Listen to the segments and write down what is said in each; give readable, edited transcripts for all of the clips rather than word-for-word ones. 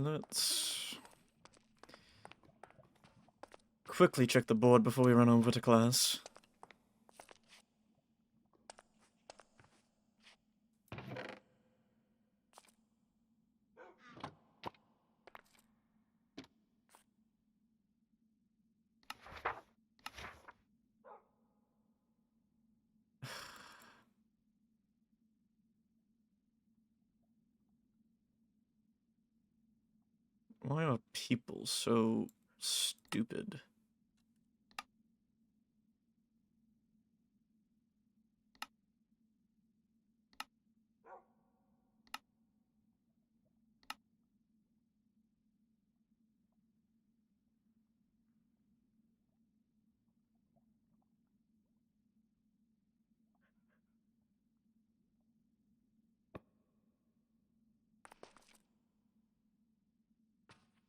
Let's quickly check the board before we run over to class. Why are people so stupid?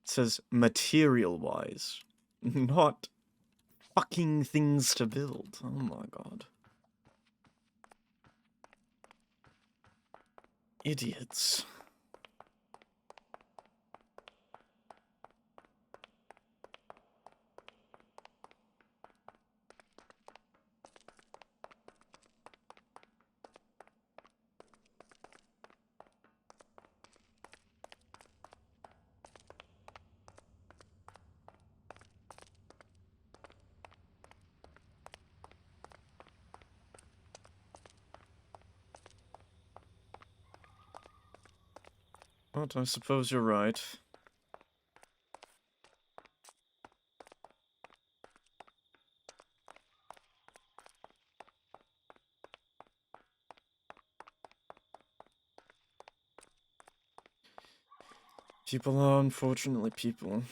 It says material-wise, not fucking things to build. Oh my god. Idiots. But I suppose you're right. People are unfortunately people.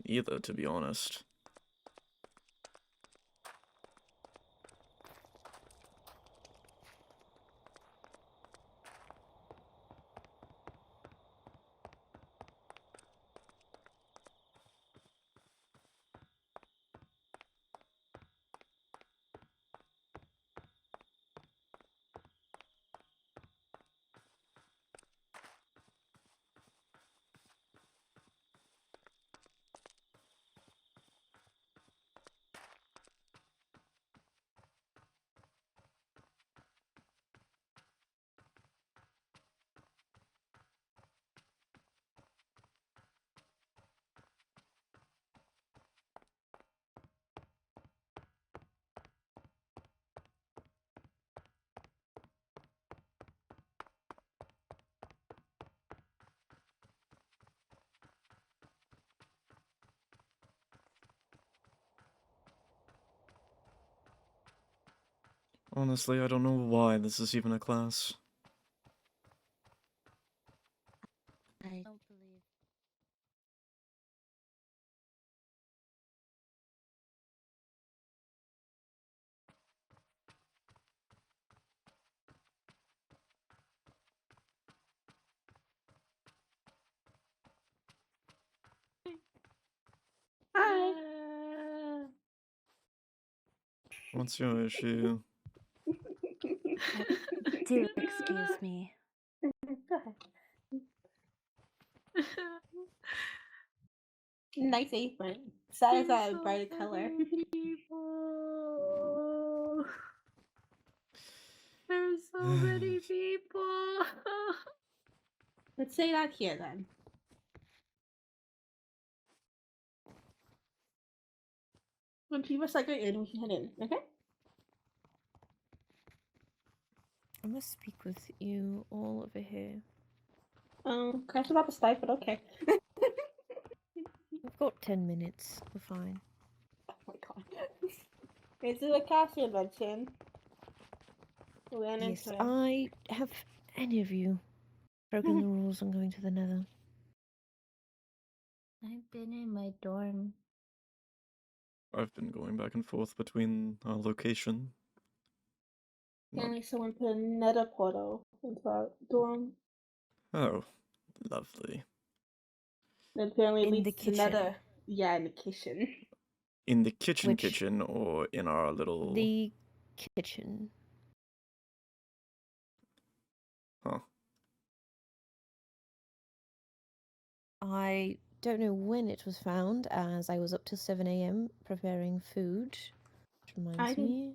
Either, to be honest. Honestly, I don't know why this is even a class. I don't believe. Hi. What's your issue? Do excuse me. Go ahead. Nice apron. Satisfied with bright color. People. There's so many people. Let's say that here then. When people start going in, we can head in, okay? I must speak with you all over here. Crash about the style, but okay. We've got 10 minutes. We're fine. Oh my god. Is it what Cassian mentioned? Yes, have any of you broken the rules on going to the Nether? I've been in my dorm. I've been going back and forth between our location. Apparently someone put a nether portal into our dorm. Oh, lovely. That apparently In leads the to the kitchen. nether. Yeah, in the kitchen. In the kitchen Which- kitchen, or in our little... The kitchen. Huh. I don't know when it was found, as I was up till 7 a.m. preparing food. Which reminds me.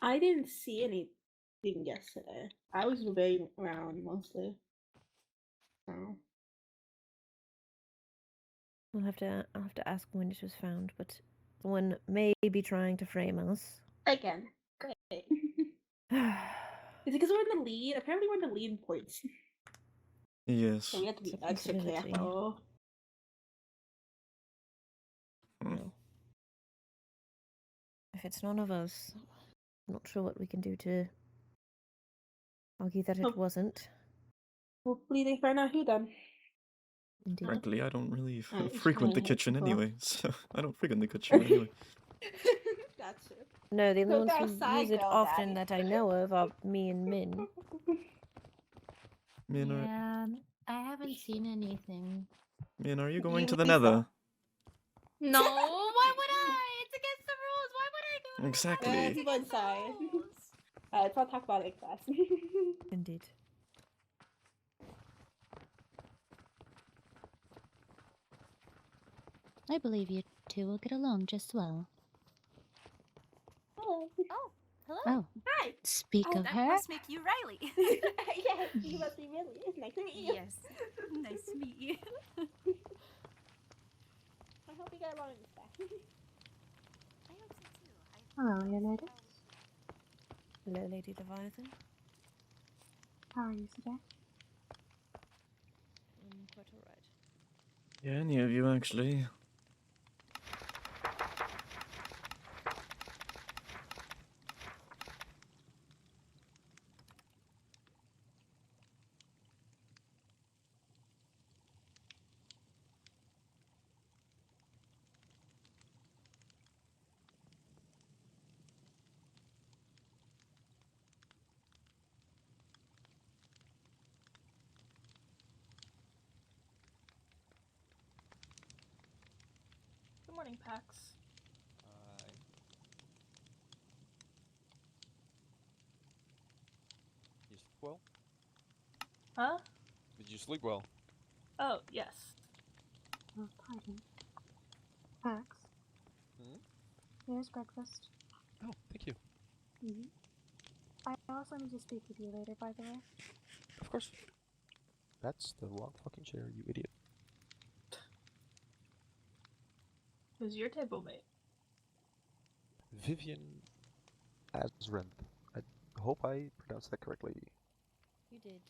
I didn't see anything yesterday. I was moving around mostly. So. I'll have to ask when it was found, but someone may be trying to frame us. Again. Great. Is it because we're in the lead? Apparently we're in the lead in points. Yes. So we have to be It's a extra possibility. careful. No. If it's none of us, I'm not sure what we can do to argue that it Oh. wasn't. Hopefully they find out who done. Indeed. Frankly, I don't really Alright, frequent the fine, kitchen well. anyway, so I don't frequent the kitchen anyway. Gotcha. No, the only So ones they're who side use it girl, often Daddy. that I know of are me and Min. Min, Yeah, I haven't seen anything. Min, are you going to You the Lisa. Nether? No, why would I? It's against the rules. Why would I do it? Exactly. Yeah, it's one side. Let's not talk about it in class. Indeed. I believe you two will get along just well. Hello. Oh, hello. Oh, Hi. speak Oh, of That her. must make you Riley. Yes, you must be really. Nice to meet you. Yes. Nice to meet you. I hope you get along in this class. I hope so too. Hello, Leonidas. Hello, Lady Leviathan. How are you today? I'm quite alright. Yeah, any of you actually. Good morning, Pax. You sleep well? Huh? Did you sleep well? Oh, yes. Oh, pardon. Pax, Hmm? here's breakfast. Oh, thank you. Mm-hmm. I also need to speak with you later, by the way. Of course. That's the wrong fucking chair, you idiot. Who's your table mate? Vivian Azrenth. I hope I pronounced that correctly. You did.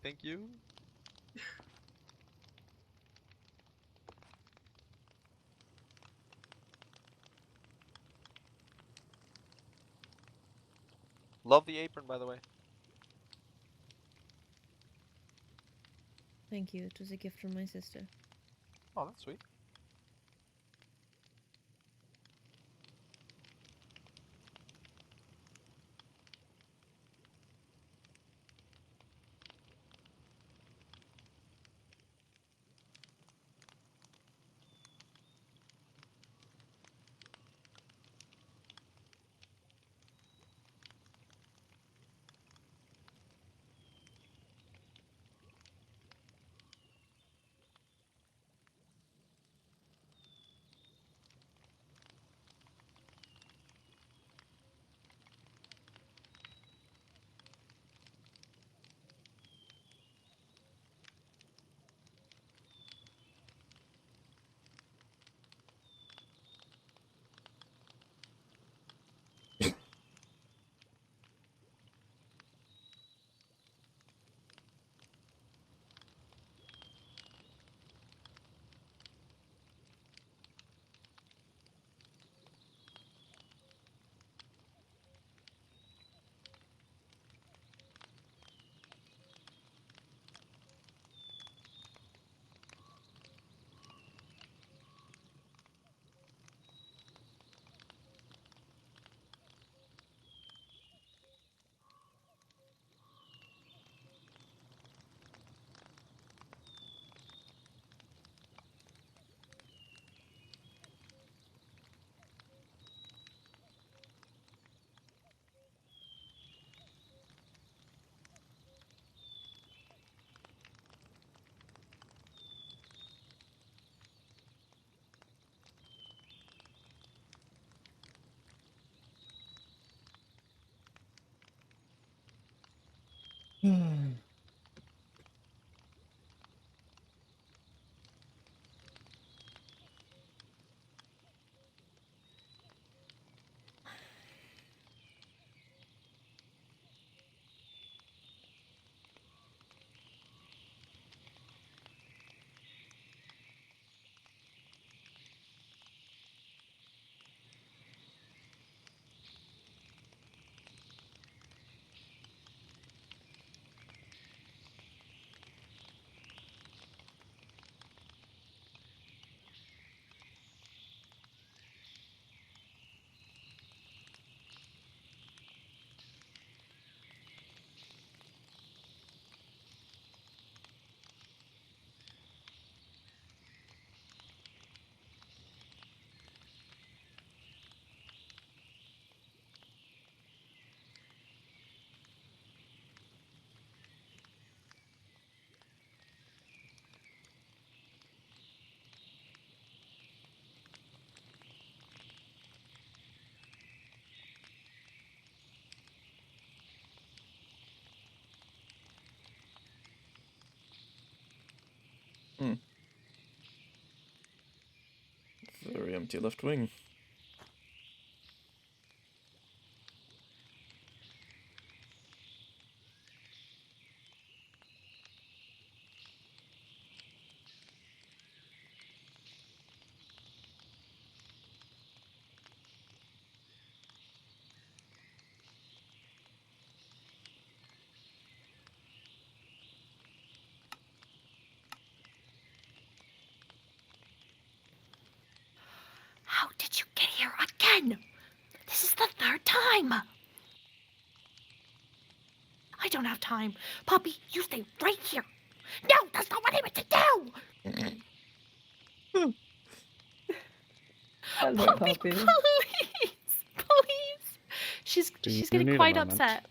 Thank you. Love the apron, by the way. Thank you. It was a gift from my sister. Oh, that's sweet. Very empty left wing. How did you get here again? This is the third time. I don't have time. Poppy, you stay right here. No, that's not what I meant to do. Hello, Poppy, Poppy. please, please. She's Do you getting need a quite moment? upset.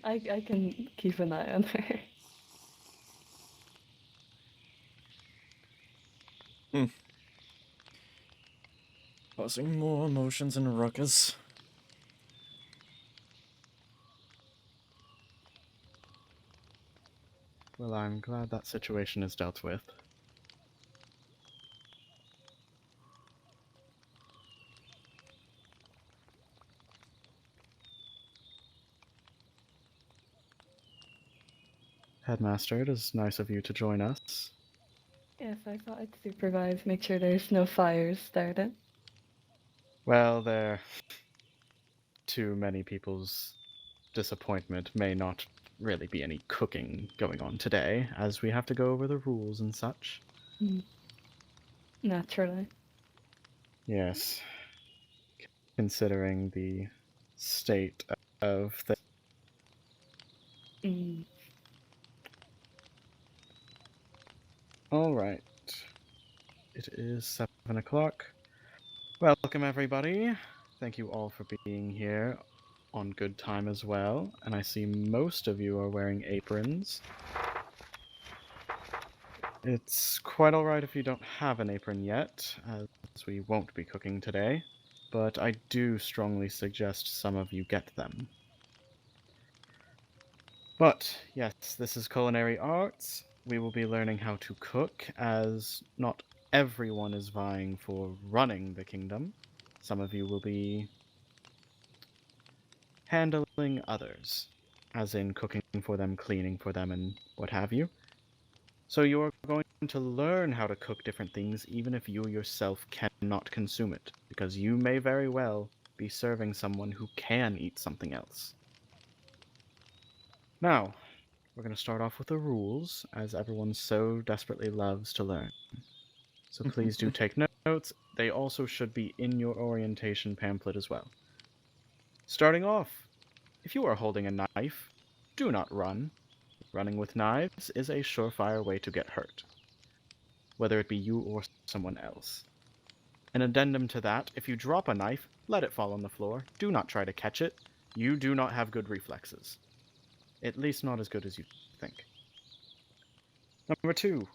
I can keep an eye on her. Causing more emotions and ruckus. Well, I'm glad that situation is dealt with. Headmaster, it is nice of you to join us. Yes, I thought I'd supervise, make sure there's no fires started. Well, there... to many people's disappointment, may not really be any cooking going on today, as we have to go over the rules and such. Naturally. Yes. Considering the state of things. Alright. It is 7 o'clock. Welcome, everybody. Thank you all for being here on good time as well. And I see most of you are wearing aprons. It's quite alright if you don't have an apron yet, as we won't be cooking today. But I do strongly suggest some of you get them. But, yes, this is culinary arts. We will be learning how to cook, as not everyone is vying for running the kingdom. Some of you will be handling others, as in cooking for them, cleaning for them, and what have you. So you are going to learn how to cook different things, even if you yourself cannot consume it, because you may very well be serving someone who can eat something else. Now, we're going to start off with the rules, as everyone so desperately loves to learn. So please do take notes. They also should be in your orientation pamphlet as well. Starting off, if you are holding a knife, do not run. Running with knives is a surefire way to get hurt, whether it be you or someone else. An addendum to that, if you drop a knife, let it fall on the floor. Do not try to catch it. You do not have good reflexes. At least not as good as you think. Number 2.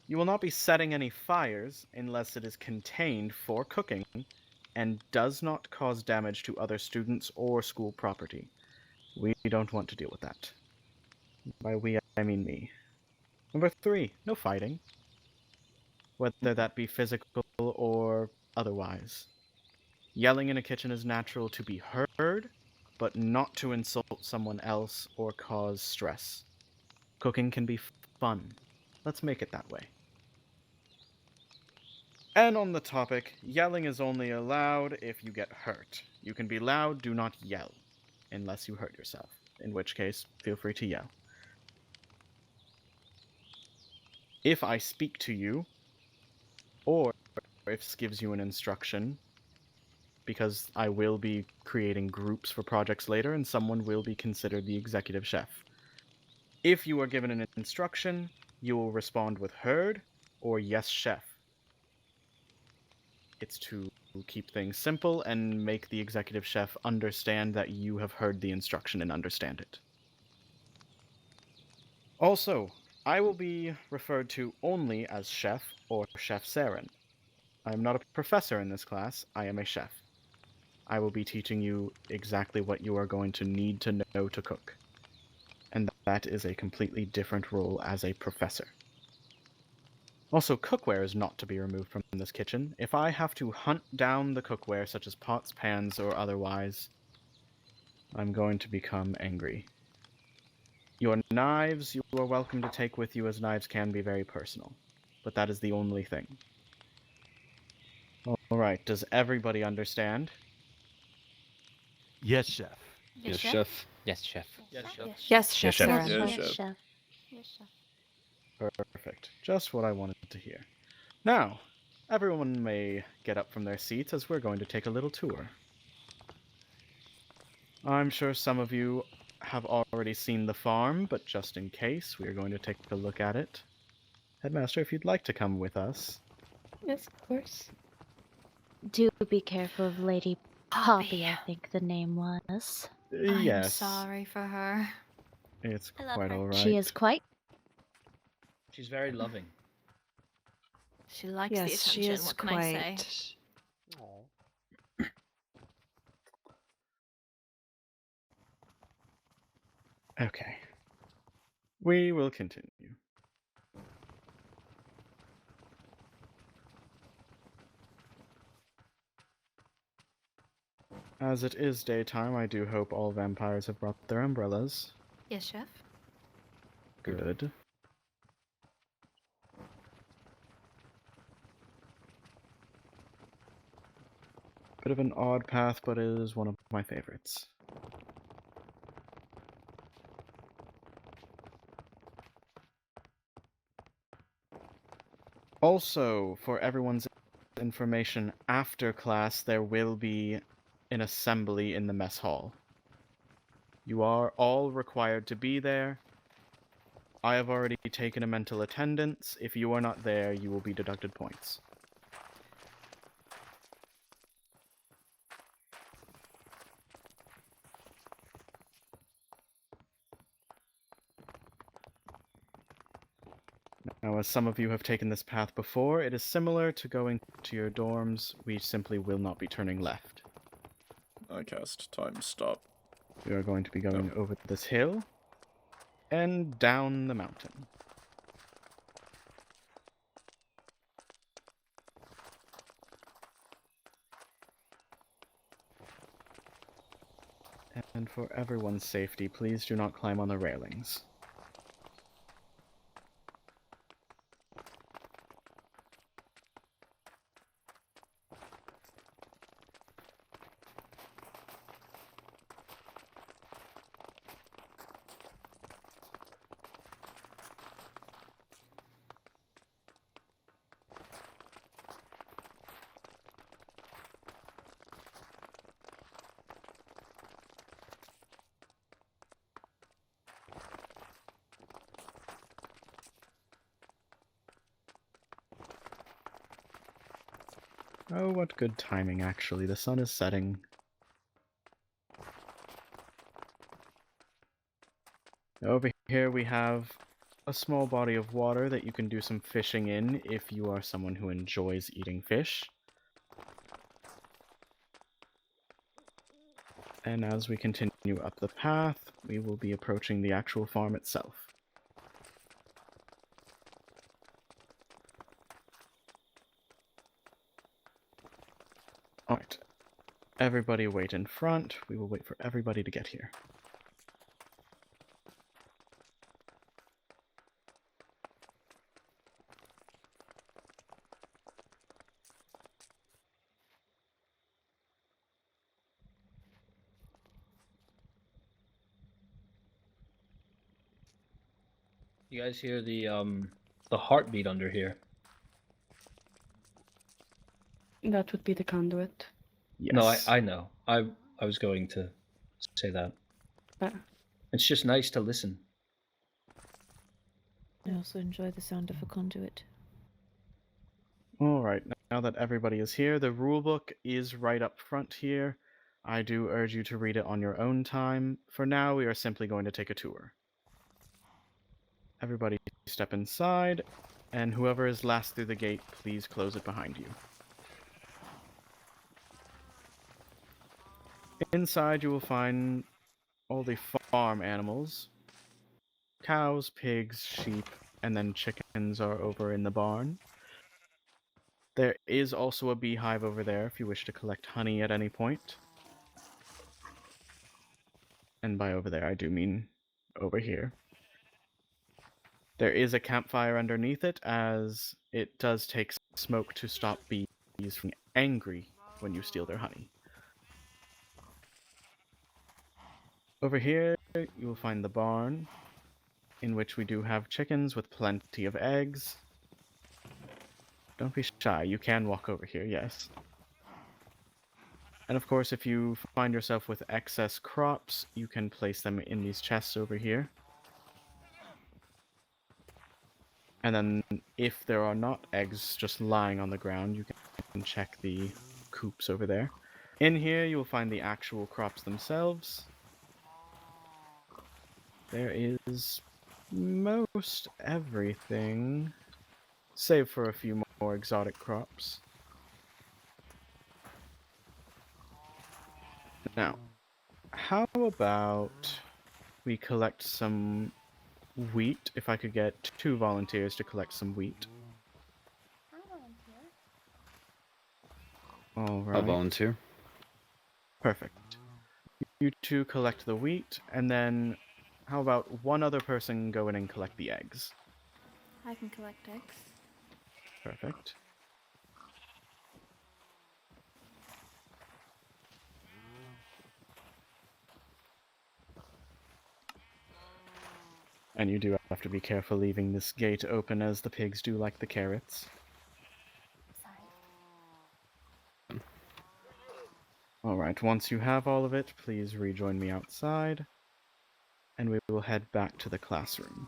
You will not be setting any fires unless it is contained for cooking and does not cause damage to other students or school property. We don't want to deal with that. By we, I mean me. Number 3, no fighting. Whether that be physical or otherwise. Yelling in a kitchen is natural to be heard, but not to insult someone else or cause stress. Cooking can be fun. Let's make it that way. And on the topic, yelling is only allowed if you get hurt. You can be loud, do not yell, unless you hurt yourself, in which case, feel free to yell. If I speak to you, or if this gives you an instruction, because I will be creating groups for projects later, and someone will be considered the executive chef. If you are given an instruction, you will respond with heard or yes, chef. It's to keep things simple and make the executive chef understand that you have heard the instruction and understand it. Also, I will be referred to only as chef or chef Saren. I am not a professor in this class, I am a chef. I will be teaching you exactly what you are going to need to know to cook. And that is a completely different role as a professor. Also, cookware is not to be removed from this kitchen. If I have to hunt down the cookware, such as pots, pans, or otherwise, I'm going to become angry. Your knives, you are welcome to take with you, as knives can be very personal. But that is the only thing. Alright, does everybody understand? Yes, chef. Yes, chef. Yes, chef. Yes, chef. Yes, Chef chef. Saren. Yeah, Yes, chef. chef. Yes, chef. Perfect. Just what I wanted to hear. Now, everyone may get up from their seats as we're going to take a little tour. I'm sure some of you have already seen the farm, but just in case, we are going to take a look at it. Headmaster, if you'd like to come with us. Yes, of course. Do be careful of Lady Poppy, I think the name was. I'm Yes, sorry for her. it's I love quite her. alright. She is quite. She's very loving. She likes the Yes, attention, she is what can I say? quite. Okay. We will continue. As it is daytime, I do hope all vampires have brought their umbrellas. Yes, chef. Good. Bit of an odd path, but it is one of my favorites. Also, for everyone's information, after class there will be an assembly in the mess hall. You are all required to be there. I have already taken a mental attendance. If you are not there, you will be deducted points. Now, as some of you have taken this path before, it is similar to going to your dorms. We simply will not be turning left. I cast time stop. We are going to be going over this hill and down the mountain. And for everyone's safety, please do not climb on the railings. Oh, what good timing, actually. The sun is setting. Over here we have a small body of water that you can do some fishing in if you are someone who enjoys eating fish. And as we continue up the path, we will be approaching the actual farm itself. Alright. Everybody wait in front. We will wait for everybody to get here. You guys hear the heartbeat under here? That would be the conduit. Yes. No, I know. I was going to say that. It's just nice to listen. I also enjoy the sound of a conduit. Alright, now that everybody is here, the rulebook is right up front here. I do urge you to read it on your own time. For now, we are simply going to take a tour. Everybody step inside, and whoever is last through the gate, please close it behind you. Inside, you will find all the farm animals. Cows, pigs, sheep, and then chickens are over in the barn. There is also a beehive over there if you wish to collect honey at any point. And by over there, I do mean over here. There is a campfire underneath it, as it does take smoke to stop bees from getting angry when you steal their honey. Over here, you will find the barn, in which we do have chickens with plenty of eggs. Don't be shy, you can walk over here, yes. And of course, if you find yourself with excess crops, you can place them in these chests over here. And then, if there are not eggs just lying on the ground, you can check the coops over there. In here, you will find the actual crops themselves. There is most everything, save for a few more exotic crops. Now, how about we collect some wheat? If I could get 2 volunteers to collect some wheat. Alright. I'll volunteer. Perfect. You 2 collect the wheat, and then how about one other person go in and collect the eggs? I can collect eggs. Perfect. And you do have to be careful leaving this gate open, as the pigs do like the carrots. Alright, once you have all of it, please rejoin me outside, and we will head back to the classroom.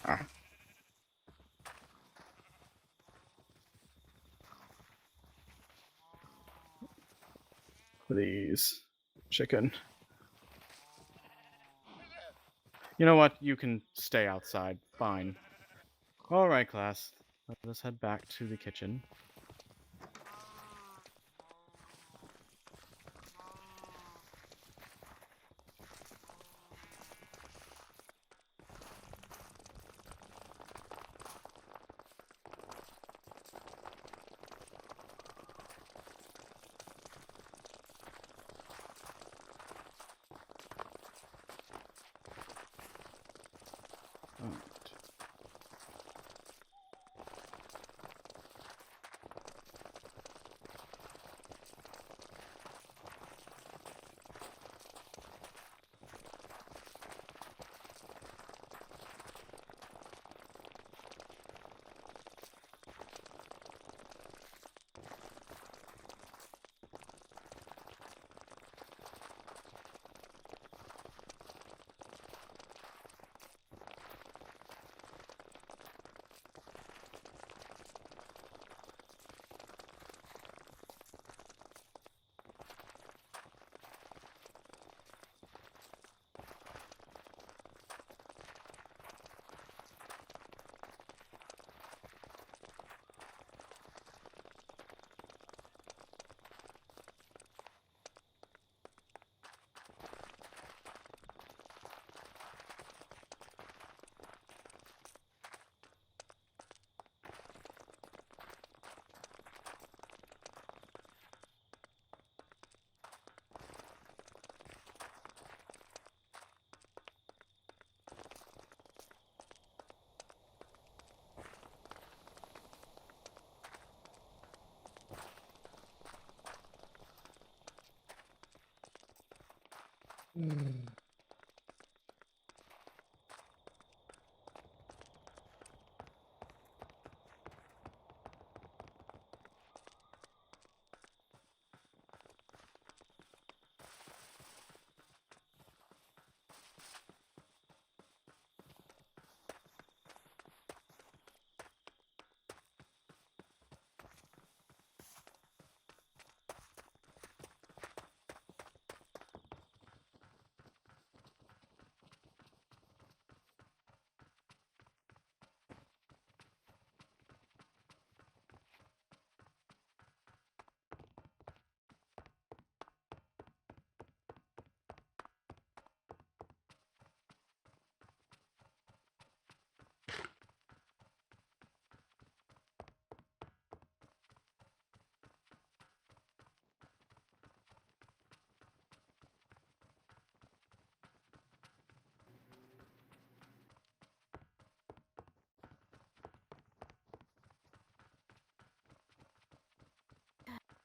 Ah. Please, chicken. You know what? You can stay outside. Fine. Alright, class. Let us head back to the kitchen.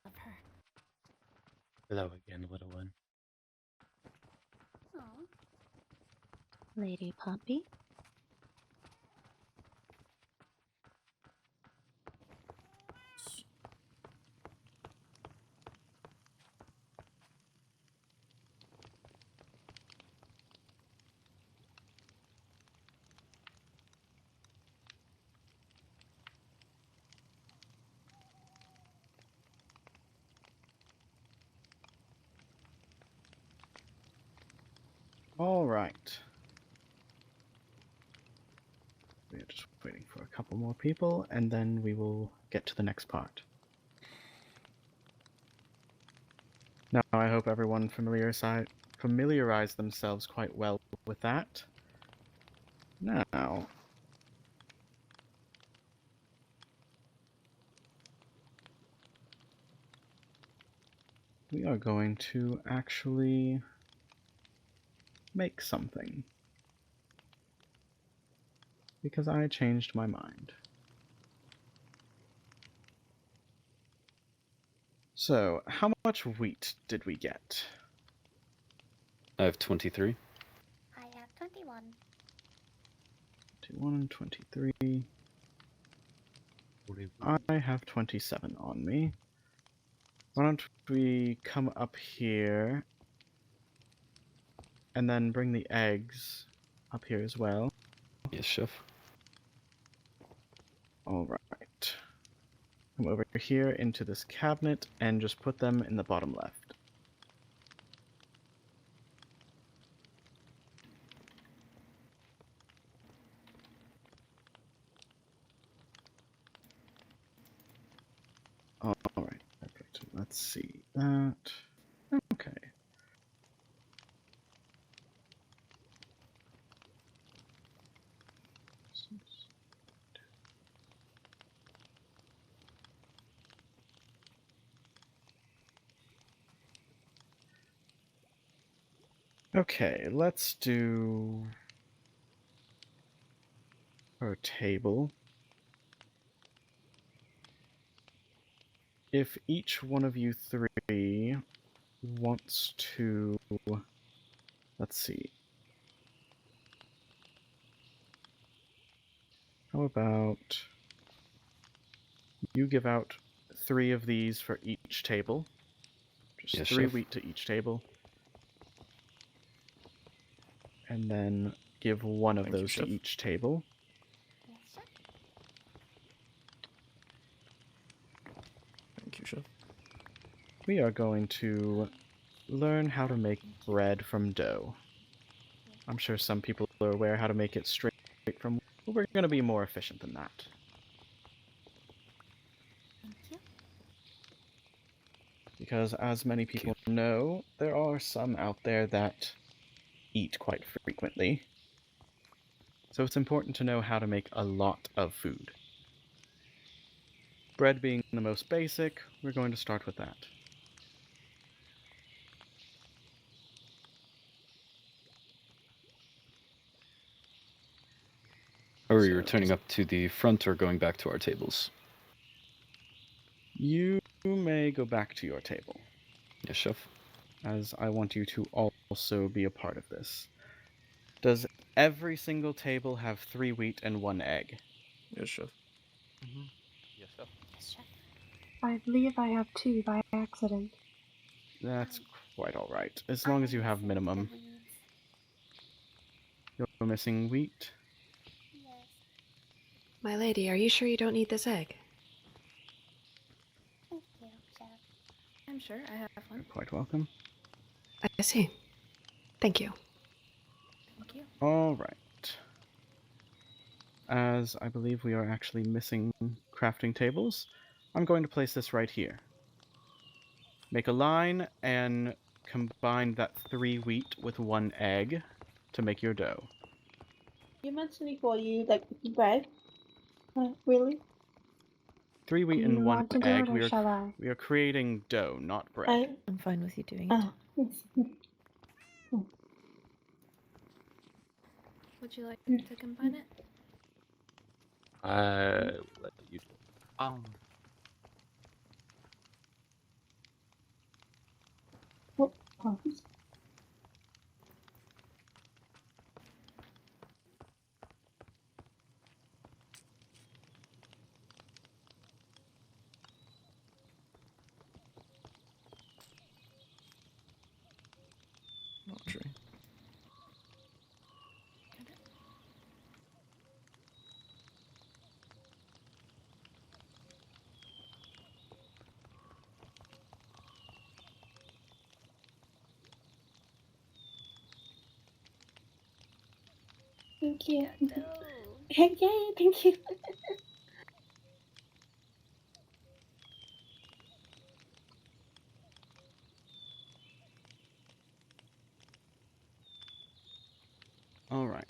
Love her. Hello again, little one. Aw. Lady Poppy. All right. We're just waiting for a couple more people, and then we will get to the next part. Now, I hope everyone familiarized themselves quite well with that. Now, we are going to actually make something. Because I changed my mind. So, how much wheat did we get? I have 23. I have 21. 21 and 23. I have 27 on me. Why don't we come up here and then bring the eggs up here as well? Yes, chef. Alright. Come over here into this cabinet and just put them in the bottom left. Alright, perfect. Let's see that. Okay. Okay, let's do our table. If each one of you three wants to, let's see. How about you give out 3 of these for each table? Just Yes, 3 chef. wheat to each table. And then give 1 of Thank you, those to chef. each table. Yes, sir. Thank you, chef. We are going to learn how to make bread from dough. I'm sure some people are aware how to make it straight from, but we're going to be more efficient than that. Thank you. Because as many people know, there are some out there that eat quite frequently. So it's important to know how to make a lot of food. Bread being the most basic, we're going to start with that. Are we So, returning up to the front or going back to our tables? You may go back to your table. Yes, chef. as I want you to also be a part of this. Does every single table have 3 wheat and 1 egg? Yes, chef. Yes, chef. Yes, chef. I believe I have 2 by accident. That's quite alright, as long as you have minimum. You're missing wheat? Yes. My lady, are you sure you don't need this egg? Thank you, chef. I'm sure I have one. You're quite welcome. I see. Thank you. Thank you. Alright. As I believe we are actually missing crafting tables, I'm going to place this right here. Make a line and combine that 3 wheat with 1 egg to make your dough. You mentioned before you like bread. Really? 3 wheat Do and you 1 want to do egg. it, or shall I? We are creating dough, not bread. I'm fine with you doing it. Would you like to combine it? Let you. Marjorie. Thank you. Yay, thank you. Alright.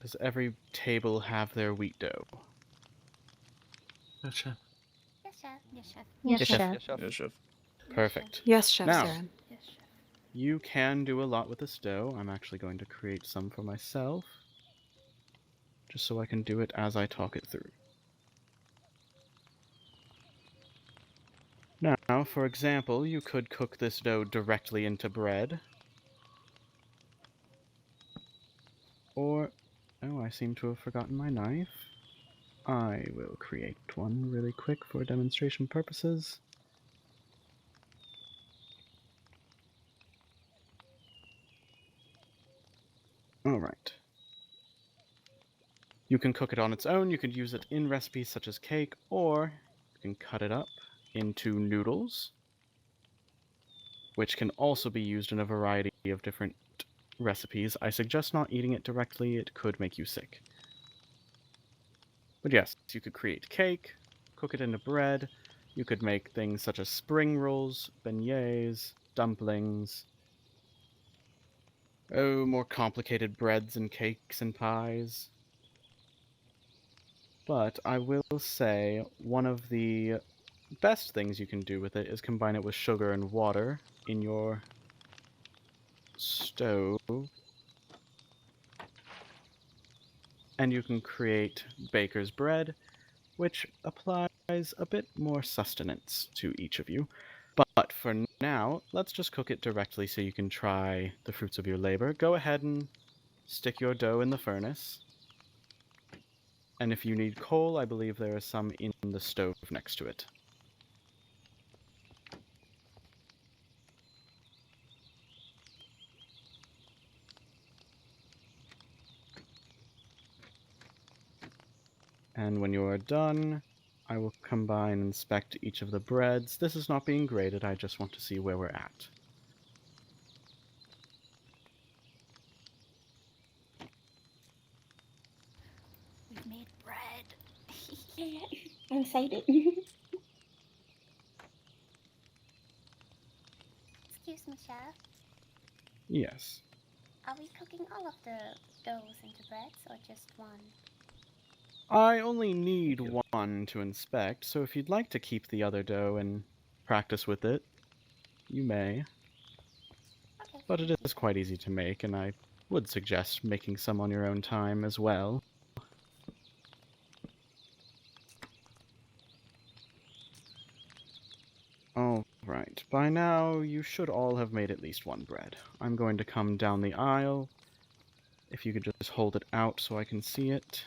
Does every table have their wheat dough? Yes, chef. Yes, chef. Yes, chef. Yes, Yes, chef. chef. Yes, chef. Yes, chef. Perfect. Yes, Chef Now, Saren. Yes, chef. you can do a lot with this dough. I'm actually going to create some for myself, just so I can do it as I talk it through. Now, for example, you could cook this dough directly into bread. Or, oh, I seem to have forgotten my knife. I will create one really quick for demonstration purposes. Alright. You can cook it on its own, you could use it in recipes such as cake, or you can cut it up into noodles, which can also be used in a variety of different recipes. I suggest not eating it directly, it could make you sick. But yes, you could create cake, cook it into bread, you could make things such as spring rolls, beignets, dumplings, more complicated breads and cakes and pies. But I will say one of the best things you can do with it is combine it with sugar and water in your stove. And you can create baker's bread, which applies a bit more sustenance to each of you. But for now, let's just cook it directly so you can try the fruits of your labor. Go ahead and stick your dough in the furnace. And if you need coal, I believe there is some in the stove next to it. And when you are done, I will combine and inspect each of the breads. This is not being graded, I just want to see where we're at. We've made bread. I'm excited. Excuse me, chef. Yes. Are we cooking all of the doughs into breads or just one? I only need one to inspect, so if you'd like to keep the other dough and practice with it, you may. Okay. But it is quite easy to make, and I would suggest making some on your own time as well. Alright. Alright, by now you should all have made at least one bread. I'm going to come down the aisle. If you could just hold it out so I can see it.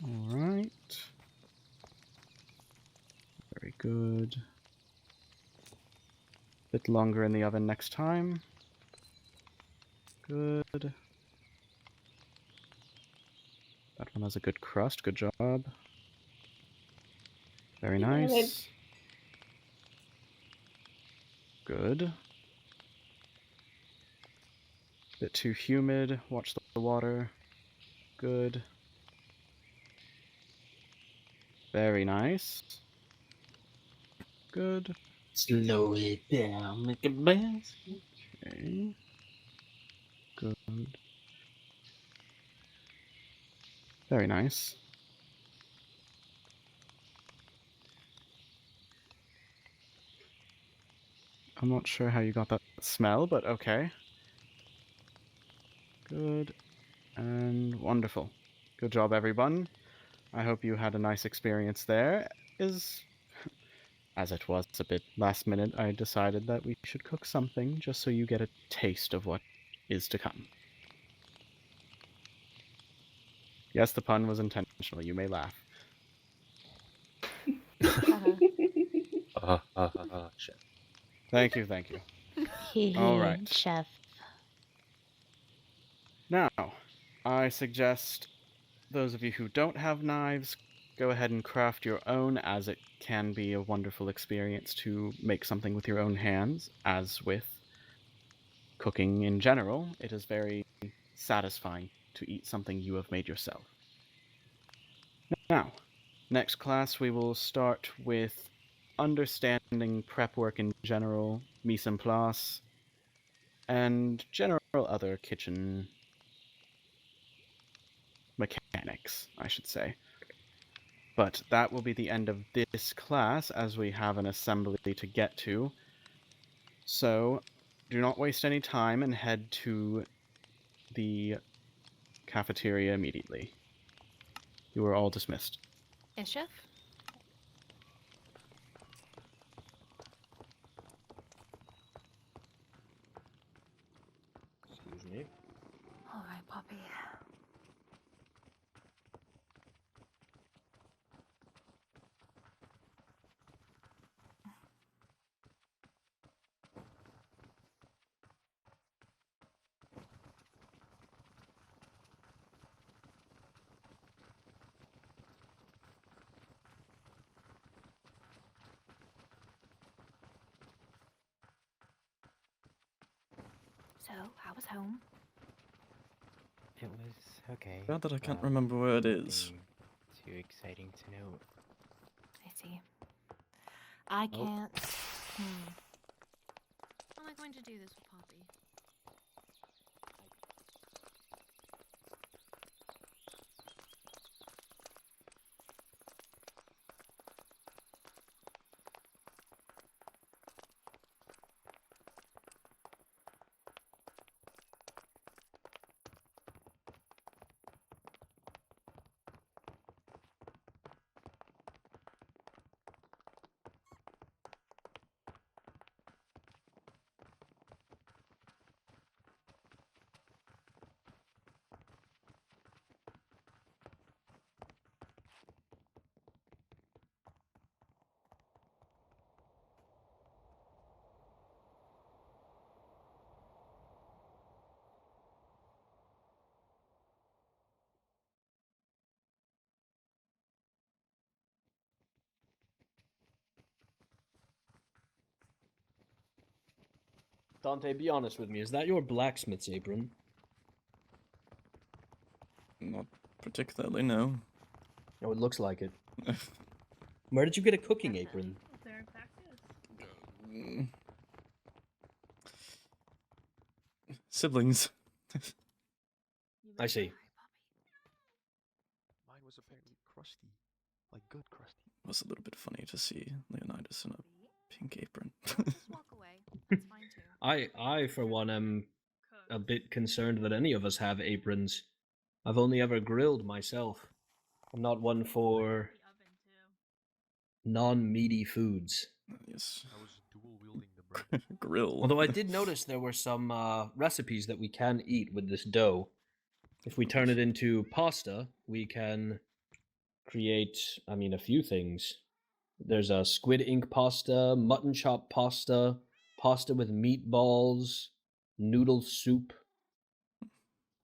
Alright. Very good. Bit longer in the oven next time. Good. That one has a good crust, good job. Very nice. Good. Bit too humid, watch the water. Good. Very nice. Good. Slow it down, make it bounce. Okay. Good. Very nice. I'm not sure how you got that smell, but okay. Good. And wonderful. Good job, everyone. I hope you had a nice experience there. As it was a bit last minute, I decided that we should cook something just so you get a taste of what is to come. Yes, the pun was intentional. You may laugh. Chef. Thank you, thank you. All right. Chef. Now, I suggest those of you who don't have knives, go ahead and craft your own, as it can be a wonderful experience to make something with your own hands, as with cooking in general. It is very satisfying to eat something you have made yourself. Now, next class we will start with understanding prep work in general, mise en place, and general other kitchen mechanics, I should say. But that will be the end of this class, as we have an assembly to get to. So, do not waste any time and head to the cafeteria immediately. You are all dismissed. Yes, Chef? Excuse me. All right, Poppy. So, how was home? It was okay. Bad that I can't remember where it is. Nothing too exciting to note. I see. I can't. How am I going to do this with Poppy? Dante, be honest with me. Is that your blacksmith's apron? Not particularly, no. Oh, it looks like it. Where did you get a cooking apron? Siblings. I see. Mine was apparently crusty. Like good crusty. It was a little bit funny to see Leonidas in a pink apron. Walk away. That's fine too. I, for one, am a bit concerned that any of us have aprons. I've only ever grilled myself. I'm not one for non-meaty foods. Yes. I was dual wielding the bread. Grill. Although I did notice there were some recipes that we can eat with this dough. If we turn it into pasta, we can create, I mean, a few things. There's a squid ink pasta, mutton chop pasta, pasta with meatballs, noodle soup.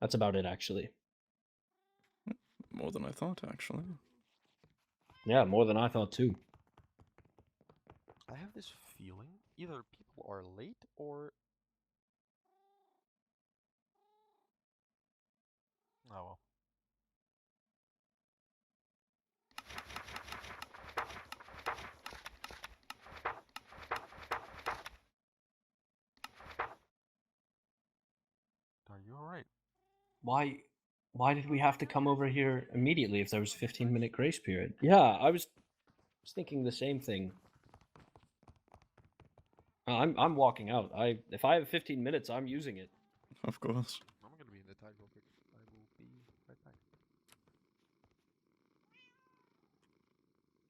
That's about it, actually. More than I thought, actually. Yeah, more than I thought, too. I have this feeling either people are late or... Oh well. Are you alright? Why did we have to come over here immediately if there was a 15-minute grace period? Yeah, I was thinking the same thing. I'm walking out. If I have 15 minutes, I'm using it. Of course. I'm gonna be in the tide real quick. I will be right back.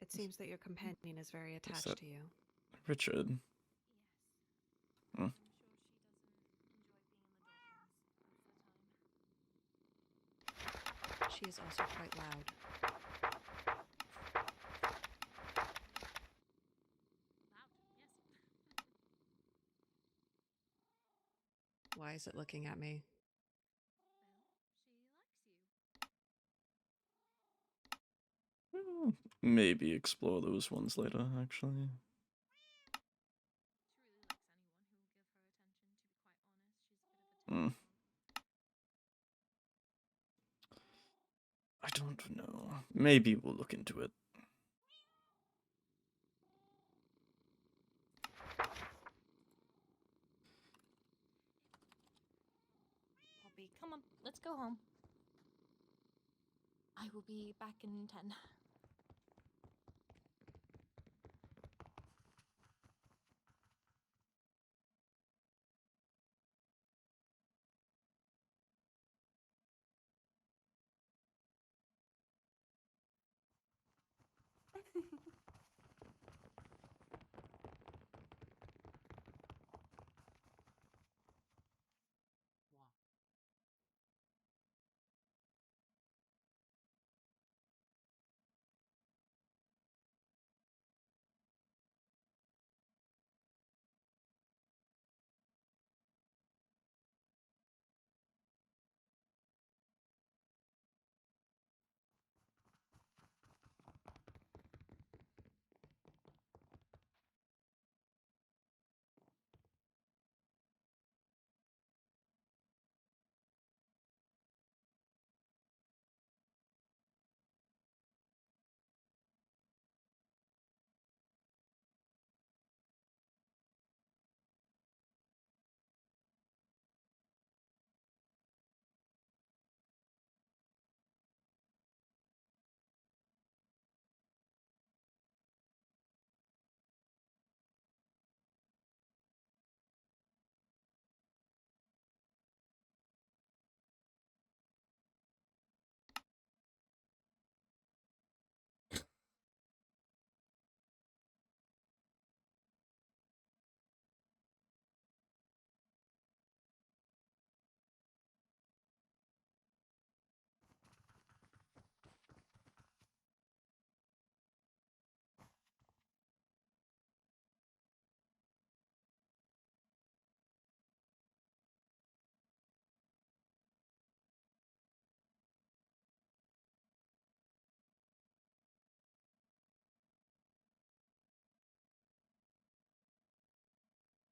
It seems that your companion is very attached to you. Richard. Hmm. She is also quite loud. Why is it looking at me? Maybe explore those ones later, actually. Hmm. I don't know. Maybe we'll look into it. Poppy, come on, let's go home. I will be back in 10.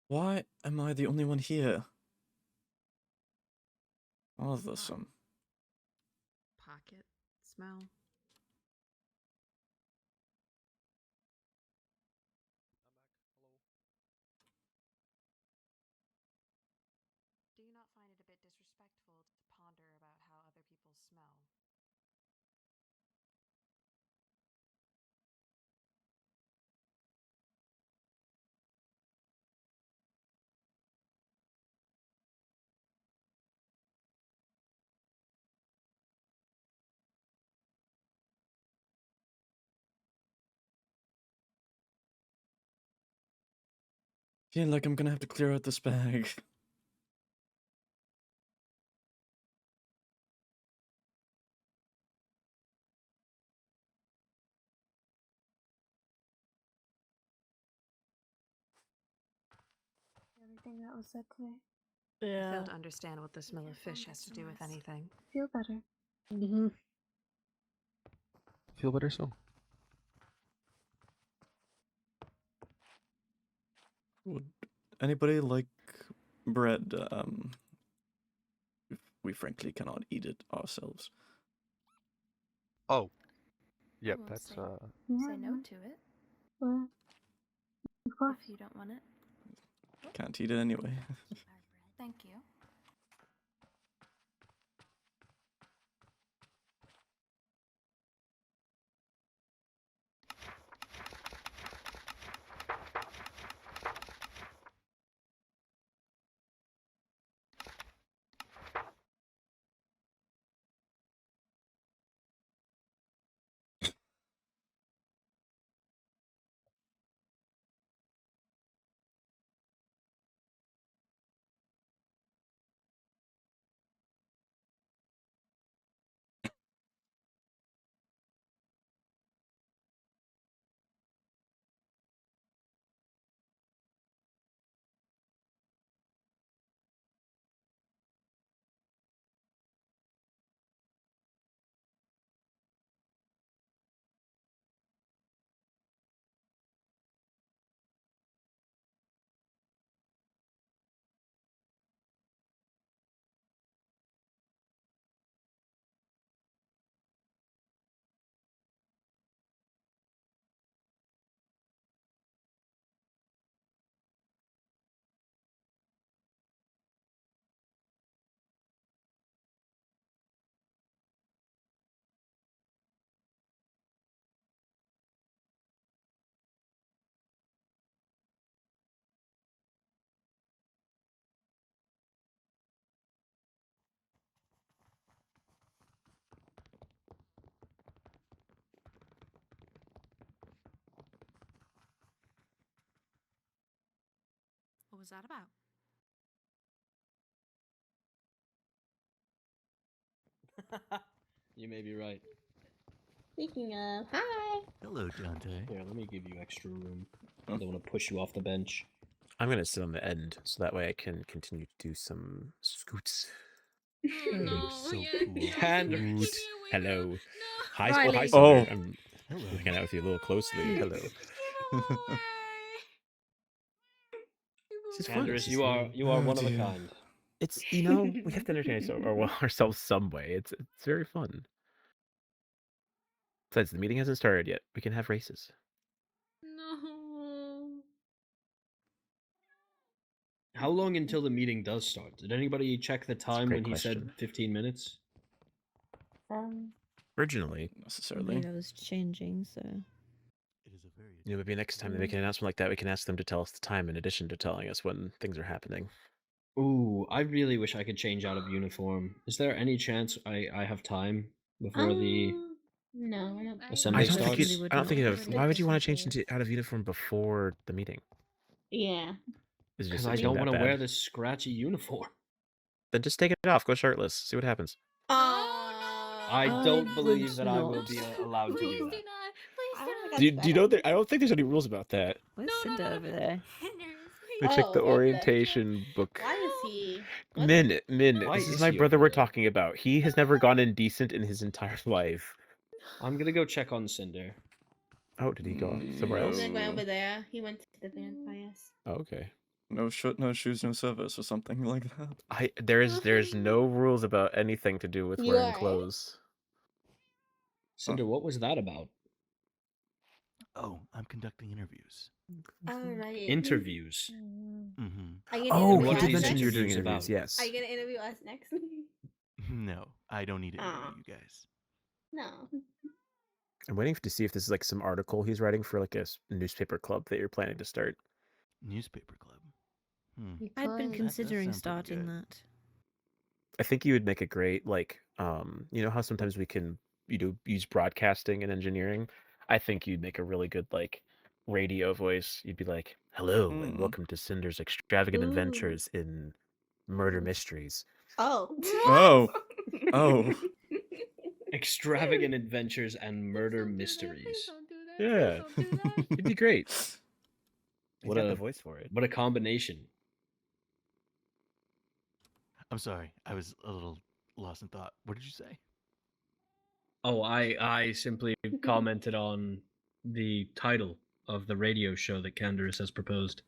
Why am I the only one here? Bothersome. Pocket smell. Do you not find it a bit disrespectful to ponder about how other people smell? feel like I'm gonna have to clear out this bag. Everything that was said today. I fail to understand what the smell of fish has to do with anything. Feel better. Mm-hmm. Feel better soon. Would anybody like bread? We frankly cannot eat it ourselves. Oh. Yep, We'll that's say Yeah, no to it Well, of course. if you don't want it. Can't eat it anyway. Thank you. What was that about? You may be right. Speaking of, hi. Hello, Dante. Here, let me give you extra room. I don't want to push you off the bench. I'm gonna sit on the end so that way I can continue to do some scoots. So cool. Canderous. Hello. Hi, Riley. hi, Cinder. Oh. I'm looking out with you a little closely. Hello. This is fun. Canderous, This is you are Oh, one of a dear. kind. It's we have to entertain ourselves some way. It's very fun. Besides, the meeting hasn't started yet. We can have races. No. How long until the meeting does start? Did anybody check the time great when he said question. 15 minutes? Originally, I Necessarily. believe I was changing, so. It is a very maybe next time they make an announcement like that, we can ask them to tell us the time in addition to telling us when things are happening. Ooh, I really wish I could change out of uniform. Is there any chance I have time before the No, I don't. assembly I don't starts? think you. I don't think you have. Why would you want to change out of uniform before the meeting? Yeah. Is it Because just I itching don't that want to bad? wear this scratchy uniform. Then just take it off. Go shirtless. See what happens. I don't believe that I will be allowed to do that. Do you know that? I don't think there's any rules about that. Where's Cinder over there? They check the orientation book. Why is he? Min, Why this is is my he brother over we're there? talking about. He has never gone indecent in his entire life. I'm gonna go check on Cinder. Oh, did he go somewhere else? He's going over there. He went to the vampires. Oh, okay. No shirt, no shoes, no service, or something like that. There's no rules about anything to do with You wearing alright? clothes. Cinder, what was that about? Oh, I'm conducting interviews. Alright. Interviews. Mm-hmm. Are you Oh, gonna what you are did these mention you were doing interviews interviews. about? Yes. Are you gonna interview us next? No, I don't need to interview Aw. you guys. No. I'm waiting to see if this is like some article he's writing for like a newspaper club that you're planning to start. Newspaper club. I'd been That does considering sound pretty starting good. that. I think you would make a great like you know how sometimes we can use broadcasting and engineering. I think you'd make a really good like radio voice. You'd be like, Hello, and welcome to Cinder's extravagant Ooh. adventures in murder mysteries. Oh. Oh. Oh. Extravagant adventures and murder mysteries. Yeah. It'd be great. What got a the voice for it. What a combination. I'm sorry, I was a little lost in thought. What did you say? Oh, I simply commented on the title of the radio show that Canderous has proposed.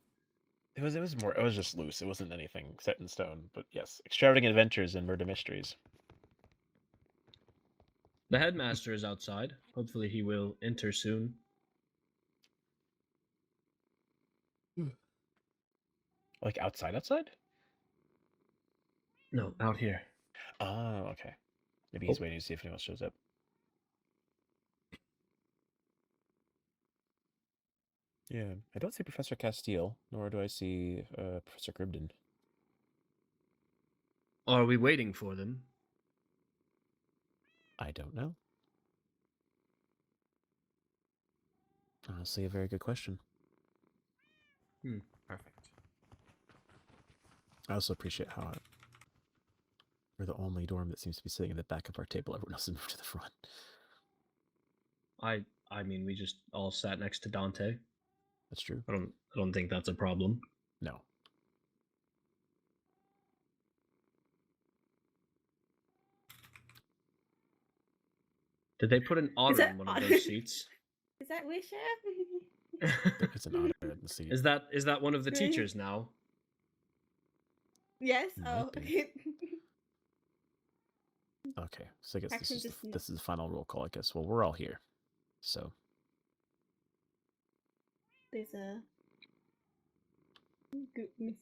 It was just loose. It wasn't anything set in stone. But yes, extravagant adventures and murder mysteries. The headmaster is outside. Hopefully he will enter soon. Like outside? No, out here. Oh, okay. Maybe he's waiting to see if anyone else shows up. Yeah, I don't see Professor Castiel, nor do I see Professor Cribden. Are we waiting for them? I don't know. Honestly, a very good question. Perfect. I also appreciate how we're the only dorm that seems to be sitting in the back of our table. Everyone else has moved to the front. I mean, we just all sat next to Dante. That's true. I don't think that's a problem. No. Did they put an otter in one of those seats? Is that Wisha? There is an otter in the seat. Is that one of the teachers now? Yes. Might Oh. be. Okay, so I guess Actually, this is the final roll call, I guess. Well, we're all here, so. There's a good miss.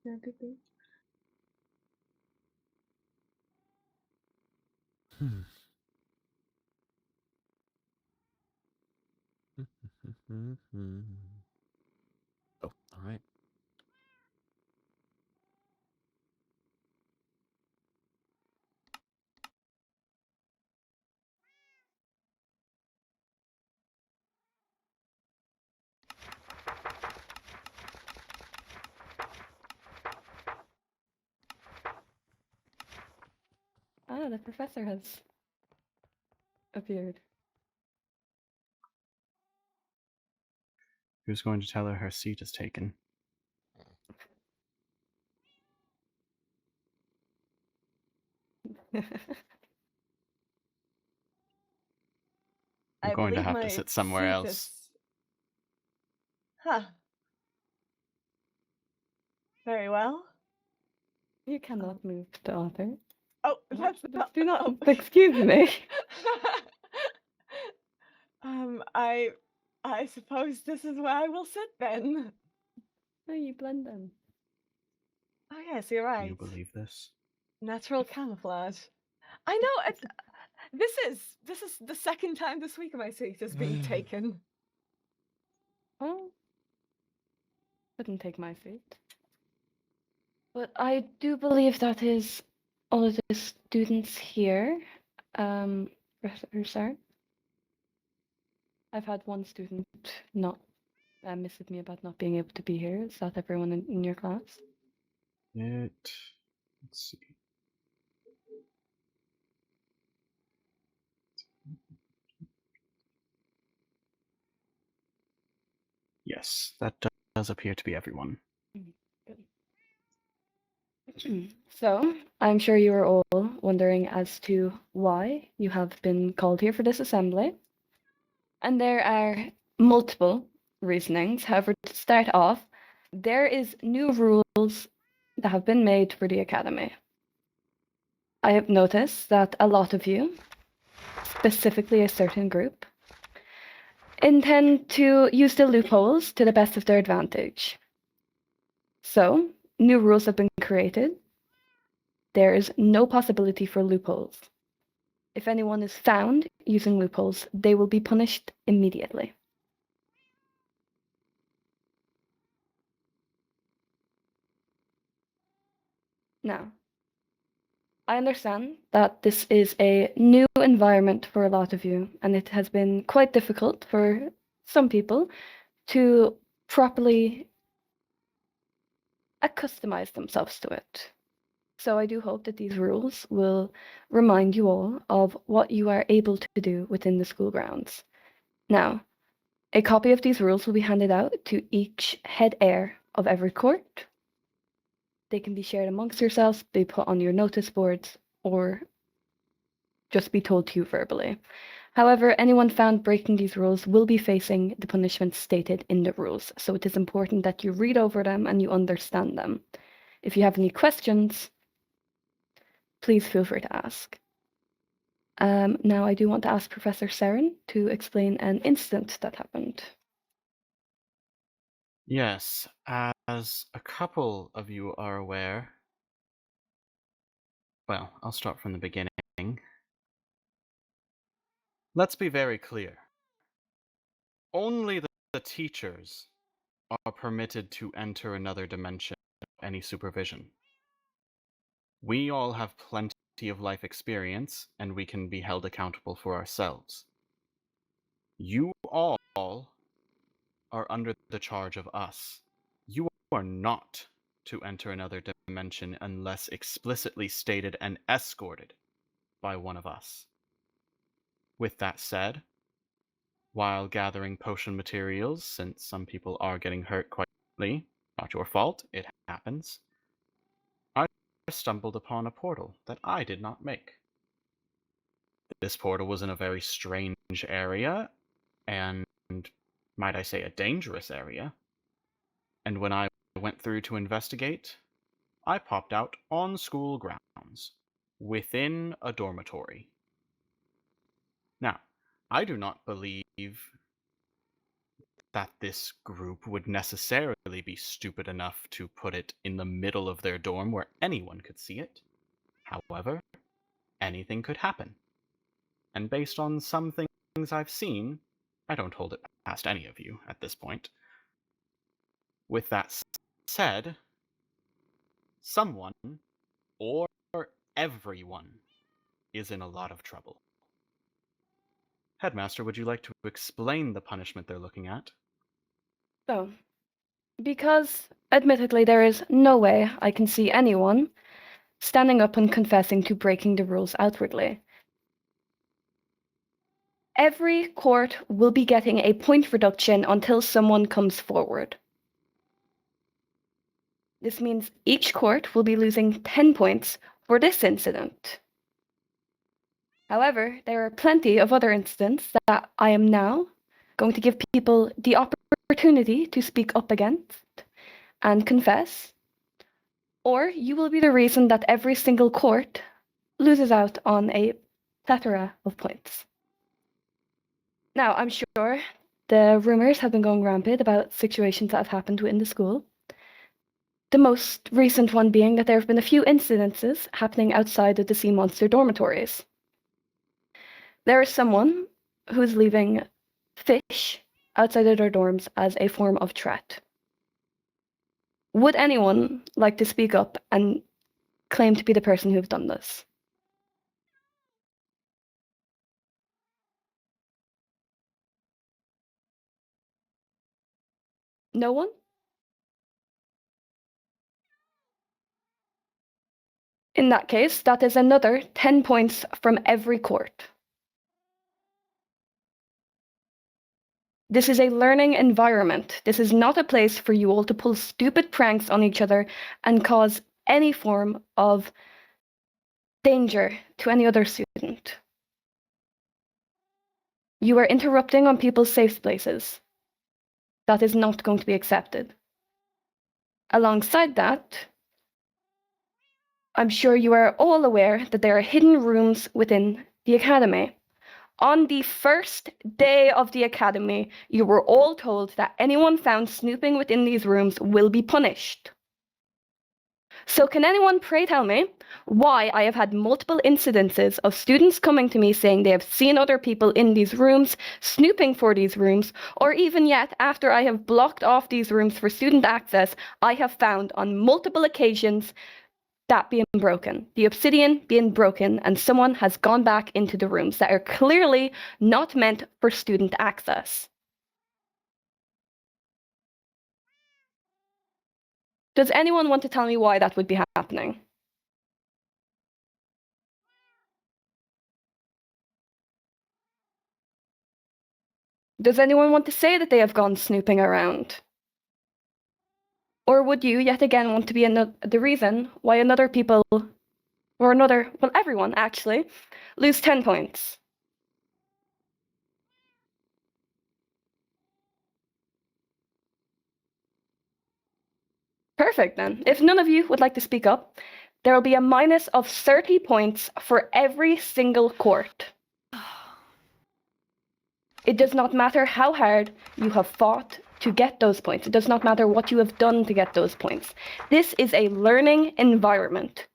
No, good thing. Oh, all right. Ah, the professor has appeared. Who's going to tell her seat is taken? I'm going to have to sit somewhere else. Huh. Very well. You cannot move the author. Oh, that's not. Do not. Excuse me. I suppose this is where I will sit then. No, you blend them. Oh yes, you're right. Do you believe this? Natural camouflage. I know. This is the second time this week my seat has been taken. Oh, couldn't take my seat. But I do believe that is all of the students here. Professor. I've had one student not message me about not being able to be here. Is that everyone in your class? Let's see. Yes, that does appear to be everyone. So, I'm sure you are all wondering as to why you have been called here for this assembly. And there are multiple reasonings. However, to start off, there is new rules that have been made for the Academy. I have noticed that a lot of you, specifically a certain group, intend to use the loopholes to the best of their advantage. So, new rules have been created. There is no possibility for loopholes. If anyone is found using loopholes, they will be punished immediately. Now, I understand that this is a new environment for a lot of you, and it has been quite difficult for some people to properly accustomized themselves to it. So I do hope that these rules will remind you all of what you are able to do within the school grounds. Now, a copy of these rules will be handed out to each head heir of every court. They can be shared amongst yourselves, be put on your notice boards, or just be told to you verbally. However, anyone found breaking these rules will be facing the punishments stated in the rules, so it is important that you read over them and you understand them. If you have any questions, please feel free to ask. Now I do want to ask Professor Saren to explain an incident that happened. Yes, as a couple of you are aware, well, I'll start from the beginning. Let's be very clear. Only the teachers are permitted to enter another dimension without any supervision. We all have plenty of life experience, and we can be held accountable for ourselves. You all are under the charge of us. You are not to enter another dimension unless explicitly stated and escorted by one of us. With that said, while gathering potion materials, since some people are getting hurt quite badly, not your fault, it happens, I stumbled upon a portal that I did not make. This portal was in a very strange area, and might I say a dangerous area. And when I went through to investigate, I popped out on school grounds, within a dormitory. Now, I do not believe that this group would necessarily be stupid enough to put it in the middle of their dorm where anyone could see it. However, anything could happen. And based on some things I've seen, I don't hold it past any of you at this point. With that said, someone, or everyone, is in a lot of trouble. Headmaster, would you like to explain the punishment they're looking at? So, because admittedly there is no way I can see anyone standing up and confessing to breaking the rules outwardly, every court will be getting a point reduction until someone comes forward. This means each court will be losing 10 points for this incident. However, there are plenty of other incidents that I am now going to give people the opportunity to speak up against and confess, or you will be the reason that every single court loses out on a plethora of points. Now, I'm sure the rumors have been going rampant about situations that have happened within the school. The most recent one being that there have been a few incidences happening outside of the sea monster dormitories. There is someone who is leaving fish outside of their dorms as a form of threat. Would anyone like to speak up and claim to be the person who have done this? No one? In that case, that is another 10 points from every court. This is a learning environment. This is not a place for you all to pull stupid pranks on each other and cause any form of danger to any other student. You are interrupting on people's safe places. That is not going to be accepted. Alongside that, I'm sure you are all aware that there are hidden rooms within the academy. On the first day of the academy, you were all told that anyone found snooping within these rooms will be punished. So can anyone pray tell me why I have had multiple incidences of students coming to me saying they have seen other people in these rooms, snooping for these rooms, or even yet after I have blocked off these rooms for student access, I have found on multiple occasions that being broken, the obsidian being broken, and someone has gone back into the rooms that are clearly not meant for student access. Does anyone want to tell me why that would be happening? Does anyone want to say that they have gone snooping around? Or would you, yet again, want to be the reason why everyone actually, lose 10 points? Perfect, then. If none of you would like to speak up, there will be a minus of 30 points for every single court. It does not matter how hard you have fought to get those points. It does not matter what you have done to get those points. This is a learning environment.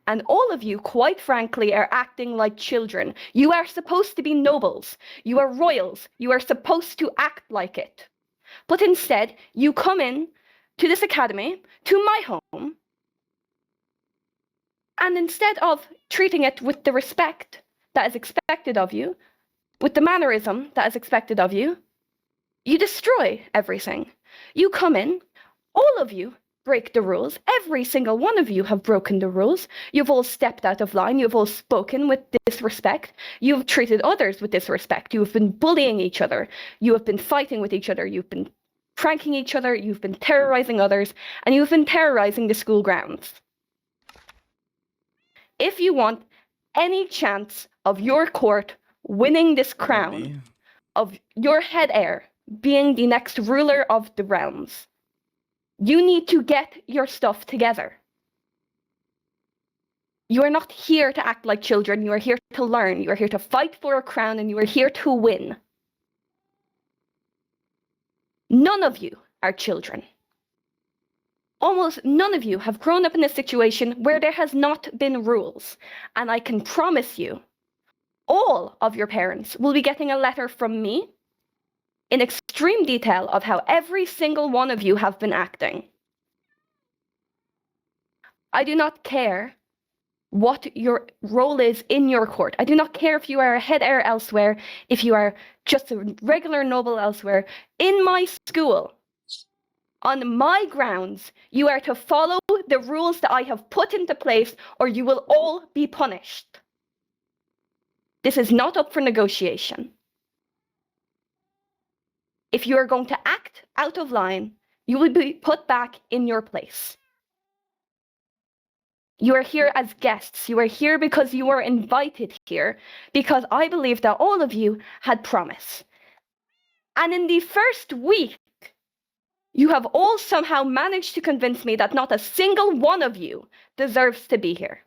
And all of you, quite frankly, are acting like children. You are supposed to be nobles. You are royals. You are supposed to act like it. But instead, you come in to this academy, to my home, and instead of treating it with the respect that is expected of you, with the mannerism that is expected of you, you destroy everything. You come in, all of you break the rules. Every single one of you have broken the rules. You've all stepped out of line. You've all spoken with disrespect. You've treated others with disrespect. You have been bullying each other. You have been fighting with each other. You've been pranking each other. You've been terrorizing others. And you've been terrorizing the school grounds. If you want any chance of your court winning this crown, of your head heir being the next ruler of the realms, you need to get your stuff together. You are not here to act like children. You are here to learn. You are here to fight for a crown, and you are here to win. None of you are children. Almost none of you have grown up in a situation where there has not been rules. And I can promise you, all of your parents will be getting a letter from me in extreme detail of how every single one of you have been acting. I do not care what your role is in your court. I do not care if you are a head heir elsewhere, if you are just a regular noble elsewhere. In my school, on my grounds, you are to follow the rules that I have put into place, or you will all be punished. This is not up for negotiation. If you are going to act out of line, you will be put back in your place. You are here as guests. You are here because you were invited here, because I believe that all of you had promise. And in the first week, you have all somehow managed to convince me that not a single one of you deserves to be here.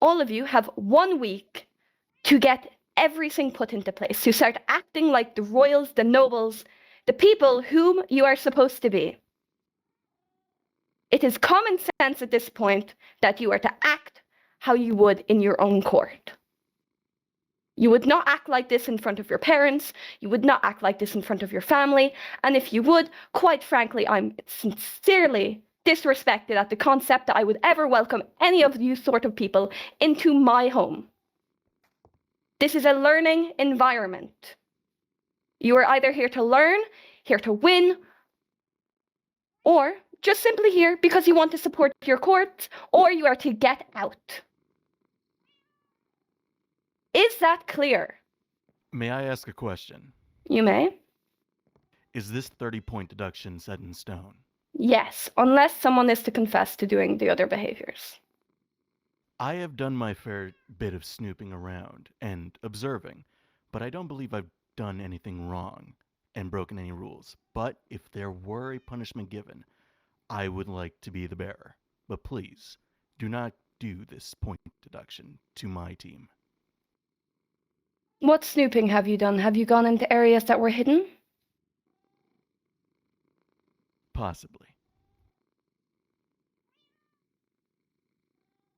All of you have 1 week to get everything put into place, to start acting like the royals, the nobles, the people whom you are supposed to be. It is common sense at this point that you are to act how you would in your own court. You would not act like this in front of your parents. You would not act like this in front of your family. And if you would, quite frankly, I'm sincerely disrespected at the concept that I would ever welcome any of you sort of people into my home. This is a learning environment. You are either here to learn, here to win, or just simply here because you want to support your court, or you are to get out. Is that clear? May I ask a question? You may. Is this 30-point deduction set in stone? Yes, unless someone is to confess to doing the other behaviors. I have done my fair bit of snooping around and observing, but I don't believe I've done anything wrong and broken any rules. But if there were a punishment given, I would like to be the bearer. But please, do not do this point deduction to my team. What snooping have you done? Have you gone into areas that were hidden? Possibly.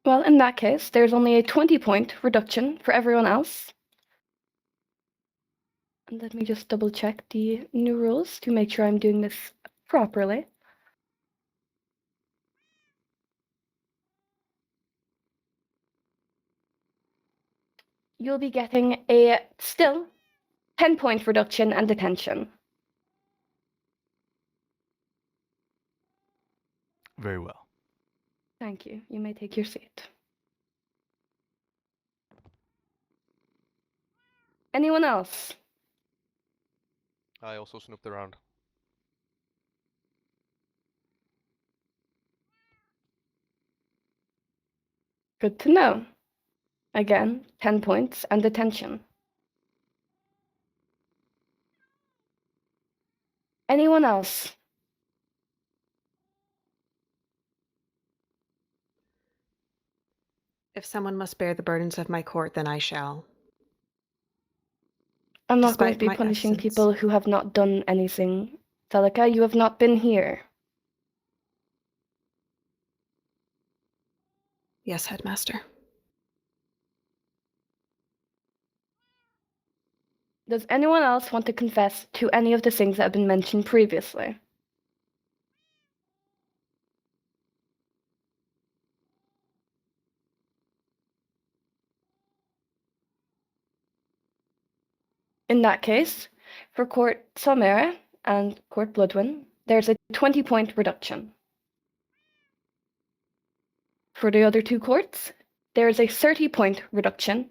Well, in that case, there's only a 20-point reduction for everyone else. And let me just double check the new rules to make sure I'm doing this properly. You'll be getting a still 10-point reduction and detention. Very well. Thank you. You may take your seat. Anyone else? I also snooped around. Good to know. Again, 10 points and detention. Anyone else? If someone must bear the burdens of my court, then I shall. I'm not going to Despite be my punishing absence. people who have not done anything. Celica, you have not been here. Yes, Headmaster. Does anyone else want to confess to any of the things that have been mentioned previously? In that case, for Court Salmera and Court Bloodwyn, there's a 20-point reduction. For the other two courts, there is a 30-point reduction,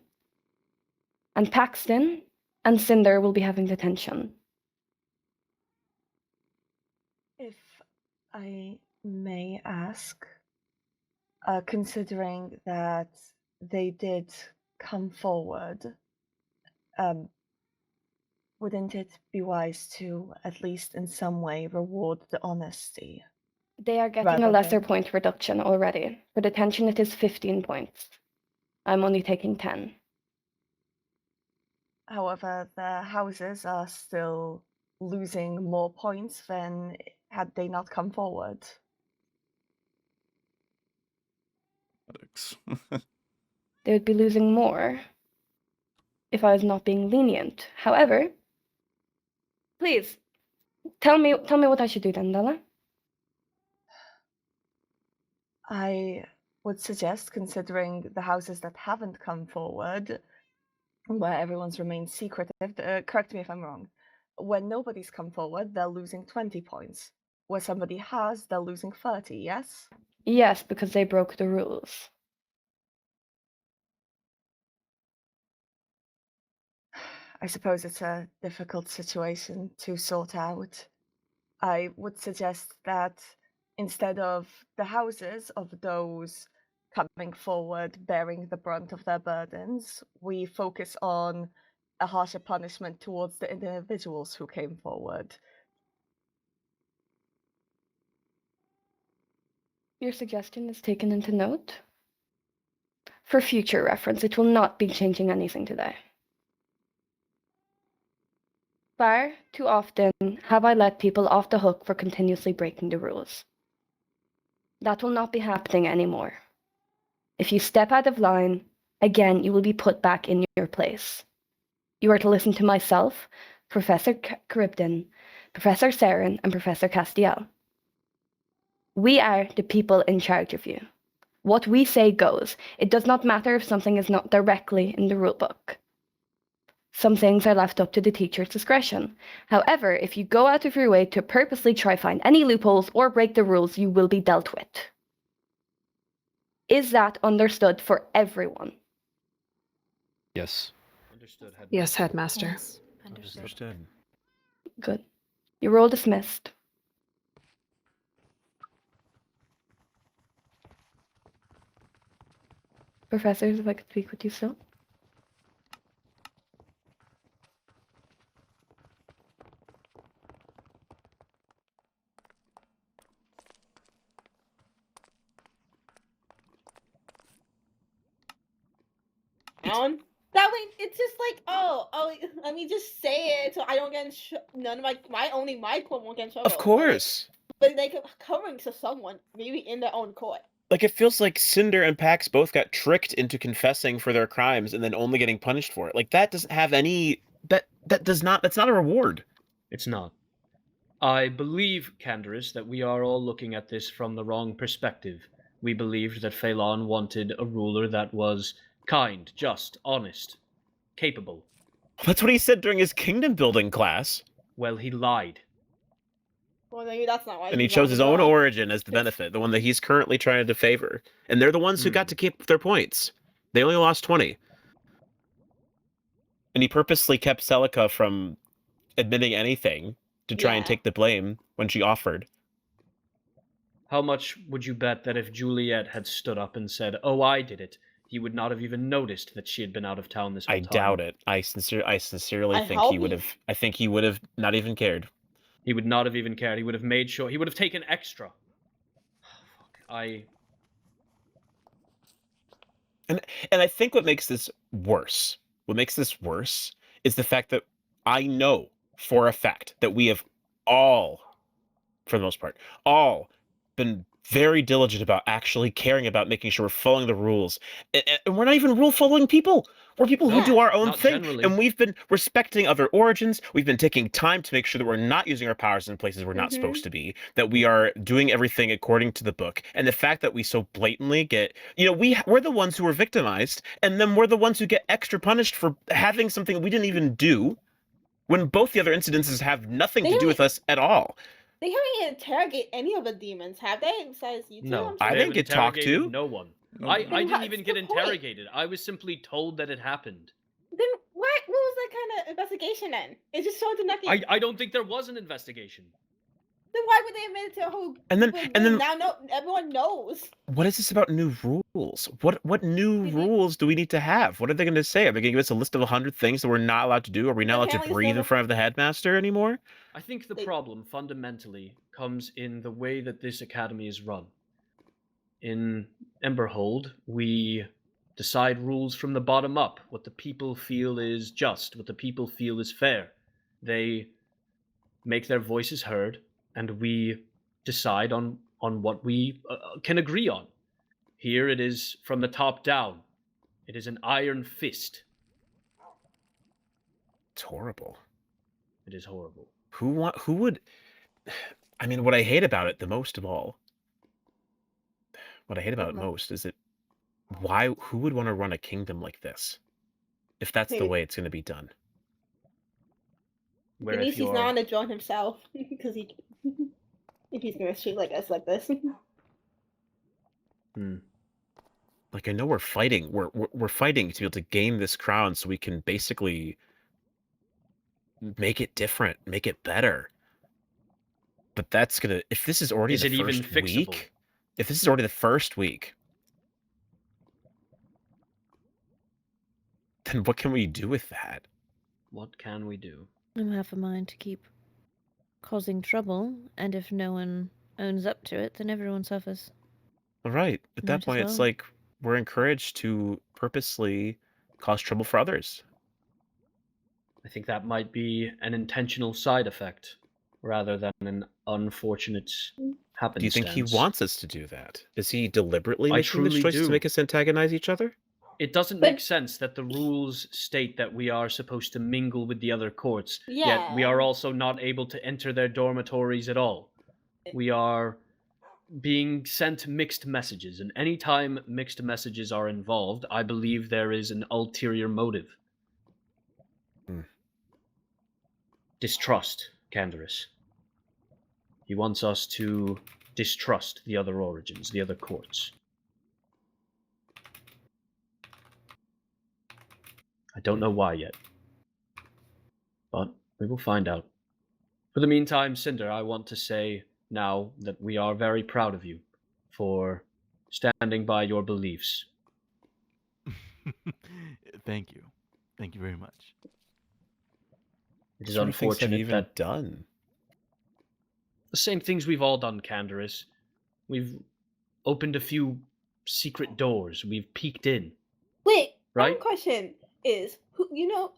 and Paxton and Cinder will be having detention. If I may ask, considering that they did come forward, wouldn't it be wise to, at least in some way, reward the honesty? They are getting a lesser point reduction already. For detention, it is 15 points. I'm only taking 10. However, the houses are still losing more points than had they not come forward. They would be losing more if I was not being lenient. However, please, tell me what I should do then, Della. I would suggest, considering the houses that haven't come forward, where everyone's remained secretive, correct me if I'm wrong, when nobody's come forward, they're losing 20 points. Where somebody has, they're losing 30, yes? Yes, because they broke the rules. I suppose it's a difficult situation to sort out. I would suggest that instead of the houses of those coming forward bearing the brunt of their burdens, we focus on a harsher punishment towards the individuals who came forward. Your suggestion is taken into note. For future reference, it will not be changing anything today. Far too often have I let people off the hook for continuously breaking the rules. That will not be happening anymore. If you step out of line, again, you will be put back in your place. You are to listen to myself, Professor Charybdin, Professor Saren, and Professor Castiel. We are the people in charge of you. What we say goes. It does not matter if something is not directly in the rulebook. Some things are left up to the teacher's discretion. However, if you go out of your way to purposely try find any loopholes or break the rules, you will be dealt with. Is that understood for everyone? Yes. Understood, Headmaster. Yes, Headmaster. Yes, Understood. Good. You're all dismissed. Professors, if I could speak with you still. That way, it's just like, oh, let me just say it so I don't get none of my court won't get in trouble. Of course. But they could covering to someone, maybe in their own court. Like, it feels like Cinder and Pax both got tricked into confessing for their crimes and then only getting punished for it. Like, that doesn't have any... that's not a reward. It's not. I believe, Canderous, that we are all looking at this from the wrong perspective. We believed that Phelan wanted a ruler that was kind, just, honest, capable. That's what he said during his kingdom building class. Well, he lied. Well, maybe that's not why. And he he's chose on his the own wall. origin as the benefit, the one that he's currently trying to favor. And they're the ones who got to keep their points. They only lost 20. And he purposely kept Celica from admitting anything to try and Yeah. take the blame when she offered. How much would you bet that if Juliet had stood up and said, "Oh, I did it," he would not have even noticed that she had been out of town this whole I time? doubt it. I sincerely I think hope he would have. I think he would have not even cared. He would not have even cared. He would have made sure. He would have taken extra. And I think what makes this worse, is the fact that I know for a fact that we have all, for the most part, all been very diligent about actually caring about making sure we're following the rules. And we're not even rule-following people. We're people who do our own not thing. generally. And we've been respecting other origins. We've been taking time to make sure that we're not using our powers in places we're not supposed to be, that we are doing everything according to the book. And the fact that we so blatantly get, we're the ones who are victimized, and then we're the ones who get extra punished for having something we didn't even do, when both the other incidences have nothing to do with us at all. They haven't even interrogated any of the demons, have they? Besides you two? No, I they didn't have get talked interrogated to. No one. No. I Then didn't what's even the get point? interrogated. I was simply told that it happened. Then what was that kind of investigation then? It just showed to nothing. I don't think there was an investigation. Then why would they admit it to a whole? And then now everyone knows. What is this about new rules? What new rules do we need to have? What are they going to say? Are they going to give us a list of 100 things that we're not allowed to do? Are we not allowed to Apparently breathe in it's front of the headmaster anymore? I think the problem fundamentally comes in the way that this academy is run. In Emberhold, we decide rules from the bottom up, what the people feel is just, what the people feel is fair. They make their voices heard, and we decide on what we can agree on. Here it is from the top down. It is an iron fist. It's horrible. It is horrible. Who would... I mean, what I hate about it the most of all, is that who would want to run a kingdom like this? If that's the way it's going to be done. At least he's not on the throne himself, because if he's gonna treat us like this. Like, I know we're fighting. We're fighting to be able to gain this crown so we can basically make it different, make it better. But that's gonna... If this is already the first week... If this is already the first week... then what can we do with that? What can we do? I'm half a mind to keep causing trouble, and if no one owns up to it, then everyone suffers. Right. At that Might as point, it's well. like we're encouraged to purposely cause trouble for others. I think that might be an intentional side effect rather than an unfortunate happenstance. Do you think he wants us to do that? Is he deliberately I making this truly choice do. to make us antagonize each other? It doesn't make sense that the rules state that we are supposed to mingle with the other courts, yet we are also not able to enter their dormitories at all. We are being sent mixed messages, and anytime mixed messages are involved, I believe there is an ulterior motive. Distrust, Canderous. He wants us to distrust the other origins, the other courts. I don't know why yet, but we will find out. For the meantime, Cinder, I want to say now that we are very proud of you for standing by your beliefs. Thank you. Thank you very much. It is What sort of things have you unfortunate even that done? the same things we've all done, Canderous. We've opened a few secret doors. We've peeked in. Wait, Right? one question is,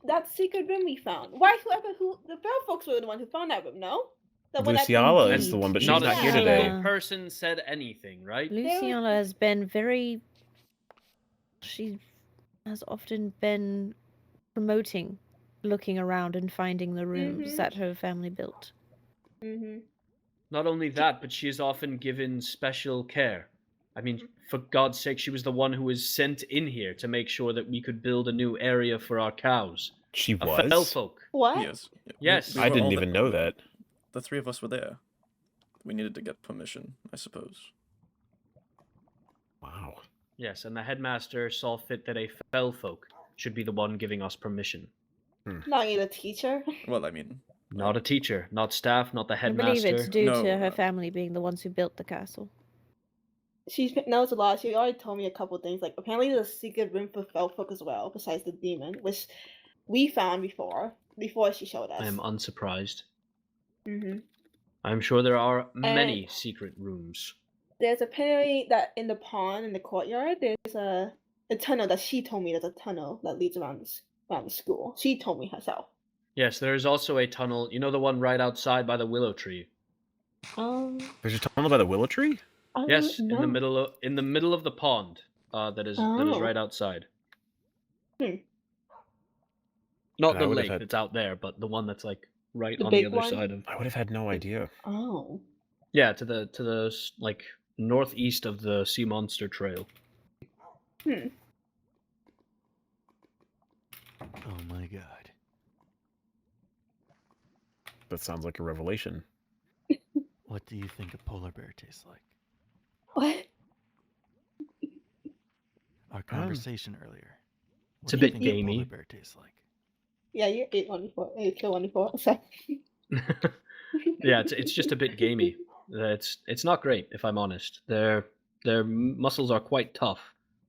that secret room we found? Why the Bell folks were the one who found that room, no? The one that- Luciala is the one, but she's Not not a here single today. person said anything, right? Luciana has been very... She has often been promoting looking around and finding the rooms that her family built. Not only that, but she is often given special care. I mean, for God's sake, she was the one who was sent in here to make sure that we could build a new area for our cows. She A was? fell folk. What? Yes. Yes. I didn't all even know that. The three of us were there. We needed to get permission, I suppose. Wow. Yes, and the headmaster saw fit that a fell folk should be the one giving us permission. Not you, the teacher. Well, I mean, Not a teacher, not staff, not the I believe headmaster. it's due to No, her family being the ones who built the castle. She knows a lot. She already told me a couple things. Like, apparently there's a secret room for Felfolk as well, besides the demon, which we found before she showed us. I am unsurprised. Mm-hmm. I'm sure there are many secret rooms. There's apparently that in the pond, in the courtyard, there's a tunnel that she told me there's a tunnel that leads around the school. She told me herself. Yes, there is also a tunnel. You know the one right outside by the willow tree? There's a tunnel by the willow tree? Yes, no. in the middle of the pond. That is right outside. Not But I the would've lake had- that's out there, but the one that's like right The on the big other one? side of. I would have had no idea. Oh. Yeah, to the like northeast of the Sea Monster Trail. Hmm. Oh my god. That sounds like a revelation. What do you think a polar bear tastes like? What? Our conversation earlier. It's a What do you bit think a polar gamey. bear tastes like? Yeah, you ate one before. You killed one before. So. Yeah, it's just a bit gamey. It's not great, if I'm honest. Their muscles are quite tough,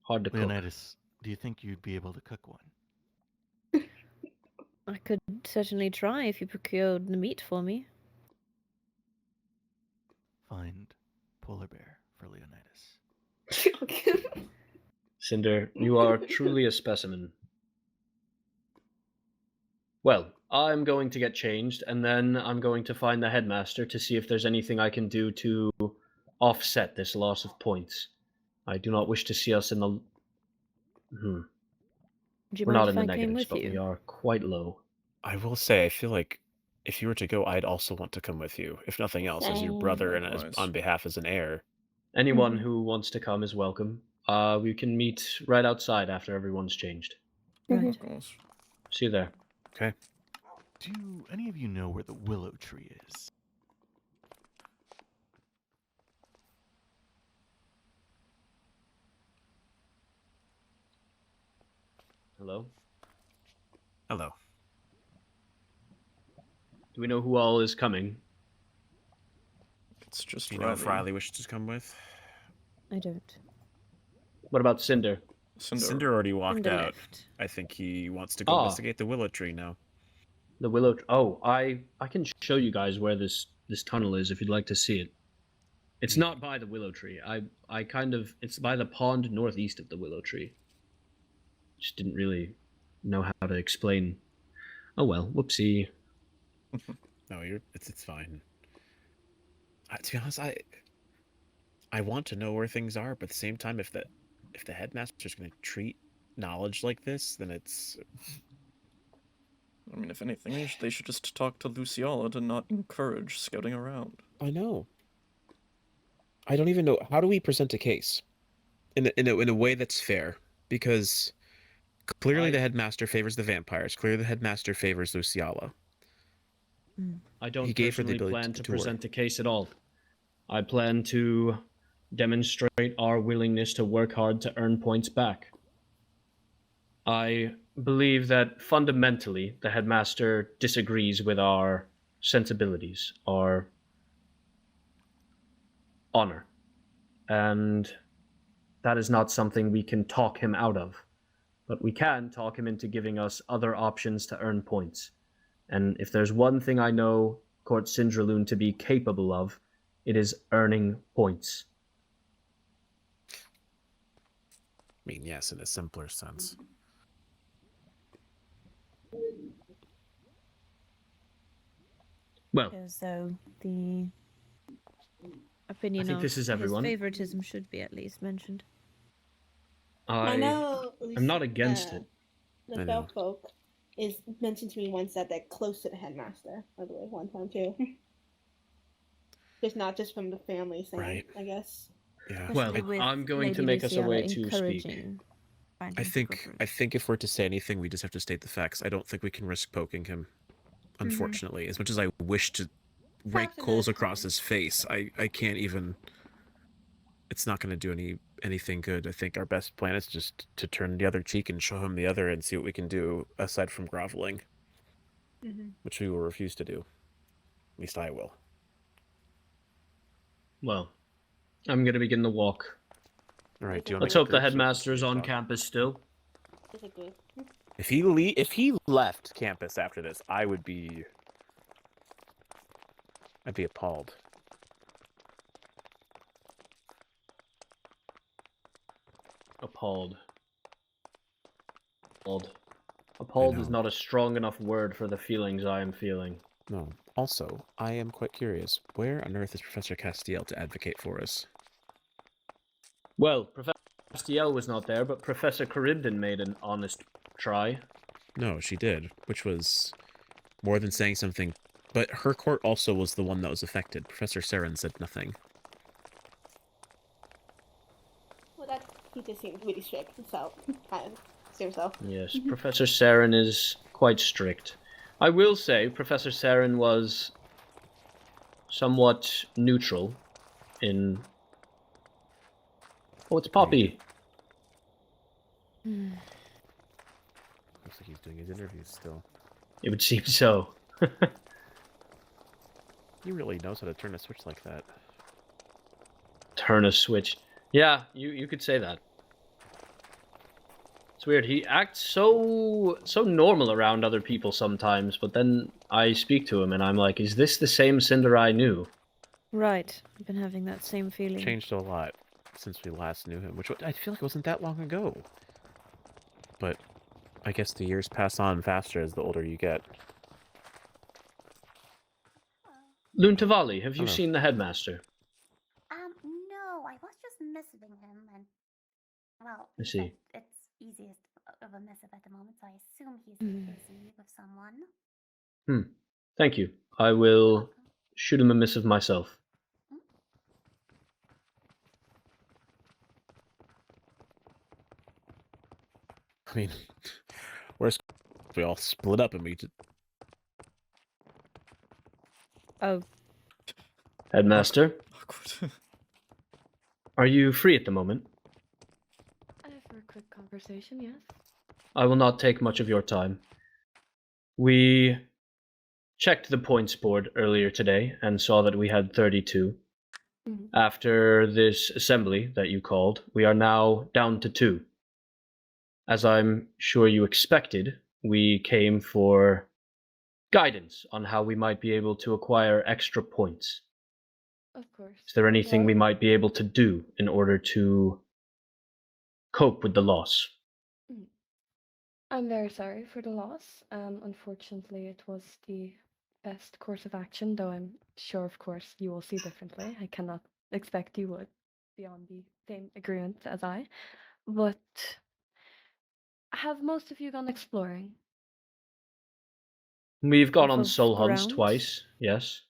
hard to cook. Leonidas, do you think you'd be able to cook one? I could certainly try if you procured the meat for me. Find polar bear for Leonidas. Cinder, you are truly a specimen. Well, I'm going to get changed, and then I'm going to find the headmaster to see if there's anything I can do to offset this loss of points. I do not wish to see us in the... Do you We're mind not if in the I came negatives, with but you? we are quite low. I will say, I feel like if you were to go, I'd also want to come with you. If nothing else, as your brother and as, on behalf as an heir. Anyone who wants to come is welcome. We can meet right outside after everyone's changed. Right. Of course. See you there. Okay. Do any of you know where the willow tree is? Hello? Hello. Do we know who all is coming? It's just Do you know if Riley wishes to come with? I don't. What about Cinder? Cinder already walked Cinder out. left. I think he wants to go investigate the willow tree now. The willow... Oh, I can show you guys where this tunnel is if you'd like to see it. It's not by the willow tree. I kind of... It's by the pond northeast of the willow tree. Just didn't really know how to explain. Oh well, whoopsie. No, it's fine. To be honest, I want to know where things are, but at the same time, if the headmaster's going to treat knowledge like this, then it's... I mean, if anything, they should just talk to Luciala to not encourage scouting around. I know. I don't even know. How do we present a case in a way that's fair? Because clearly the headmaster favors the vampires. Clearly the headmaster favors Luciala. I don't He gave her the personally ability plan to to work. present a case at all. I plan to demonstrate our willingness to work hard to earn points back. I believe that fundamentally the headmaster disagrees with our sensibilities, our honor, and that is not something we can talk him out of, but we can talk him into giving us other options to earn points. And if there's one thing I know Court Cindralune to be capable of, it is earning points. I mean, yes, in a simpler sense. Well, So the opinion think of this is his everyone. favoritism should be at least mentioned. I know. I'm not against it. The I know. Felfolk is mentioned to me once that they're close to the headmaster, I believe, one time too. Just not just from the family thing, Right. I guess. Yeah. Well, Especially with I'm going to Lady make us a Luciala way to speak. encouraging find I him to think go I first. think if we're to say anything, we just have to state the facts. I don't think we can risk poking him. Unfortunately, as much as I wish to rake coals across his face, I can't even. It's not going to do anything good. I think our best plan is just to turn the other cheek and show him the other and see what we can do aside from groveling, which we will refuse to do. At least I will. Well, I'm going to begin the walk. All right. Do you Let's want hope the headmaster is on campus still. If he left campus after this, I'd be appalled. Appalled. Appalled is not a strong enough word for the feelings I am feeling. No. Also, I am quite curious. Where on earth is Professor Castiel to advocate for us? Well, Professor Castiel was not there, but Professor Charybdin made an honest try. No, she did, which was more than saying something. But her court also was the one that was affected. Professor Saren said nothing. Well, that he just seems really strict, so kind of seems so. Yes, Professor Saren is quite strict. I will say Professor Saren was somewhat neutral in... Oh, it's Poppy. Looks like he's doing his interviews still. It would seem so. He really knows how to turn a switch like that. Turn a switch. Yeah, you could say that. It's weird. He acts so normal around other people sometimes, but then I speak to him and I'm like, is this the same Cinder I knew? Right. I've been having that same feeling. Changed a lot since we last knew him, which I feel like it wasn't that long ago. But I guess the years pass on faster as the older you get. Lune Tavalli, have you seen the headmaster? No, I was just messaging him, and well, I see. it's easiest of a missive at the moment, so I assume he's busy with someone. Thank you. I will shoot him a missive myself. I mean, where's we all split up and we just... Oh. Headmaster? Are you free at the moment? For a quick conversation, yes. I will not take much of your time. We checked the points board earlier today and saw that we had 32. After this assembly that you called, we are now down to 2. As I'm sure you expected, we came for guidance on how we might be able to acquire extra points. Of course. Is there anything we might be able to do in order to cope with the loss? I'm very sorry for the loss. Unfortunately, it was the best course of action, though I'm sure, of course, you will see differently. I cannot expect you would be on the same agreement as I. But have most of you gone exploring? We've gone on Of soul hunts grounds? twice, yes.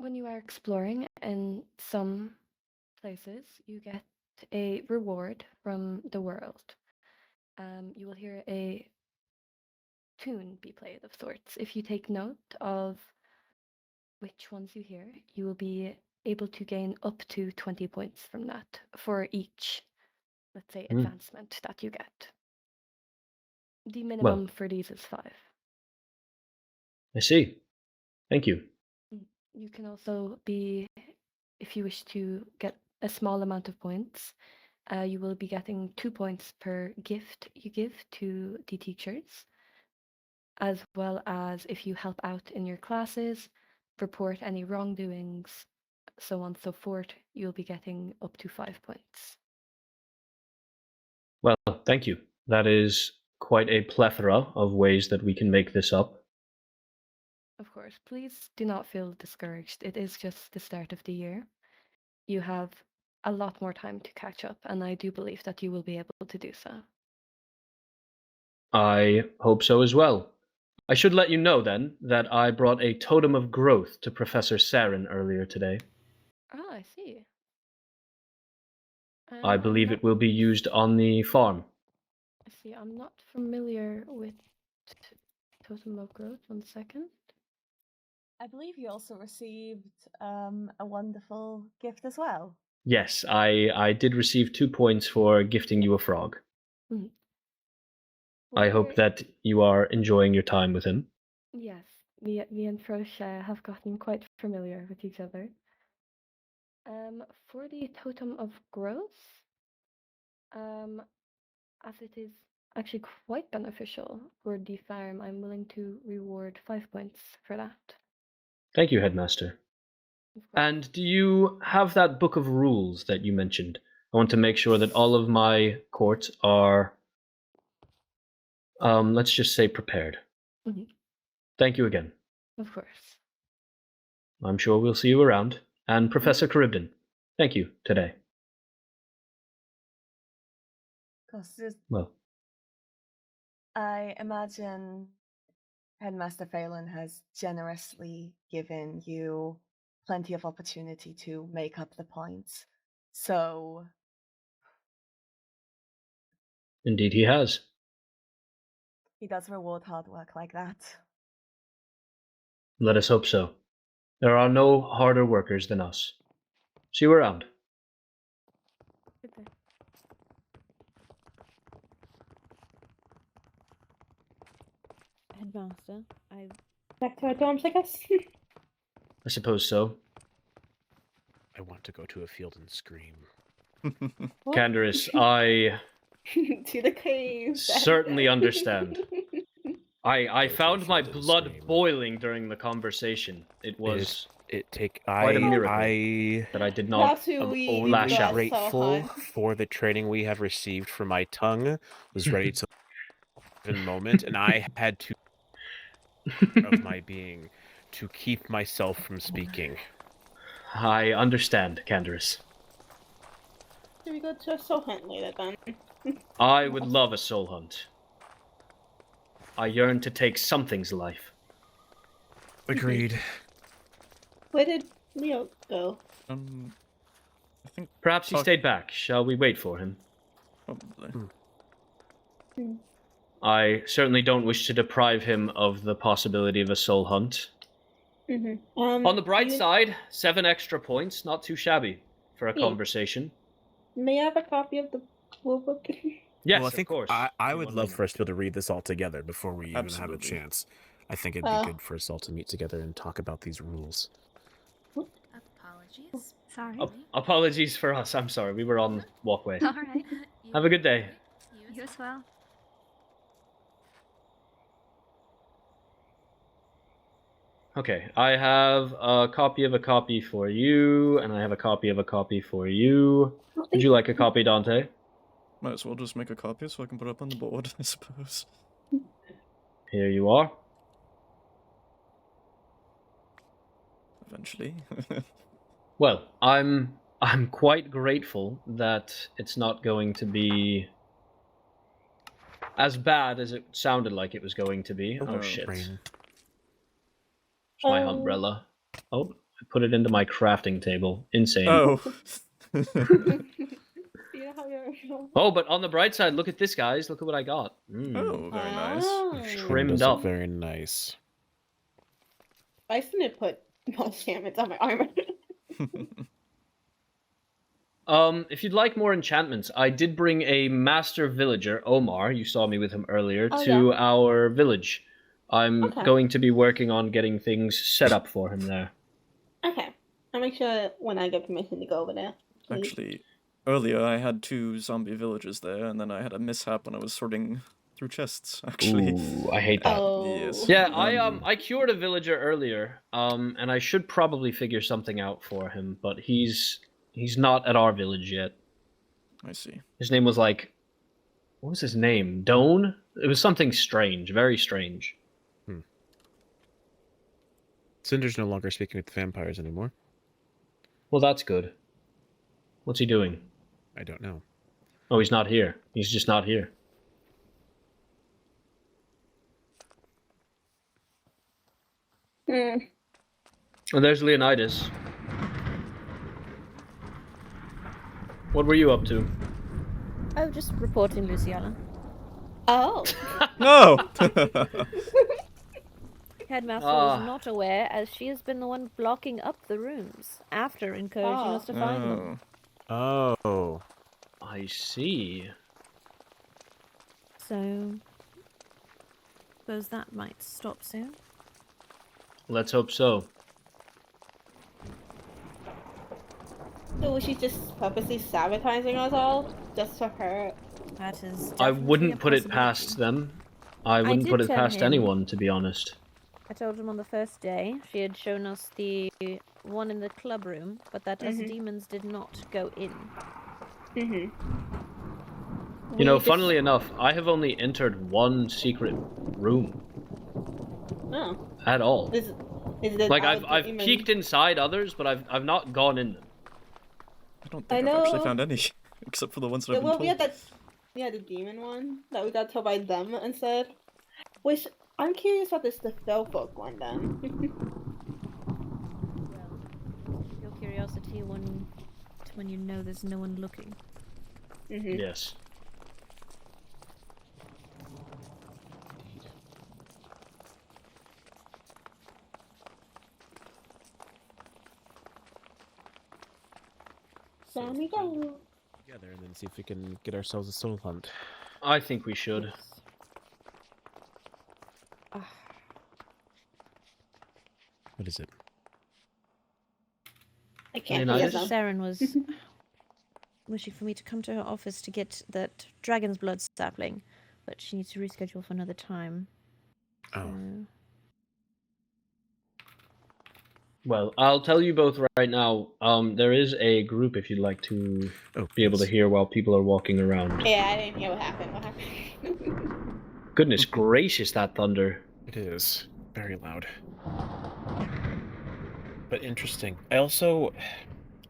When you are exploring in some places, you get a reward from the world. You will hear a tune be played of sorts. If you take note of which ones you hear, you will be able to gain up to 20 points from that for each, let's say, advancement that you get. The minimum for these is 5. I see. Thank you. You can also be, if you wish to get a small amount of points, you will be getting 2 points per gift you give to the teachers, as well as if you help out in your classes, report any wrongdoings, so on and so forth, you'll be getting up to 5 points. Well, thank you. That is quite a plethora of ways that we can make this up. Of course, please do not feel discouraged. It is just the start of the year. You have a lot more time to catch up, and I do believe that you will be able to do so. I hope so as well. I should let you know then that I brought a totem of growth to Professor Saren earlier today. Ah, I see. I I'm believe not, it will be used on the farm. see, I'm not familiar with Totem of Growth. 1 second. I believe you also received a wonderful gift as well. Yes, I did receive 2 points for gifting you a frog. Mhm. I hope that you are enjoying your time with him. Yes, me and Frosh have gotten quite familiar with each other. For the Totem of Growth, as it is actually quite beneficial for the farm, I'm willing to reward 5 points for that. Thank you, Headmaster. And do you have that book of rules that you mentioned? I want to make sure that all of my court are, let's just say, prepared. Mhm. Thank you again. Of course. I'm sure we'll see you around. And Professor Charybdin, thank you today. Well, I imagine Headmaster Phelan has generously given you plenty of opportunity to make up the points. So indeed he has. he does reward hard work like that. Let us hope so. There are no harder workers than us. See you around. Headmaster, I've... Back to our dorms, I guess. I suppose so. I want to go to a field and scream. Canderous, I to the cave. certainly understand. I found my blood boiling during the conversation. It was quite a miracle that I did not lash out. Grateful for the training we have received for my tongue. Was ready to given moment, and I had to of my being to keep myself from speaking. I understand, Canderous. Should we go to a soul hunt later then? I would love a soul hunt. I yearn to take something's life. Agreed. Where did Leo go? I think perhaps he stayed back. Shall we wait for him? Probably. I certainly don't wish to deprive him of the possibility of a soul hunt. On the bright side, 7 extra points, not too shabby for a conversation. May I have a copy of the rule book? Yes, well, I think of course. I would love for us to be able to read this all together before we even have a chance. I think it'd be good for us all to meet together and talk about these rules. Apologies. Sorry. Apologies for us. I'm sorry. We were on walkway. All right. Have a good day. You as well. Okay, I have a copy of a copy for you, and I have a copy of a copy for you. Would you like a copy, Dante? Might as well just make a copy so I can put it up on the board, I suppose. Here you are. Eventually. Well, I'm quite grateful that it's not going to be as bad as it sounded like it was going to be. Oh shit. Rain. It's my umbrella. Oh, I put it into my crafting table. Insane. Oh. Oh, but on the bright side, look at this, guys. Look at what I got. Oh, very nice. Trimmed up. Very nice. I didn't put most enchantments on my armor. If you'd like more enchantments, I did bring a master villager, Omar. You saw me with him earlier, to our village. I'm going to be working on getting things set up for him there. Okay. I'll make sure when I get permission to go over there. Actually, earlier I had 2 zombie villagers there, and then I had a mishap when I was sorting through chests, actually. Ooh, I hate that. Yes. Yeah, I cured a villager earlier, and I should probably figure something out for him, but he's not at our village yet. I see. His name was like, what was his name? Doan? It was something strange, very strange. Cinder's no longer speaking with the vampires anymore. Well, that's good. What's he doing? I don't know. Oh, he's not here. He's just not here. And there's Leonidas. What were you up to? Oh, just reporting Luciana. Oh. No! Headmaster Ah. was not aware, as she has been the one blocking up the rooms after encouraging us to find them. Oh. I see. So, suppose that might stop soon. Let's hope so. So was she just purposely sabotaging us all? Just for her? That is I definitely wouldn't a put it possibility. past them. I wouldn't did put it tell past him. anyone, to be honest. I told him on the first day she had shown us the one in the club room, but that us demons did not go in. You know, funnily enough, I have only entered one secret room. Oh. At all. Is it Like all I've demon- peeked inside others, but I've not gone in them. I don't think I've actually found any, except for the ones that I've been Well, told. we had the demon one that we got told by them instead. Which I'm curious about the spellbook one then. Your curiosity when you know there's no one looking. Yes. There we go. Together and then see if we can get ourselves a soul hunt. I think we should. What is it? I can't Leonidas? hear them. Saren was wishing for me to come to her office to get that dragon's blood sapling, but she needs to reschedule for another time. Oh. Well, I'll tell you both right now. There is a group if you'd like to be able to hear while people are walking around. Yeah, I didn't hear what happened. What happened? Goodness gracious, that thunder. It is very loud. But interesting. I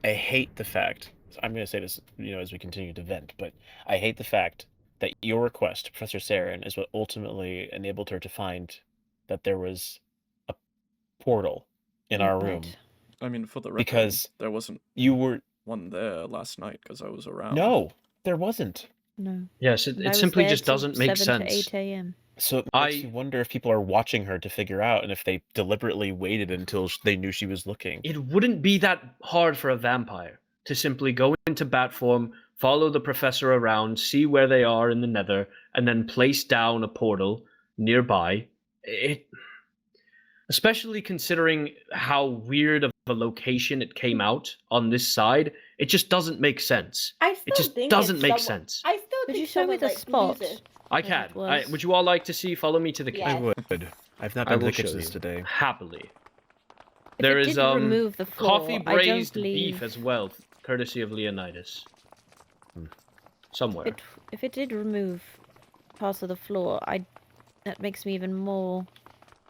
hate the fact, I'm going to say this, as we continue to vent, but I hate the fact that your request, Professor Saren, is what ultimately enabled her to find that there was a portal in our room. I mean, for the record, Because there wasn't one there last night because I was around. No, there wasn't. No. Yes, And I it was simply there just till doesn't make 7 to sense. 8 a.m. So it makes you wonder if people are watching her to figure out, and if they deliberately waited until they knew she was looking. It wouldn't be that hard for a vampire to simply go into bat form, follow the professor around, see where they are in the nether, and then place down a portal nearby. Especially considering how weird of a location it came out on this side, it just doesn't make sense. It just doesn't make sense. I still Could think you show me someone, the like, spot? used it. I can. Would you all like to see? Follow me to the cave. Yes. I would. I've not I been to will the show kitchens you. today. Happily. If There it is did remove the floor, coffee I don't braised believe- beef as well, courtesy of Leonidas. Somewhere. If it did remove parts of the floor, that makes me even more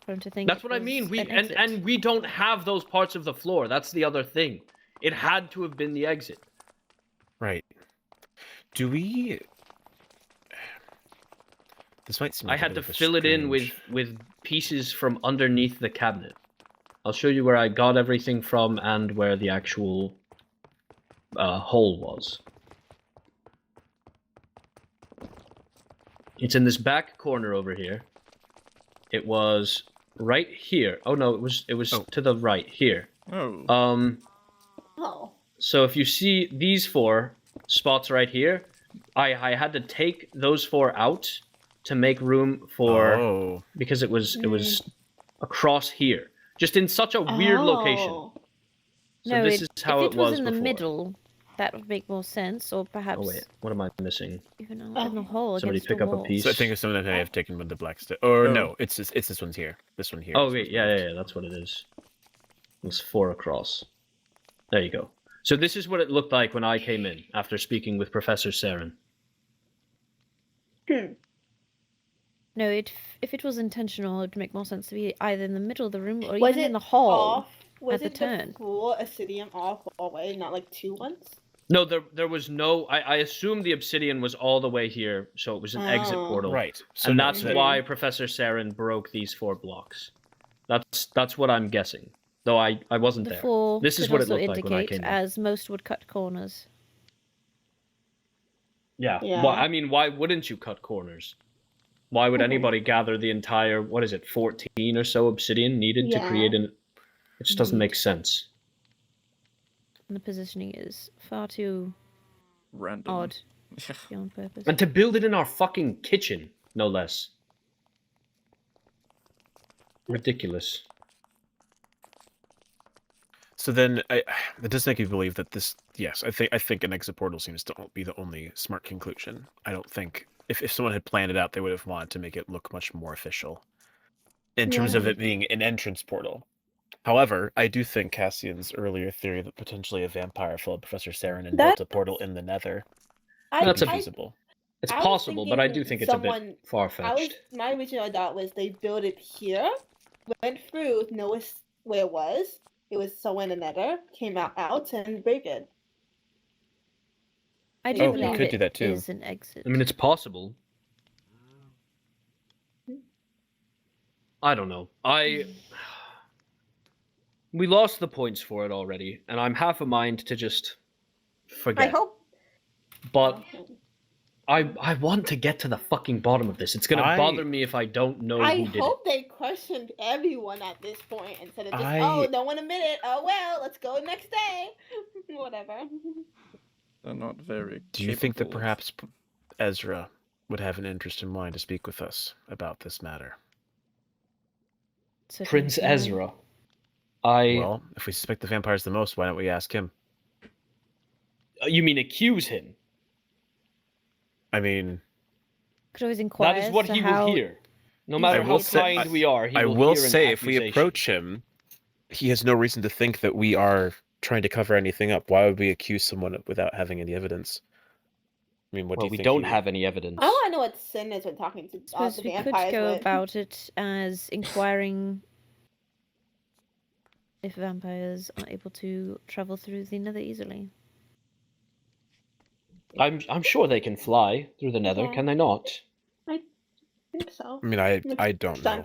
prone to think. That's it what I was mean. an exit. And we don't have those parts of the floor. That's the other thing. It had to have been the exit. Right. Do we? This might seem. I Like had a to bit of a fill it in strange- with pieces from underneath the cabinet. I'll show you where I got everything from and where the actual hole was. It's in this back corner over here. It was right here. Oh no, it was to the right here. Oh. Oh. So if you see these 4 spots right here, I had to take those 4 out to make room for because it was across here, just in such a weird location. So No, this is how if it it was was in the before. middle, that would make more sense, or perhaps Oh wait, what am I missing? even in the hole Somebody against pick the up a wall. piece. So I think it's something that I have taken with the black stick. Or no, it's this one's here. This one here. Oh wait, yeah, that's what it is. It's 4 across. There you go. So this is what it looked like when I came in after speaking with Professor Saren. No, if it was intentional, it would make more sense to be either in the middle of the room or Was even in it the hall off? Was at the it turn. full obsidian off all the way, not like 2 ones? No, there was no. I assume the obsidian was all the way here, so it was an exit Oh. portal. Right. So and no, that's so- why Professor Saren broke these 4 blocks. That's what I'm guessing. Though I wasn't The there. four This is could what it also looked like when I indicate, came in. as most would cut corners. Yeah. Yeah. Why, I mean, why wouldn't you cut corners? Why would anybody gather the entire, 14 or so obsidian needed to create an... It just doesn't make sense. And the positioning is far too random. odd. On purpose. And to build it in our fucking kitchen, no less. Ridiculous. So then, that does make me believe that this. Yes, I think an exit portal seems to be the only smart conclusion. I don't think if someone had planned it out, they would have wanted to make it look much more official, in terms of it being an entrance portal. However, I do think Cassian's earlier theory that potentially a vampire followed Professor Saren and built a portal in the Nether. That's feasible. It's possible, but I do think it's a bit far-fetched. My original thought was they built it here, went through, noticed where it was. It was somewhere in the Nether, came out and break it. I do believe you could do that too. Is an exit. I mean, it's possible. I don't know. We lost the points for it already, and I'm half a mind to just forget. I hope. But I want to get to the fucking bottom of this. It's gonna bother me if I don't know who did it. I hope they questioned everyone at this point instead of just, oh, no one admitted it. Oh, well, let's go next day. Whatever. They're not very. Do you think that perhaps Ezra would have an interest in wanting to speak with us about this matter? Prince Ezra. Well, if we suspect the vampires the most, why don't we ask him? You mean accuse him? Could always inquire. That is what he will hear. No matter how kind we are, he will hear an accusation. I will say, if we approach him, he has no reason to think that we are trying to cover anything up. Why would we accuse someone without having any evidence? I mean, what do you think? We don't have any evidence. I want to know what sin is when talking to the Suppose we vampires. could go about it as inquiring if vampires are able to travel through the Nether easily. I'm sure they can fly through the Nether, can they not? I think so. I mean, I don't know.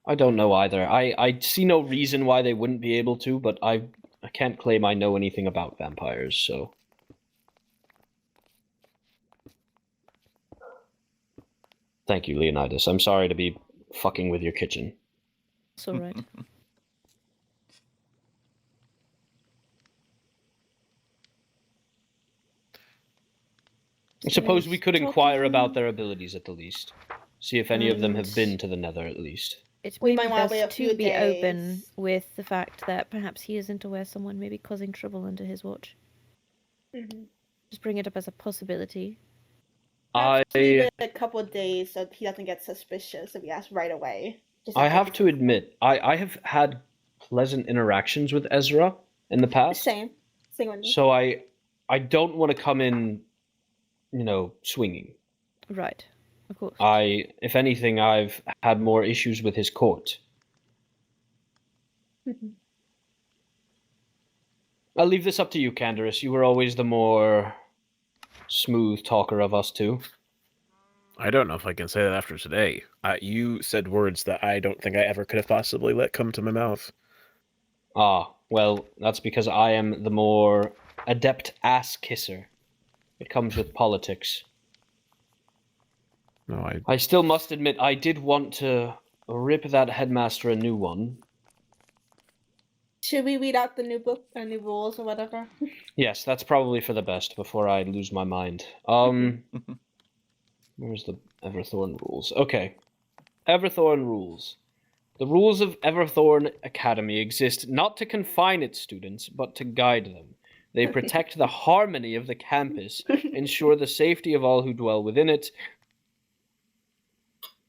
I don't know either. I see no reason why they wouldn't be able to, but I can't claim I know anything about vampires, so... Thank you, Leonidas. I'm sorry to be fucking with your kitchen. It's alright. I suppose we could inquire about their abilities at the least. See if any of them have been to the Nether at least. It may be best to be open with the fact that perhaps he isn't aware someone may be causing trouble under his watch. Just bring it up as a possibility. Leave it a couple of days so he doesn't get suspicious if we ask right away. I have to admit, I have had pleasant interactions with Ezra in the past. Same with me. So I don't want to come in, swinging. Right, of course. If anything, I've had more issues with his court. I'll leave this up to you, Canderous. You were always the more smooth talker of us two. I don't know if I can say that after today. You said words that I don't think I ever could have possibly let come to my mouth. Ah, well, that's because I am the more adept ass kisser. It comes with politics. No, I still must admit, I did want to rip that headmaster a new one. Should we read out the new book, new rules or whatever? Yes, that's probably for the best before I lose my mind. Where's the Everthorne rules? Okay. Everthorne rules. The rules of Everthorne Academy exist not to confine its students, but to guide them. They protect the harmony of the campus, ensure the safety of all who dwell within it.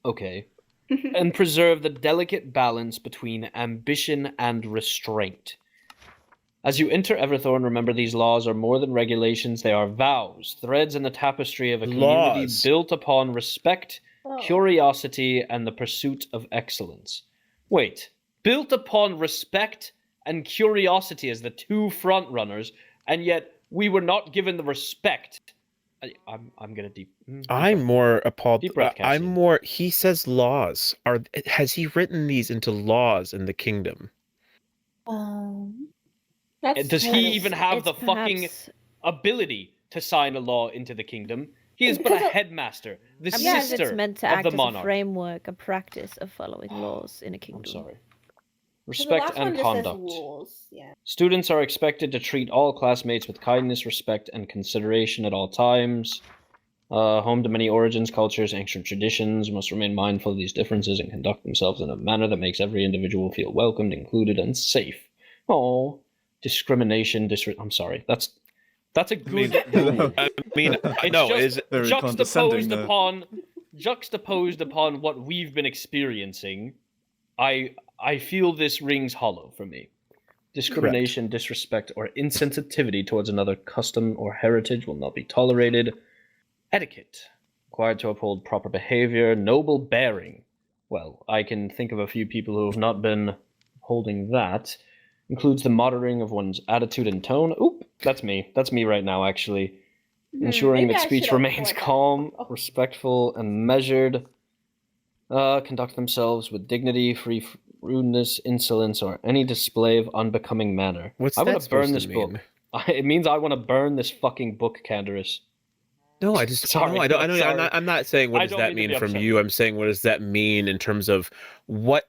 Okay. And preserve the delicate balance between ambition and restraint. As you enter Everthorne, remember these laws are more than regulations, they are vows, threads in the tapestry of a community built upon respect, curiosity, and the pursuit of excellence. Wait, built upon respect and curiosity as the two front runners, and yet we were not given the respect. I'm gonna I'm more appalled. Deep breath, I'm more. He says laws. Has he written these into laws in the kingdom? Does he even have the fucking ability to sign a law into the kingdom? He is but a Because of- headmaster, the I believe sister it's meant to of act the as a monarch. framework, a practice of following laws in a kingdom. I'm sorry. 'cause the Respect last one and just says conduct. rules. Yeah. Students are expected to treat all classmates with kindness, respect, and consideration at all times. Home to many origins, cultures, ancient traditions, must remain mindful of these differences and conduct themselves in a manner that makes every individual feel welcomed, included, and safe. Oh, discrimination, I'm sorry. That's a good rule. I mean, It's no, just is Very juxtaposed condescending, upon what we've been experiencing. I feel this rings hollow for me. Discrimination, disrespect, or insensitivity towards another custom or heritage will not be tolerated. Etiquette. Required to uphold proper behavior, noble bearing. Well, I can think of a few people who have not been holding that. Includes the monitoring of one's attitude and tone. Oop, that's me. That's me right now, actually. Ensuring Maybe that I speech should've remains thought that. calm, respectful, and measured. Conduct themselves with dignity, free rudeness, insolence, or any display of unbecoming manner. What's I that want to burn supposed this to mean? book. It means I want to burn this fucking book, Canderous. No, I just Sorry, no, I don't. I I'm know. sorry. I'm not saying what I does don't that mean to be mean from upset. you. I'm saying what does that mean in terms of what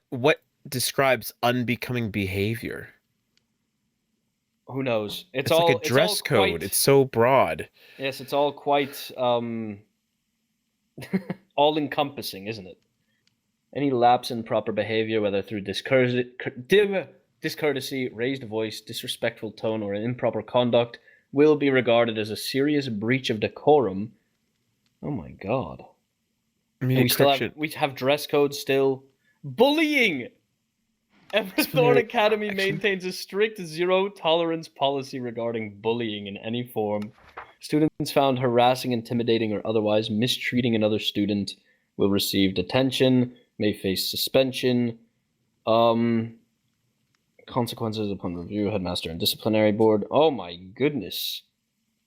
describes unbecoming behavior. Who knows? It's like a dress code. It's so broad. Yes, it's all quite all-encompassing, isn't it? Any lapse in proper behavior, whether through discourtesy, raised voice, disrespectful tone, or improper conduct, will be regarded as a serious breach of decorum. Oh my god. I mean, And we have dress codes still. Bullying! Everthorne Disciplinary Academy action. maintains a strict zero-tolerance policy regarding bullying in any form. Students found harassing, intimidating, or otherwise mistreating another student will receive detention, may face suspension, consequences upon review, headmaster and disciplinary board. Oh my goodness.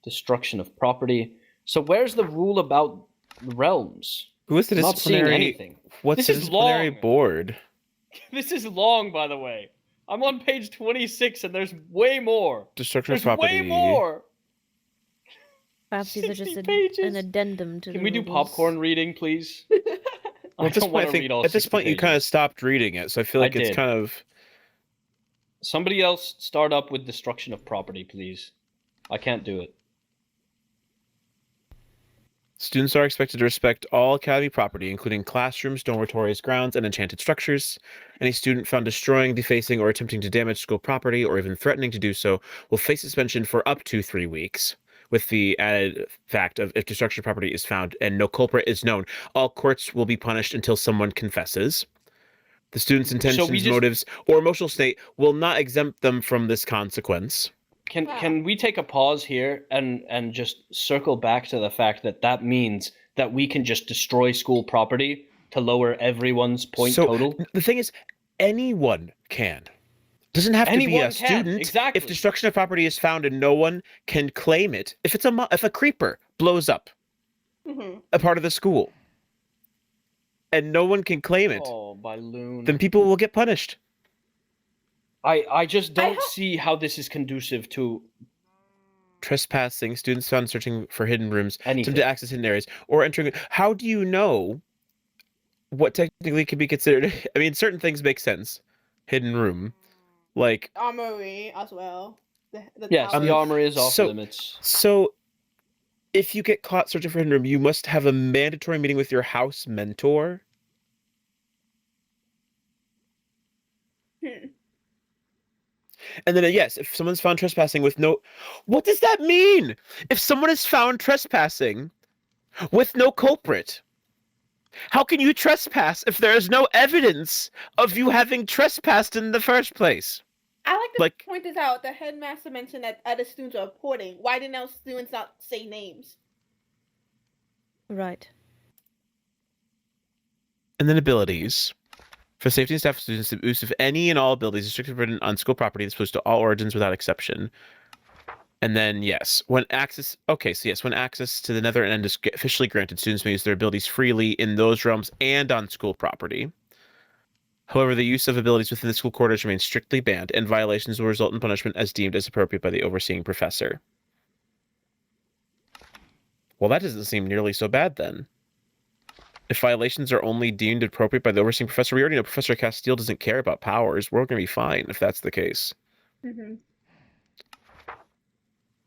Destruction of property. So where's the rule about realms? Who is the I'm not seeing disciplinary? anything. What's This the is disciplinary long. board? This is long, by the way. I'm on page 26 and there's way more. Destruction of There's property. way more. Perhaps these are just 60 an pages. addendum to Can the we do rules. popcorn reading, please? Well, at this don't point, I wanna think read all at this 60 point you kind of pages. stopped reading it, so I feel I like it's did. kind of. Somebody else start up with destruction of property, please. I can't do it. Students are expected to respect all academy property, including classrooms, dormitories, grounds, and enchanted structures. Any student found destroying, defacing, or attempting to damage school property, or even threatening to do so, will face suspension for up to 3 weeks. With the added fact of if destruction of property is found and no culprit is known, all courts will be punished until someone confesses. The student's intentions, motives, or emotional state will not exempt them from this consequence. Can we take a pause here and just circle back to the fact that that means that we can just destroy school property to lower everyone's point total? The thing is, anyone can. Doesn't have to be Anyone a can, student. exactly. If destruction of property is found and no one can claim it, if a creeper blows up a part of the school and no one can claim it, by Loon. then people will get punished. I just don't see how this is conducive to Trespassing, students found searching for hidden rooms, anything. attempting to access hidden areas, or entering. How do you know what technically can be considered? I mean, certain things make sense. Hidden room, like Armory as well. Yes, the armory is off so- limits. So, if you get caught searching for hidden room, you must have a mandatory meeting with your house mentor. And then, yes, if someone's found trespassing with no... What does that mean? If someone is found trespassing with no culprit, how can you trespass if there is no evidence of you having trespassed in the first place? I like to point this out. The headmaster mentioned that other students are reporting. Why didn't those students not say names? Right. And then abilities. For safety and staff students, the use of any and all abilities is strictly forbidden on school property that's supposed to all origins without exception. And then, yes, when access to the nether end is officially granted, students may use their abilities freely in those realms and on school property. However, the use of abilities within the school quarters remains strictly banned, and violations will result in punishment as deemed as appropriate by the overseeing professor. Well, that doesn't seem nearly so bad then. If violations are only deemed appropriate by the overseeing professor, we already know Professor Castiel doesn't care about powers. We're going to be fine if that's the case. Mm-hmm.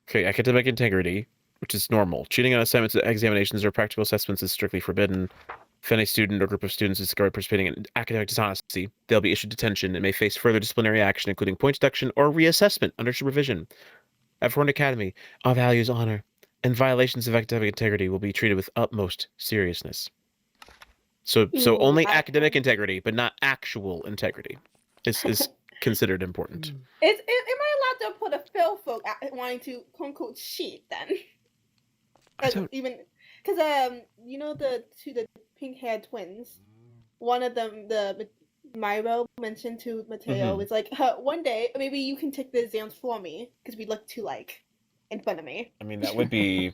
Okay, academic integrity, which is normal. Cheating on assignments, examinations, or practical assessments is strictly forbidden. If any student or group of students is discovered participating in academic dishonesty, they'll be issued detention and may face further disciplinary action, including point deduction or reassessment under supervision. Everthorne Academy, our values honor, and violations of academic integrity will be treated with utmost seriousness. So only academic integrity, but not actual integrity, is considered important. Am I allowed to put a Phil folk wanting to quote unquote cheat then? Even because you know the pink-haired twins, one of them, the Myro mentioned to Mateo, was like, one day maybe you can take the exams for me because we look too like in front of me. I mean, that would be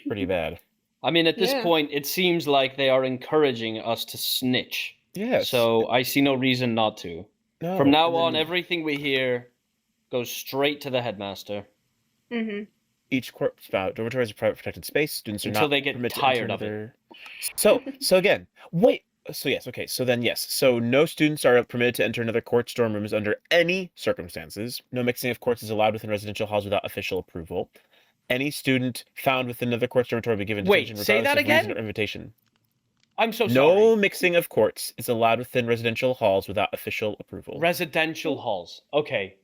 pretty bad. I mean, at this point, it seems like they are encouraging us to snitch. Yes. So I see no reason not to. No, From now on, everything we hear goes straight to the headmaster. Mm-hmm. Each dormitory is a private protected space. Students are Until not they get permitted to tired enter of it. other- So again, wait. So yes, okay. So then yes. So no students are permitted to enter another court's dorm rooms under any circumstances. No mixing of courts is allowed within residential halls without official approval. Any student found within another court's dormitory will be given detention Wait, say regardless that of reason again? or invitation. I'm so sorry. No mixing of courts is allowed within residential halls without official approval. Residential halls. Okay.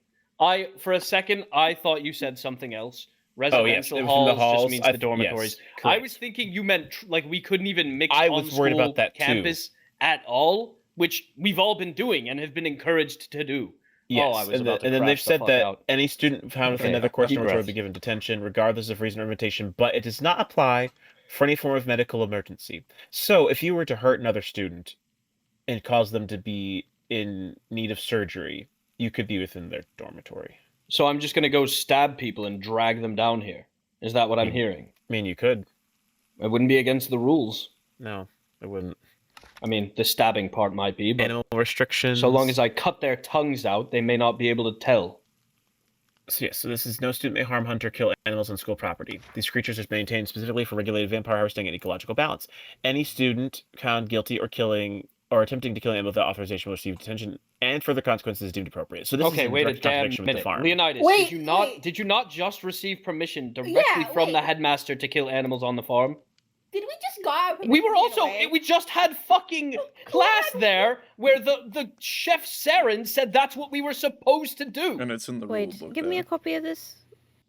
For a second, I thought you said something else. Oh, yes, Residential it was from the halls halls. just means the dormitories. Yes, I was thinking you meant like we couldn't even mix I on was worried school about that, too. campus at all, which we've all been doing and have been encouraged to do. Yes, Oh, I was about to and then they've crash the said fuck that out. any student found within Okay, another course deep dormitory will breath. be given detention, regardless of reason or invitation, but it does not apply for any form of medical emergency. So, if you were to hurt another student and cause them to be in need of surgery, you could be within their dormitory. So I'm just gonna go stab people and drag them down here. Is that what I'm hearing? I mean, you could. It wouldn't be against the rules. No, it wouldn't. I mean, the stabbing part might be, but Animal restrictions. so long as I cut their tongues out, they may not be able to tell. So yes, so this is no student may harm, hunt, or kill animals on school property. These creatures are maintained specifically for regulated vampire harvesting and ecological balance. Any student found guilty or killing or attempting to kill an animal without authorization will receive detention and further consequences deemed appropriate. So this is Okay, in wait a direct damn contradiction with the minute. farm. Leonidas, did you not just receive permission directly from the headmaster to kill animals on the farm? Did we just go out? We were also we just had fucking class there where the chef Saren said that's what we were supposed to do. And it's in the Wait, give me a copy of this.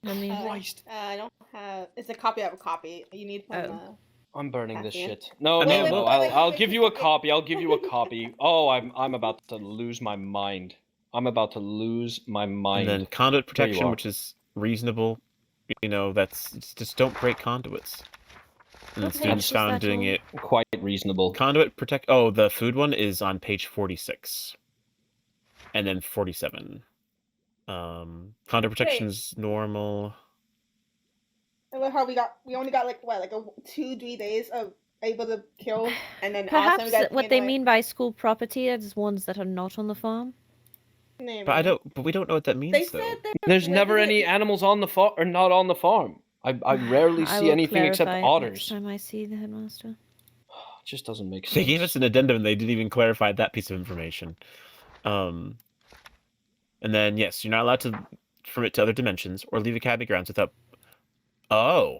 I mean, I don't have. It's a copy of a copy. You need from. I'm burning this Cassian. shit. No, I mean, no, wait, I'll give you a copy. I'll give you a copy. Oh, I'm about to lose my mind. I'm about to lose my mind. And then conduit There you protection, are. which is reasonable. You know, just don't break conduits. And What students page is found that doing on? it Quite reasonable. Conduit protect. Oh, the food one is on page 46, and then 47. Conduit protection's normal. How we only got like 2-3 days of able to kill, and then perhaps also we got what they mean by school property is ones that are not on the farm. But we don't know what that means They though. said There's never any animals on the farm or not on the farm. I rarely I see will anything except clarify it otters. Next time I see the headmaster. It just doesn't make sense. They gave us an addendum and they didn't even clarify that piece of information. And then yes, you're not allowed to permit to other dimensions or leave academy grounds without. Oh,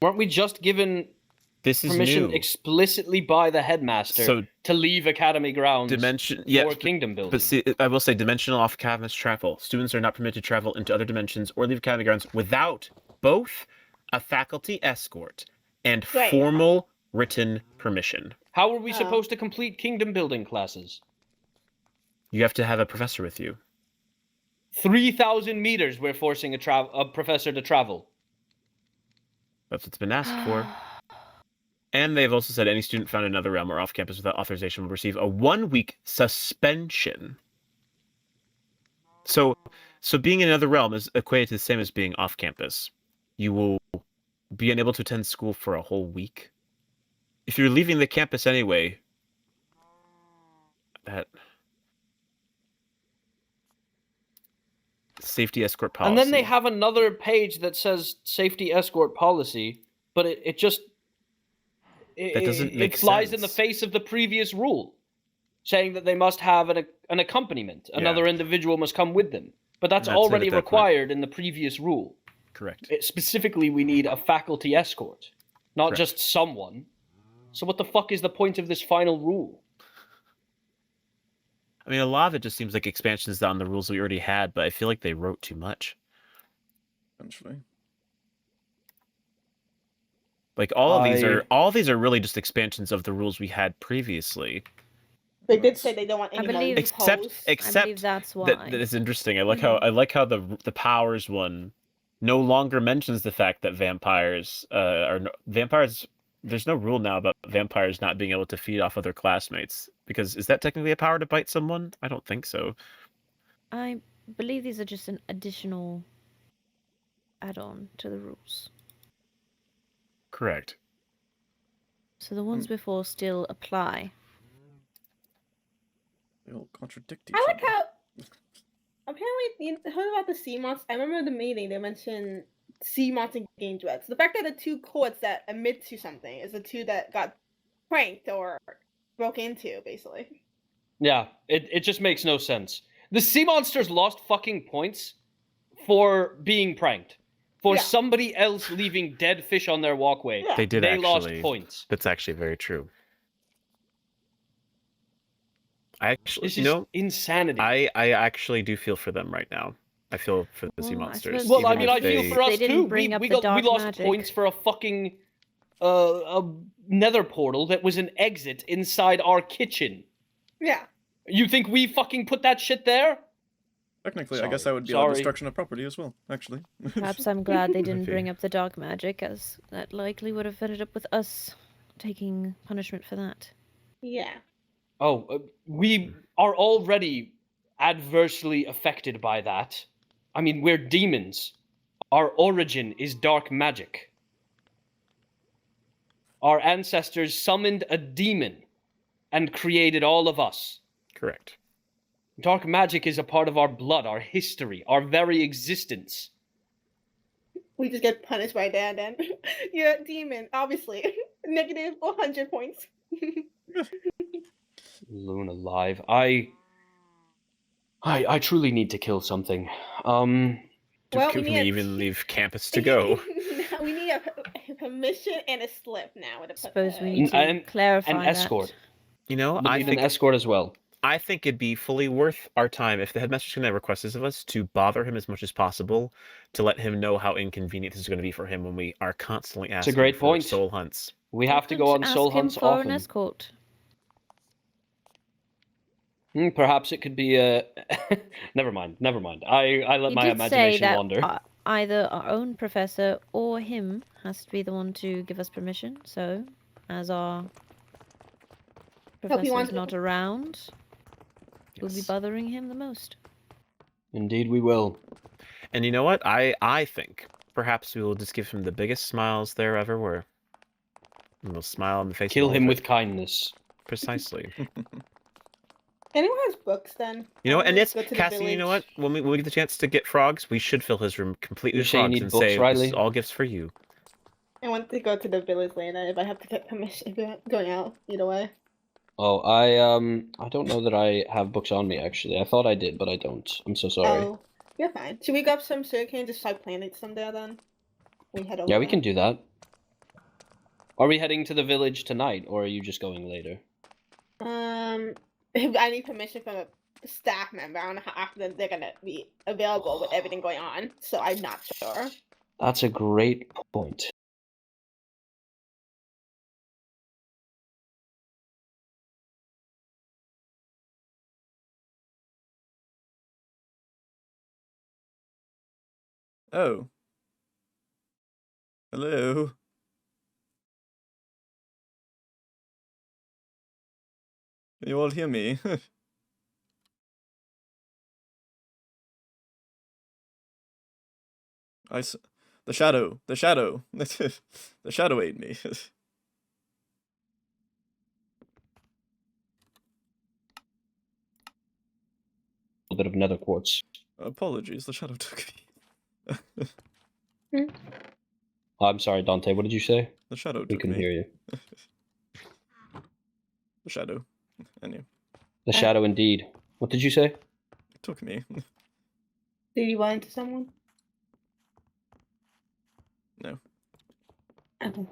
weren't we just given this is permission new. explicitly by the headmaster to leave academy grounds for kingdom building? But see, I will say dimensional off-campus travel. Students are not permitted to travel into other dimensions or leave academy grounds without both a faculty escort and Right. formal written permission. How are we supposed to complete kingdom building classes? You have to have a professor with you. 3,000 meters we're forcing a professor to travel. That's what's been asked for. And they've also said any student found in another realm or off campus without authorization will receive a 1-week suspension. So being in another realm is equated to the same as being off campus. You will be unable to attend school for a whole week. If you're leaving the campus anyway, that safety escort policy. And then they have another page that says safety escort policy, but it just That doesn't make it flies in the sense. face of the previous rule, saying that they must have an accompaniment. Another individual must come with them. But that's That's it already at that point. required in the previous rule. Correct. Specifically, we need a faculty escort, not Correct. just someone. So what the fuck is the point of this final rule? I mean, a lot of it just seems like expansions on the rules we already had, but I feel like they wrote too much. Eventually. Like all of these are really just expansions of the rules we had previously. They did say they don't want any more loopholes. Except I believe that's why. that is interesting. I like how the powers one no longer mentions the fact that vampires vampires. There's no rule now about vampires not being able to feed off other classmates, because is that technically a power to bite someone? I don't think so. I believe these are just an additional add-on to the rules. Correct. So the ones before still apply. They all contradict each I like other. how apparently you heard about the sea monster. I remember the meeting they mentioned sea monster game dreads. The fact that the two courts that admit to something is the two that got pranked or broke into, basically. Yeah, it just makes no sense. The sea monsters lost fucking points for being pranked. For somebody else leaving dead fish on their walkway. They did They lost actually. points. That's actually very true. I actually, This is insanity. I actually do feel for them right now. I feel for the sea monsters. Well, I even mean, if I feel they- for us They didn't too. bring We up the we dark lost magic. points for a fucking a nether portal that was an exit inside our kitchen. Yeah. You think we fucking put that shit there? Technically, I guess that would be Sorry. a destruction of property as well, actually. Perhaps I'm glad they didn't Okay. bring up the dark magic, as that likely would have ended up with us taking punishment for that. Yeah. Oh, we are already adversely affected by that. I mean, we're demons. Our origin is dark magic. Our ancestors summoned a demon and created all of us. Correct. Dark magic is a part of our blood, our history, our very existence. We just get punished by that then. You're a demon, obviously. Negative 100 points. Lune alive. I truly need to kill something. Well, Can we we need even leave campus to go? we need a permission and a slip now. With a Suppose we need to clarify an that. escort. You know, We I need think an escort as well. I think it'd be fully worth our time if the headmaster's going to request this of us to bother him as much as possible to let him know how inconvenient this is going to be for him when we are constantly asking great for point. soul hunts. We have to go on soul hunts for often. an escort. Perhaps it could be a. Never mind. I let You my did say imagination that wander. either our own professor or him has to be the one to give us permission. So, as our professor is not around, we'll be bothering him the most. Indeed, we will. And you know what? I think perhaps we will just give him the biggest smiles there ever were. And we'll smile on the face. Kill of all him of with it. kindness. Precisely. Anyone has books then? You know what? And Let's yes, go to the Cassie, you know what? village. When we get the chance to get frogs, we should fill his room completely You with say you frogs need and books, say, Riley? this is all gifts for you. I want to go to the village later if I have to get permission going out, either way. Oh, I don't know that I have books on me actually. I thought I did, but I don't. I'm so sorry. Oh, you're fine. Should we grab some sugarcane and just start planting some there then? We head over Yeah, we there. can do that. Are we heading to the village tonight, or are you just going later? I need permission from a staff member. I don't know how often they're gonna be available with everything going on, so I'm not sure. That's a great point. Oh. Hello. Can you all hear me? The shadow, the shadow ate me. A bit of nether quartz. Apologies, the shadow took me. I'm sorry, Dante. What did you say? The shadow We took couldn't me. hear you. The shadow. I knew. The shadow, indeed. What did you say? It took me. Did you run into someone? No. Okay.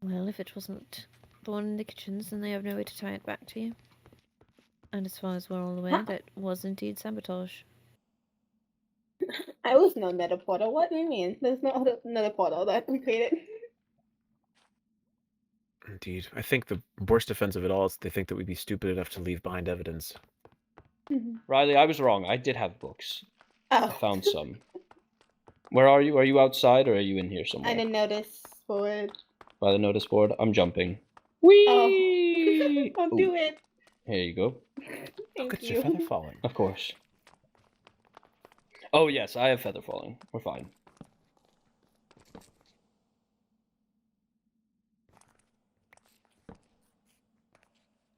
Well, if it wasn't the one in the kitchens, then they have no way to tie it back to you. And as far as we're all aware, that was indeed sabotage. I was no nether portal. What do you mean? There's no other nether portal that we created. Indeed. I think the worst offense of it all is they think that we'd be stupid enough to leave behind evidence. Riley, I was wrong. I did have books. Oh. I found some. Where are you? Are you outside or are you in here somewhere? I didn't notice board. By the notice board? I'm jumping. Whee! Don't do it. Here you go. Thank Your feather falling. Of course. Oh, yes, I have feather falling. We're fine.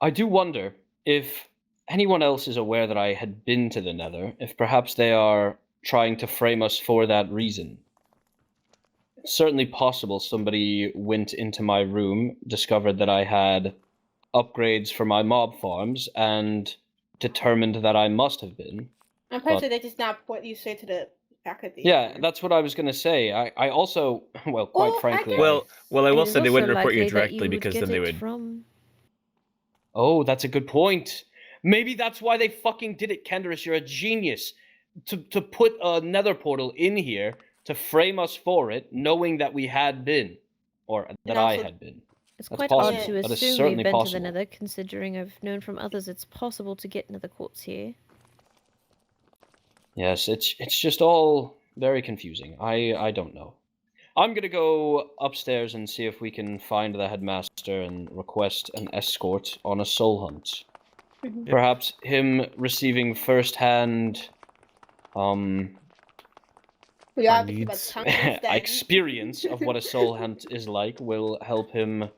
I do wonder if anyone else is aware that I had been to the Nether, if perhaps they are trying to frame us for that reason. It's certainly possible somebody went into my room, discovered that I had upgrades for my mob farms, and determined that I must have been. I'm pretty sure they just not put you straight to the faculty. Yeah, that's what I was going to say. I also, well, quite frankly... Well, I will It is say they wouldn't also report you likely that directly because get then they it would... From... Oh, that's a good point. Maybe that's why they fucking did it, Canderous. You're a genius. To put a nether portal in here to frame us for it, knowing that we had been. Or that I had been. It's That's quite possible. odd to That is assume certainly we've been possible. to the Nether, considering I've known from others it's possible to get Nether quartz here. Yes, it's just all very confusing. I don't know. I'm gonna go upstairs and see if we can find the headmaster and request an escort on a soul hunt. Perhaps him receiving first-hand experience of what a soul hunt is like will help him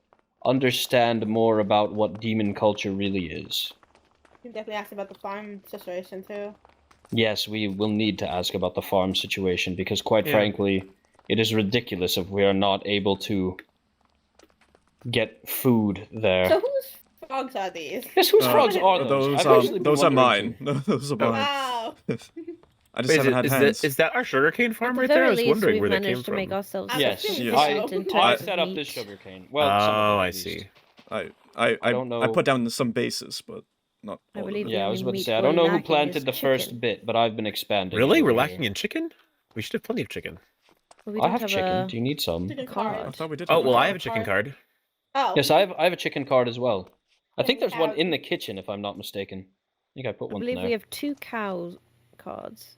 understand more about what demon culture really is. You can definitely ask about the farm situation too. Yes, we will need to ask about the farm situation because, quite Yeah. frankly, it is ridiculous if we are not able to get food there. So whose frogs are these? Yes, whose frogs are those? Those are mine. Those are mine. Wow. I just haven't had hands. Is that our sugarcane farm At right the there? I very was least, wondering we've where that came managed to from. make ourselves Yes, self-sufficient in I terms set of up this meat. sugarcane. Well, some of it, I at least. see. I don't know. I put down some bases, but not I all of believe them. the Yeah, I only was about to meat say, I we're don't know who lacking planted is the first chicken. bit, but I've been expanding. Really? it We're over lacking here. in chicken? We should have plenty of chicken. Well, we I don't have chicken. a Do you need some? card. I thought we did. Oh, have a well, I card. have a chicken card. Oh. Yes, I have a chicken card as well. I think there's one have- in the kitchen, if I'm not mistaken. I think I put I one believe there. we have 2 cow cards.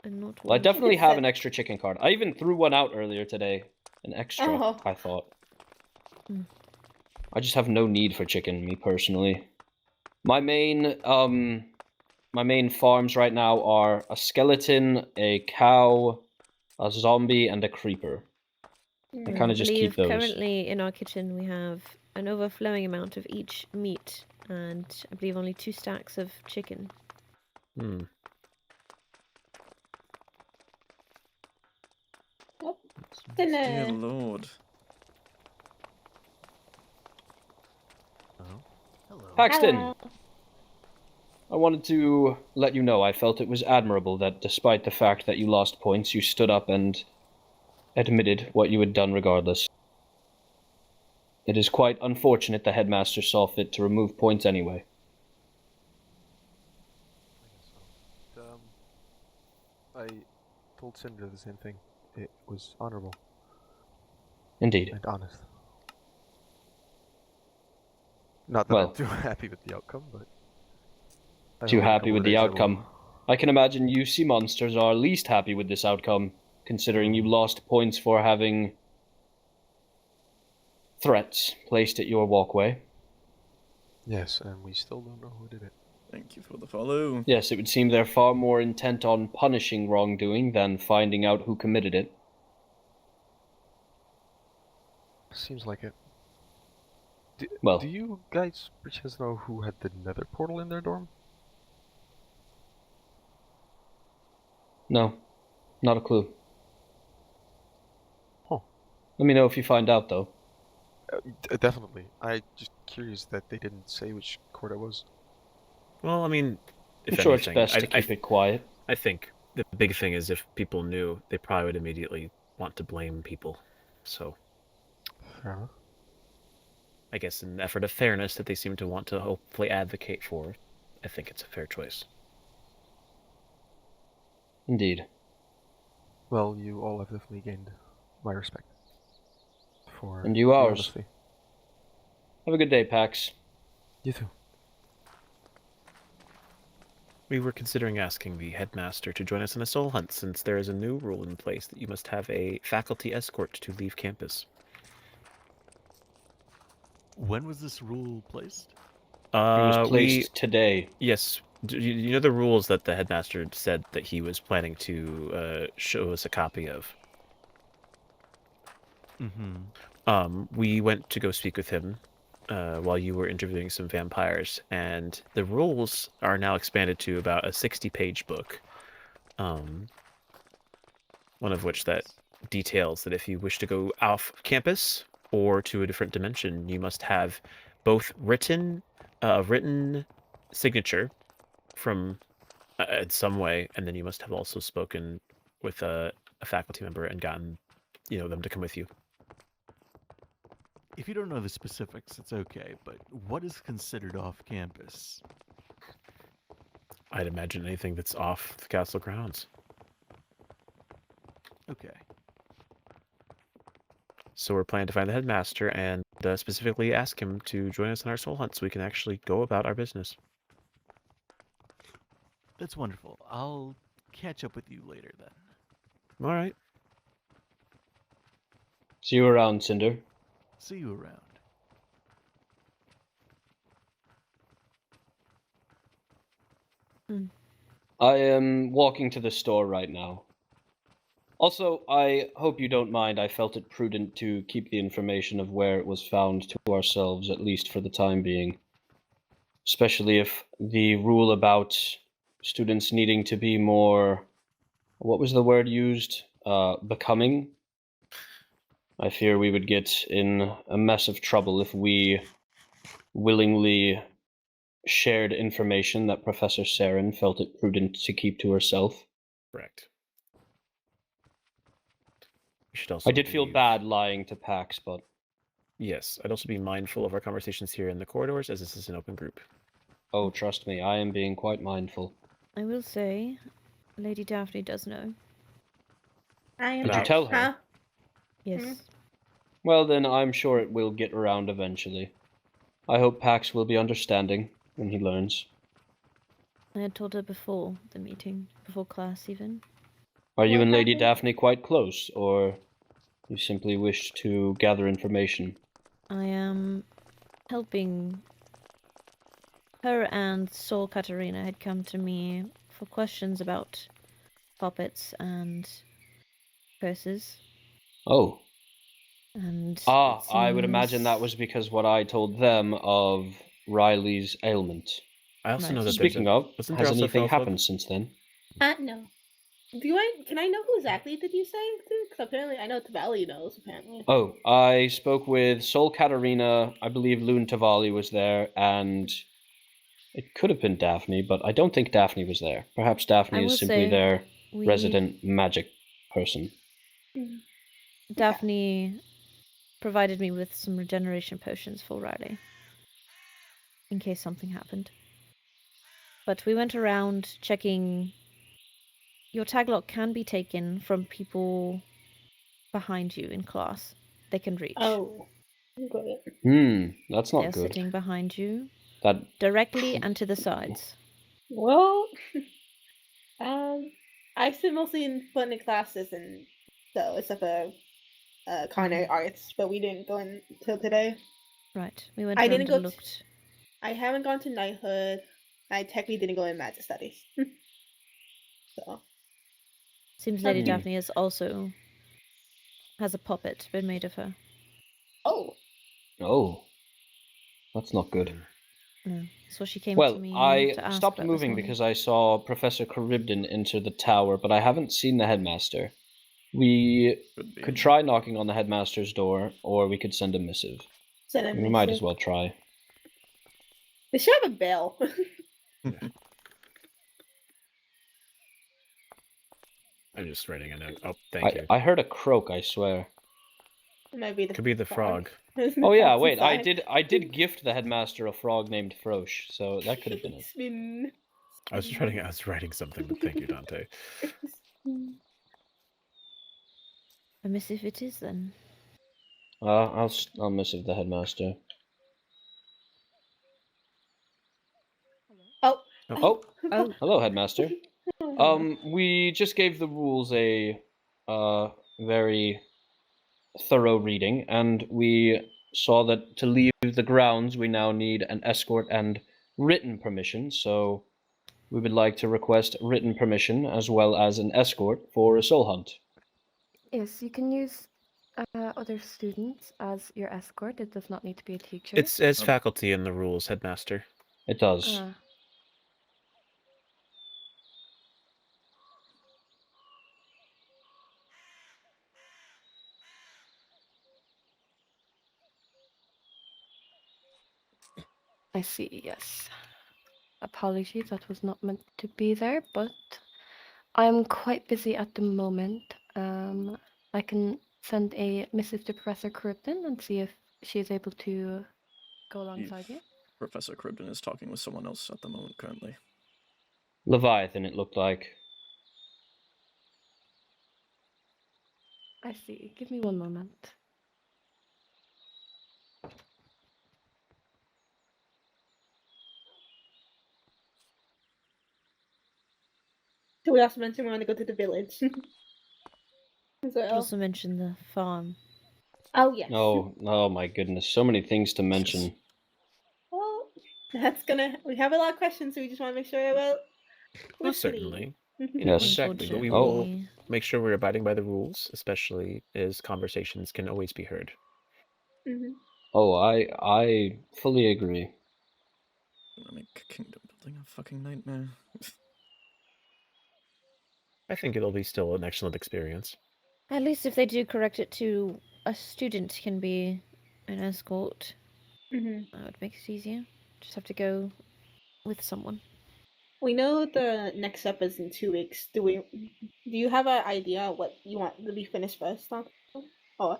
And not Well, I one definitely chicken. have an extra chicken card. I even threw one out earlier today. An extra, Oh. I thought. Hmm. I just have no need for chicken, me personally. My main farms right now are a skeleton, a cow, a zombie, and a creeper. I kind of just keep those. Currently in our kitchen we have an overflowing amount of each meat, and I believe only 2 stacks of chicken. Hmm. Dear Lord. Paxton! Hello. I wanted to let you know I felt it was admirable that despite the fact that you lost points, you stood up and admitted what you had done regardless. It is quite unfortunate the headmaster saw fit to remove points anyway. I told Cinder the same thing. It was honorable. Indeed. And honest. Not that Well, I'm too happy with the outcome, but... I Too hope in a happy couple with of the days I outcome. will- I can imagine you sea monsters are least happy with this outcome, considering you lost points for having threats placed at your walkway. Yes, and we still don't know who did it. Thank you for the follow. Yes, it would seem they're far more intent on punishing wrongdoing than finding out who committed it. Seems like it. Well- do you guys perchance know who had the nether portal in their dorm? No, not a clue. Huh. Let me know if you find out, though. Definitely. I'm just curious that they didn't say which court it was. Well, I mean, if I'm sure it's anything, best to keep it quiet. I think the big thing is if people knew, they probably would immediately want to blame people. So, Fair enough. I guess in an effort of fairness that they seem to want to hopefully advocate for, I think it's a fair choice. Indeed. Well, you all have definitely gained my respect. For And you your ours. honesty. Have a good day, Pax. You too. We were considering asking the headmaster to join us in a soul hunt, since there is a new rule in place that you must have a faculty escort to leave campus. When was this rule placed? It was placed today. Yes. You know the rules that the headmaster said that he was planning to show us a copy of? Mm-hmm. We went to go speak with him while you were interviewing some vampires, and the rules are now expanded to about a 60-page book. One of which that details that if you wish to go off campus or to a different dimension, you must have both written signature from in some way, and then you must have also spoken with a faculty member and gotten them to come with you. If you don't know the specifics, it's okay, but what is considered off campus? I'd imagine anything that's off the castle grounds. Okay. So we're planning to find the headmaster and specifically ask him to join us in our soul hunt so we can actually go about our business. That's wonderful. I'll catch up with you later then. All right. See you around, Cinder. See you around. I am walking to the store right now. Also, I hope you don't mind. I felt it prudent to keep the information of where it was found to ourselves, at least for the time being. Especially if the rule about students needing to be more, what was the word used? Becoming. I fear we would get in a mess of trouble if we willingly shared information that Professor Saren felt it prudent to keep to herself. Correct. I did feel bad lying to Pax, but... Yes, I'd also be mindful of our conversations here in the corridors, as this is an open group. Oh, trust me, I am being quite mindful. I will say, Lady Daphne does know. Did you tell her? Yes. Well, then I'm sure it will get around eventually. I hope Pax will be understanding when he learns. I had told her before the meeting, before class even. Are you and Lady Daphne quite close, or you simply wish to gather information? I am helping. Her and Sol Katarina had come to me for questions about puppets and curses. Oh. And I would imagine that was because what I told them of Riley's ailment. I also know that Speaking of, wasn't has there also anything Felflug? happened since then? No. Can I know who exactly did you say? Because apparently I know Tavalli knows, apparently. Oh, I spoke with Sol Katarina, I believe Lune Tavalli was there, and it could have been Daphne, but I don't think Daphne was there. Perhaps Daphne is simply their resident magic person. Daphne provided me with some regeneration potions for Riley, in case something happened. But we went around checking. Your tag lock can be taken from people behind you in class. They can reach. Oh, got it. That's not They're good. sitting behind you, That directly and to the sides. Well, I sit mostly in funding classes, and so except for culinary arts, but we didn't go in till today. Right, we went. I around didn't go. and looked. I haven't gone to knighthood. I technically didn't go in magic studies. So. Seems Lady Daphne has a puppet been made of her. Oh. Oh. That's not good. No. So she came Well, to me I to ask stopped about this moving morning. because I saw Professor Charybdin enter the tower, but I haven't seen the headmaster. We could try knocking on the headmaster's door, or we could send a missive. Send a We might as missive. well try. They should have a bell. I'm just writing a note. Oh, thank you. I heard a croak, I swear. It might be the Could be the frog. Oh yeah, wait, I did gift the headmaster a frog named Frosh, so that could have been it. Spin. I was writing something, but thank you, Dante. A missive it is then. I'll missive the headmaster. Oh. Oh. Hello, headmaster. We just gave the rules a very thorough reading, and we saw that to leave the grounds we now need an escort and written permission, so we would like to request written permission as well as an escort for a soul hunt. Yes, you can use other students as your escort. It does not need to be a teacher. It says faculty in the rules, headmaster. It does. I see, yes. Apologies, that was not meant to be there, but I'm quite busy at the moment. I can send a missive to Professor Charybdin and see if she is able to go alongside you. Professor Charybdin is talking with someone else at the moment currently. Leviathan, it looked like. I see. Give me one moment. So we also mentioned we want to go to the village. You also mentioned the farm. Oh, yes. Oh my goodness, so many things to mention. Well, we have a lot of questions, so we just want to make sure we're Certainly. Yes. Exactly. But we will make sure we're abiding by the rules, especially as conversations can always be heard. Oh, I fully agree. Gonna make kingdom building a fucking nightmare. I think it'll be still an excellent experience. At least if they do correct it to a student can be an escort, that would make it easier. Just have to go with someone. We know the next step is in 2 weeks. Do you have an idea of what you want to be finished first, Tom? Or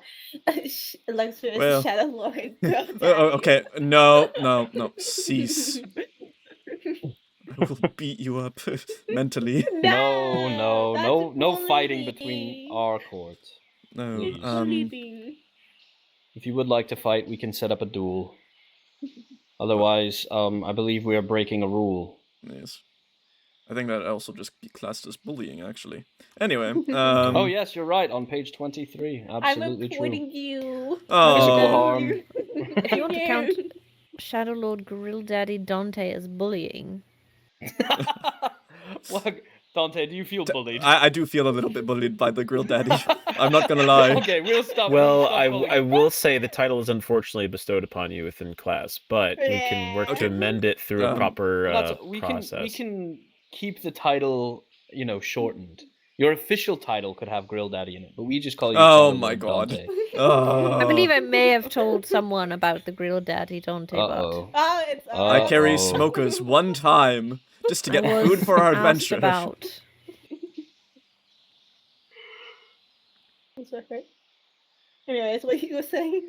let's finish Well, Shadow Lord. okay, no, cease. I will beat you up mentally. No fighting between our court. No, please. If you would like to fight, we can set up a duel. Otherwise, I believe we are breaking a rule. Yes. I think that also just be classed as bullying, actually. Anyway, oh yes, you're right. On page 23, absolutely true. I'm avoiding you. Physical harm. If you want to count Shadow Lord Grill Daddy Dante as bullying. What? Dante, do you feel bullied? I do feel a little bit bullied by the Grill Daddy. I'm not gonna lie. Okay, we'll stop. Well, I will say the title is unfortunately bestowed upon you within class, but we can work to amend it through a proper process. We can keep the title, shortened. Your official title could have Grill Daddy in it, but we just call you. Oh my god! I believe I may have told someone about the Grill Daddy Dante. But I carry smokers one time just to get food for our adventure. That's okay. Anyways, what you were saying?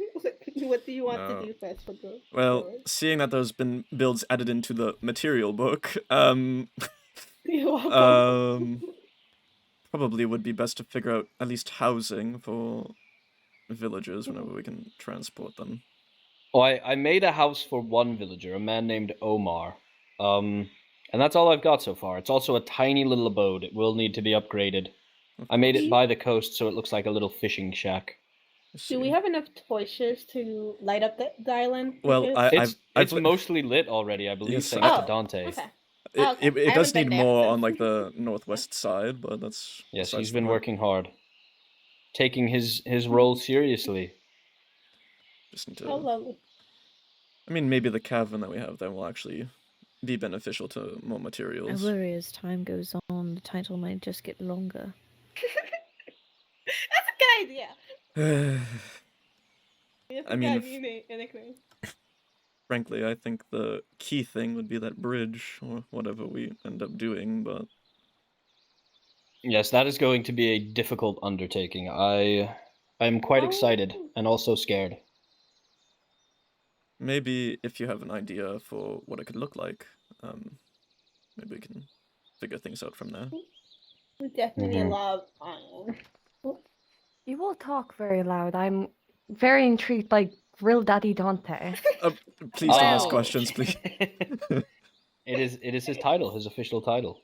What do you want to do first for the? Well, seeing that there's been builds added into the material book, probably would be best to figure out at least housing for villagers whenever we can transport them. Oh, I made a house for one villager, a man named Omar. And that's all I've got so far. It's also a tiny little abode. It will need to be upgraded. I made it by the coast, so it looks like a little fishing shack. Do we have enough torches to light up the island? Well, it's mostly lit already, I believe, Yes, thanks to Dante. Okay. It does need more on like the northwest side, but that's... Yes, he's been working hard. Taking his role seriously. Just need Oh, lovely. I mean, maybe the cavern that we have then will actually be beneficial to more I materials. worry as time goes on, the title might just get longer. That's a good idea. That's I a mean, good nickname. frankly, I think the key thing would be that bridge, or whatever we end up doing, but... Yes, that is going to be a difficult undertaking. I'm quite excited and also scared. Maybe if you have an idea for what it could look like, maybe we can figure things out from there. Definitely a lot of iron. You all talk very loud. I'm very intrigued by Grill Daddy Dante. Please don't ask questions, please. It is his title, his official title.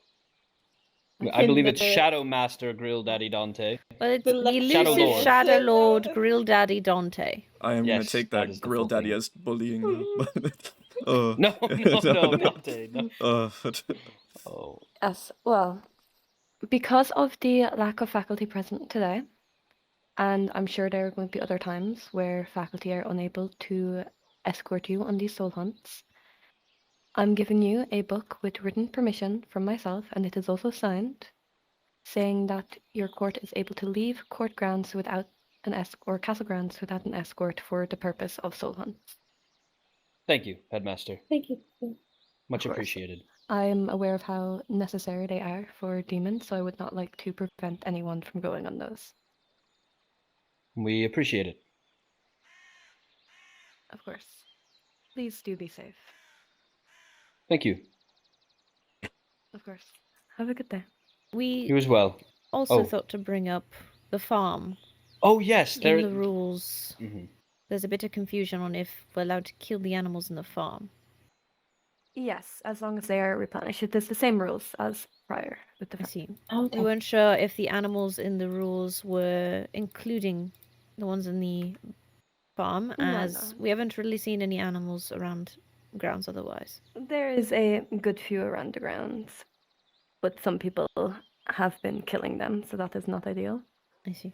I believe it's Shadow Master Grill Daddy Dante. Well, it's the elusive Shadow Lord Grill Daddy Dante. I am going to take that Grill Daddy as bullying. No, Dante, no. Oh. Yes, well, because of the lack of faculty present today, and I'm sure there are going to be other times where faculty are unable to escort you on these soul hunts, I'm giving you a book with written permission from myself, and it is also signed, saying that your court is able to leave court grounds without an or castle grounds without an escort for the purpose of soul hunts. Thank you, Headmaster. Thank you. Much appreciated. I am aware of how necessary they are for demons, so I would not like to prevent anyone from going on those. We appreciate it. Of course. Please do be safe. Thank you. Of course. Have a good day. You as well. Also thought to bring up the farm. Oh yes, in the rules. Mhm. There's a bit of confusion on if we're allowed to kill the animals in the farm. Yes, as long as they are replenished. It is the same rules as prior with the I see. Okay. We weren't sure if the animals in the rules were including the ones in the farm, No, as we haven't really seen any animals around grounds otherwise. There is a good few around the grounds, but some people have been killing them, so that is not ideal. I see.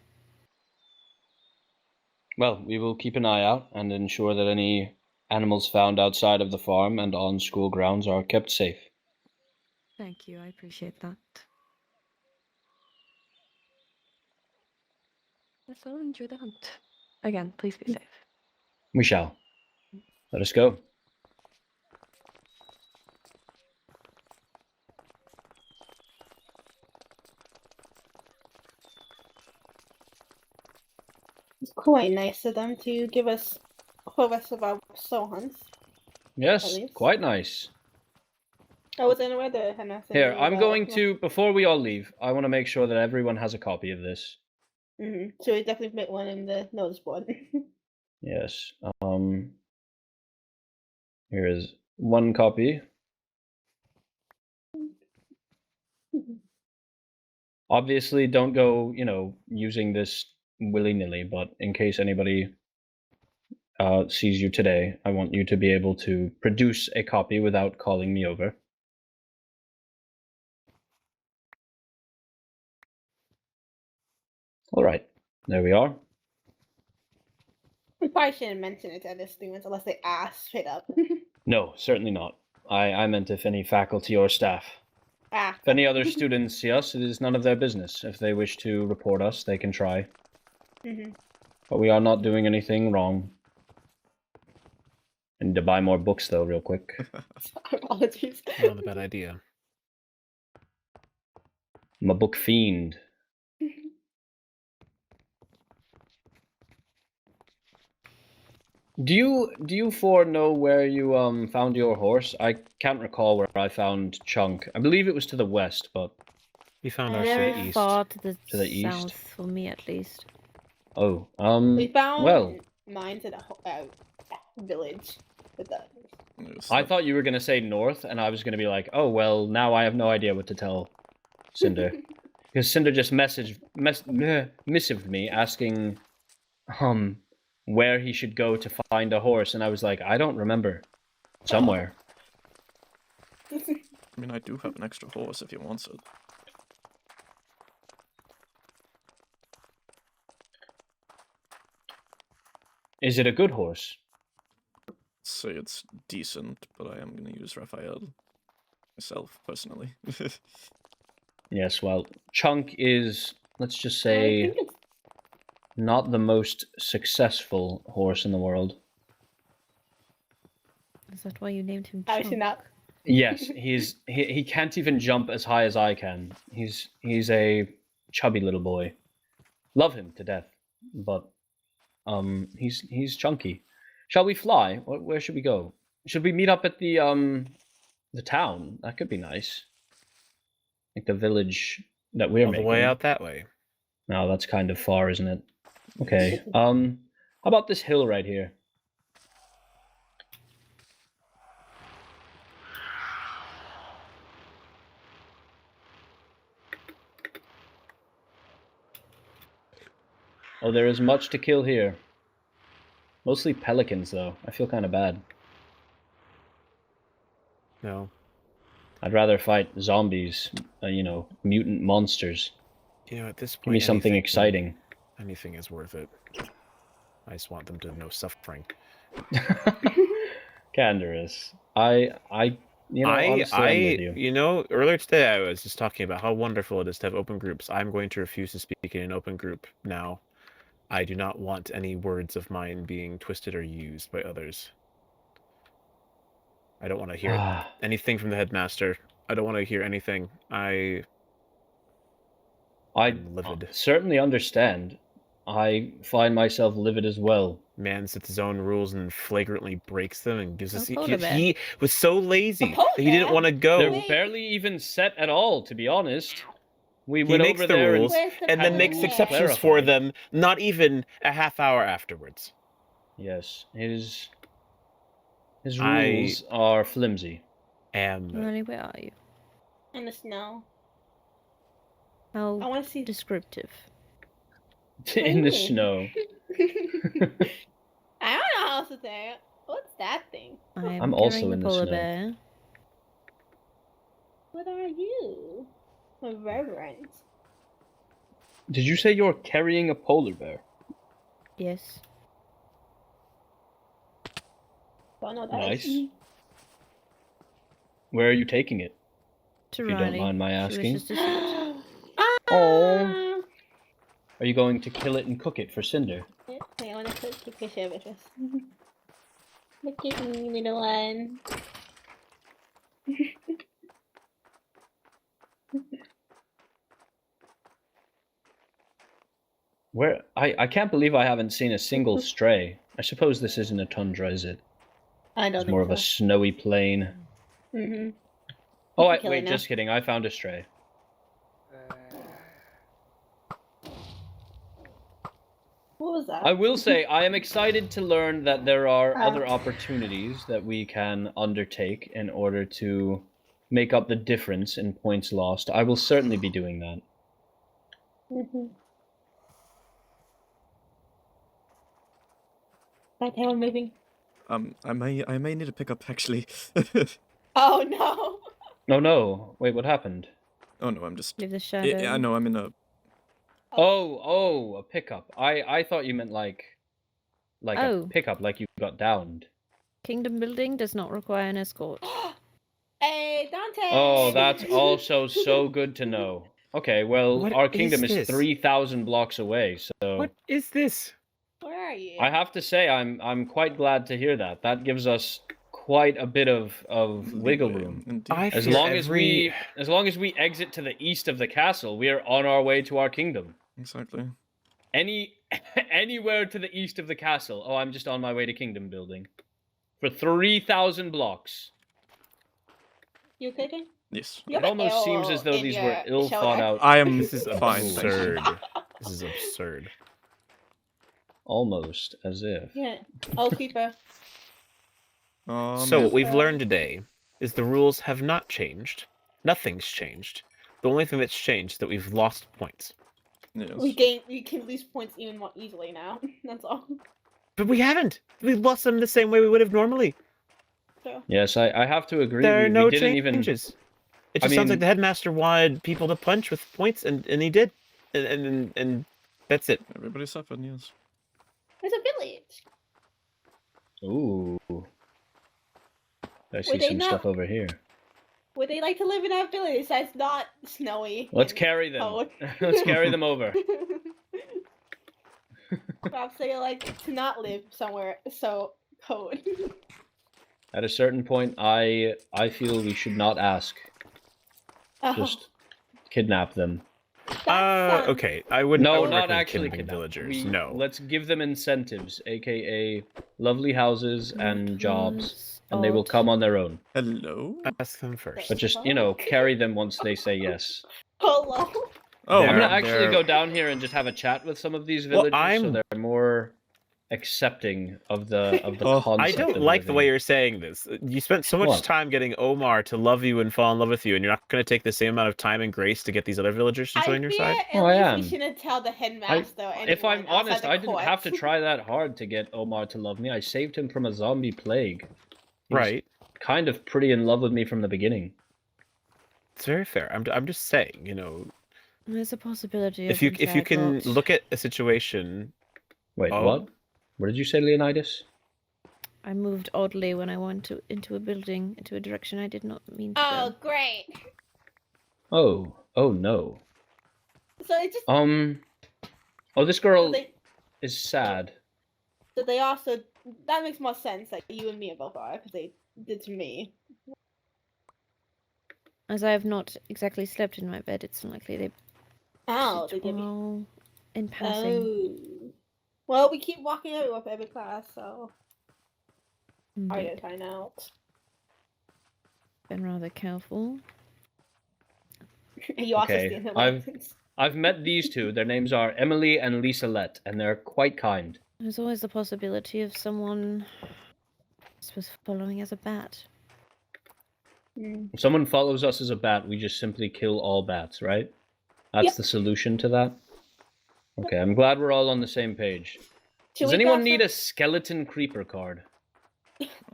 Well, we will keep an eye out and ensure that any animals found outside of the farm and on school grounds are kept safe. Thank you, I appreciate that. Yes, I'll enjoy the hunt. Again, please be safe. We shall. Let us go. It's quite nice of them to give us us about soul hunts. Yes, quite nice. I was unaware that Headmaster. Here, I'm going to, before we all leave, I want to make sure that everyone has a copy of this. So we definitely put one in the notice board. Yes. Here is one copy. Obviously, don't go, using this willy-nilly, but in case anybody sees you today, I want you to be able to produce a copy without calling me over. All right, there we are. We probably shouldn't mention it to other students unless they ask straight up. No, certainly not. I meant if any faculty or staff. If any other students see us, it is none of their business. If they wish to report us, they can try. But we are not doing anything wrong. I need to buy more books, though, real quick. Apologies. Not a bad idea. I'm a book fiend. Do you four know where you found your horse? I can't recall where I found Chunk. I believe it was to the west, but we found ours Very to the east. far to the east. south, for me at least. Oh, we found well, mine to the village. With the... I thought you were gonna say north, and I was gonna be like, oh well, now I have no idea what to tell Cinder, because Cinder just missived me asking, where he should go to find a horse, and I was like, I don't remember. Somewhere. I mean, I do have an extra horse if he wants it. Is it a good horse? say it's decent, but I am going to use Raphael myself, personally. Yes, well, Chunk is, let's just I say, think it's not the most successful horse in the world. Is that why you named him actually Chunk? not. Yes, he can't even jump as high as I can. He's a chubby little boy. Love him to death, but he's chunky. Shall we fly? Where should we go? Should we meet up at the town? That could be nice. Like the village that we're All the making. way out that way. No, that's kind of far, isn't it? Okay. How about this hill right here? Oh, there is much to kill here. Mostly pelicans, though. I feel kind of bad. No. I'd rather fight zombies, mutant monsters. You know, at this point, Give me something exciting. Anything is worth it. I just want them to know suffering. Canderous. Honestly, I'm with you. You know, earlier today I was just talking about how wonderful it is to have open groups. I'm going to refuse to speak in an open group now. I do not want any words of mine being twisted or used by others. I don't want to hear anything from the headmaster. I don't want to hear anything. I'm livid. Certainly understand. I find myself livid as well. Man sets his own rules and flagrantly breaks them and gives us... polar bear. He was so lazy that he didn't want to go. They're barely even set at all, to be honest. We He went makes over the there rules and then makes exceptions for them not even a half hour afterwards. Yes, his rules are flimsy. Ronnie, where are you? In the snow. How I want to see descriptive. In the snow. I don't know how else to say it. What's that thing? I'm also in the polar snow. bear. What are you? A reverend. Did you say you're carrying a polar bear? Yes. Don't know that. Nice. Where are you taking it? To if you Riley. don't mind my She asking. wishes to see it. Oh. Are you going to kill it and cook it for Cinder? I want to take a picture of it first. Look at me, little one. Where I can't believe I haven't seen a single stray. I suppose this isn't a tundra, is it? I don't It's think more of so. a snowy plain. Mm-hmm. Oh, can kill it wait, now. just kidding. I found a stray. What was that? I will say I am excited to learn that there are Oh. other opportunities that we can undertake in order to make up the difference in points lost. I will certainly be doing that. Mm-hmm. My tail moving. I may need to pick up actually. Oh no! No, no. Wait, what happened? Oh no, I'm just. Leave the shadow. Yeah, I know. I'm in a. Oh, a pickup. I thought you meant like Oh. a pickup, like you got downed. Kingdom building does not require an escort. Hey, Dante! Oh, that's also so good to know. Okay, well, What our kingdom is is this? 3,000 blocks away, so What is this? Where are you? I have to say I'm quite glad to hear that. That gives us quite a bit of wiggle room. As long as we exit to the east of the castle, we are on our way to our kingdom. Exactly. Anywhere to the east of the castle. Oh, I'm just on my way to kingdom building. For 3,000 blocks. You cooking? Yes. It almost seems as though these were ill thought out. I am This is fine. absurd. This is absurd. Almost as if. Yeah. Oh, keeper. So what we've learned today is the rules have not changed. Nothing's changed. The only thing that's changed is that we've lost points. Yes. We can lose points even more easily now. That's all. But we haven't. We've lost them the same way we would have normally. So. Yes, I have to agree. There are no we didn't changes. It I just sounds mean- like the headmaster wanted people to punch with points, and he did. And that's it. Everybody suffered, yes. It's a village. Ooh. I see they some not- stuff over here. Would they like to live in a village that's not snowy? Let's and carry them. cold? Let's carry them over. Perhaps they like to not live somewhere so cold. At a certain point, I feel we should not ask. Oh. Just kidnap them. Okay. I wouldn't. I No, wouldn't not recommend actually kidnapping kidnap. villagers. We- No. Let's give them incentives, aka lovely houses and jobs, and they will come on their own. Hello. Ask them first. But just carry them once they say yes. Hello. Oh, I'm gonna they're- actually they're- go down here and just have a chat with some of these Well, villagers, so I'm- they're more accepting of the concept. I don't of like the living. way you're saying this. You spent so much What? time getting Omar to love you and fall in love with you, and you're not going to take the same amount of time and grace to get these other villagers to join your side? At Oh, I least am. we shouldn't tell the headmaster. If I'm anyone outside honest, the I didn't court. have to try that hard to get Omar to love me. I saved him from a zombie plague. He was Right. kind of pretty in love with me from the beginning. It's very fair. I'm just saying, There's a possibility. if of you can not- look at a situation. Wait, Oh. what? What did you say, Leonidas? I moved oddly when I went into a building, into a direction I did not mean to Oh, go. great. Oh no. So it just. Oh, this girl So they, is sad. so they also. That makes more sense. Like you and me both are, because they did to me. As I have not exactly slept in my bed, it's unlikely they. Oh, they did. Oh, in passing. Oh. Well, we keep walking everywhere for every class, so. Hard to Indeed. find out. Been rather careful. You also Okay, stay in the I've mountains. I've met these two. Their names are Emily and Liselette, and they're quite kind. There's always the possibility of someone, I suppose, following as a bat. If someone follows us as a bat, we just simply kill all bats, right? That's Yep. the solution to that? Okay, I'm glad we're all on the same page. Should Does we anyone grab need some- a skeleton creeper card?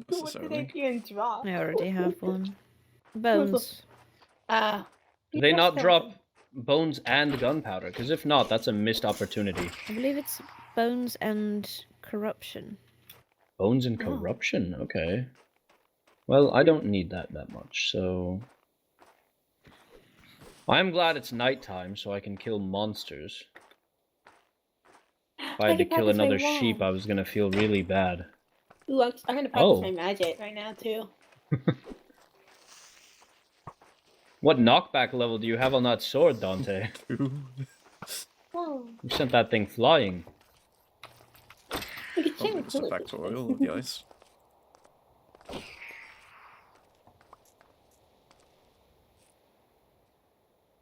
What did they even drop? I already have one. Bones. Do they not drop bones and gunpowder? Because if not, that's a missed opportunity. I believe it's bones and corruption. Bones and corruption, okay. Well, I don't need that much, so... I'm glad it's nighttime, so I can kill monsters. If I had to can kill practice my another sheep, wall. I was gonna feel really bad. Ooh, I'm gonna practice Oh. my magic right now too. What knockback level do you have on that sword, Dante? Oh, You sent that thing flying. we could Probably change just a villages. factorial of the ice.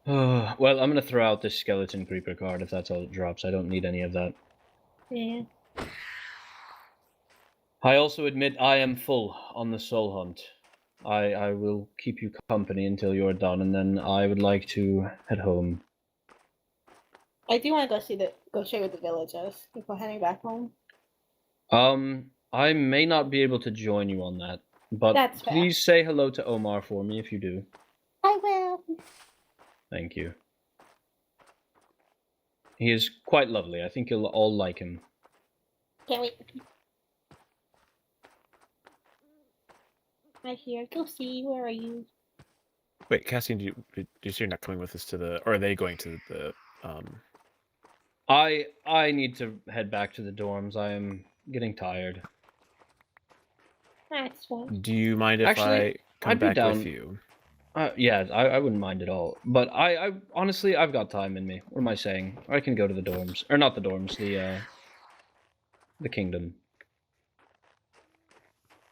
Well, I'm gonna throw out this skeleton creeper card if that's all it drops. I don't need any of that. Yeah. I also admit I am full on the soul hunt. I will keep you company until you're done, and then I would like to head home. I do want to go share with the villagers before heading back home. I may not be able to join you on that, but That's fair. please say hello to Omar for me if you do. I will. Thank you. He is quite lovely. I think you'll all like him. Can't wait. Right here. Go see. Where are you? Wait, Cassian, do you say you're not coming with us to the, or are they going to the, I need to head back to the dorms. I am getting tired. That's fine. do you mind if Actually, I come I'd be back down. with you? Yeah, I wouldn't mind at all. But I honestly, I've got time in me. What am I saying? I can go to the dorms, or not the dorms, the kingdom.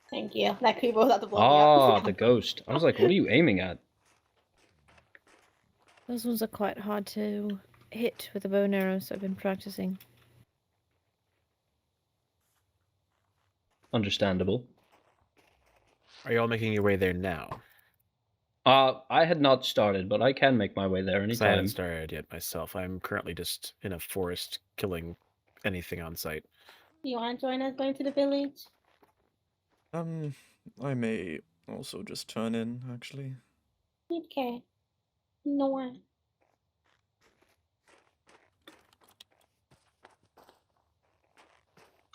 Thank you. That creeper was out the blow me Ah, up. the ghost. I was like, what are you aiming at? Those ones are quite hard to hit with a bow and arrow, so I've been practicing. Understandable. Are you all making your way there now? I had not started, but I can make my way there 'Cause I haven't anytime. started yet myself. I'm currently just in a forest killing anything on sight. You want to join us going to the village? I may also just turn in, actually. Okay. No one.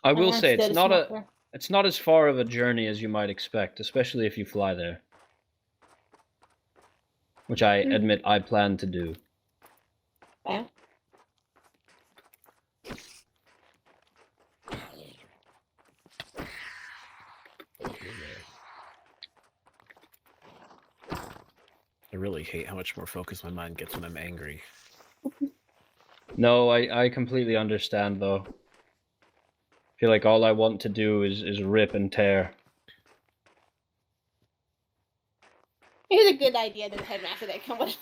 I will I'm say it's still not a smoker. It's not as far of a journey as you might expect, especially if you fly there. Which I admit I plan to do. Yeah. I really hate how much more focused my mind gets when I'm angry. No, I completely understand though. I feel like all I want to do is rip and tear. Here's a good idea that the headmaster that come with us.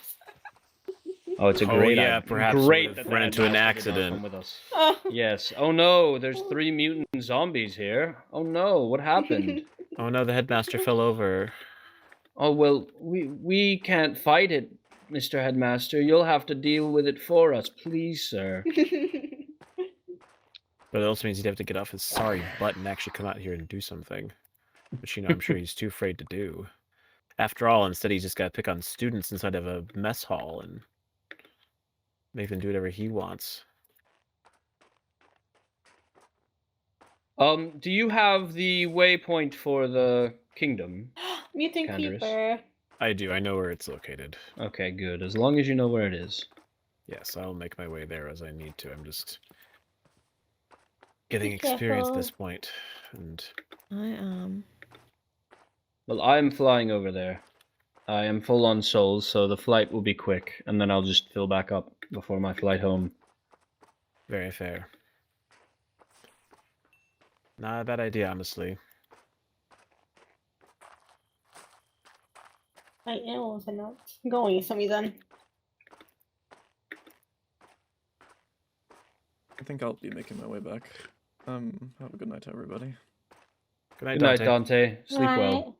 Oh, it's a Oh, great yeah, idea. perhaps Great we've that run the into an headmaster did not accident. come with us. Oh. Yes. Oh no, there's 3 mutant zombies here. Oh no, what happened? Oh no, the headmaster fell over. Oh well, we can't fight it, Mr. Headmaster. You'll have to deal with it for us, please, sir. But it also means he'd have to get off his sorry butt and actually come out here and do something. Which, you know, I'm sure he's too afraid to do. After all, instead he's just got to pick on students inside of a mess hall and make them do whatever he wants. Do you have the waypoint for the kingdom? Mutant Canderous? creeper. I do. I know where it's located. Okay, good. As long as you know where it is. Yes, I'll make my way there as I need to. I'm just getting Be experience at careful. this point, and I am. Well, I'm flying over there. I am full on souls, so the flight will be quick, and then I'll just fill back up before my flight home. very fair. Not a bad idea, honestly. I am also not going for some reason. I think I'll be making my way back. Have a good night, everybody. Good night, Good night, Dante. Sleep well.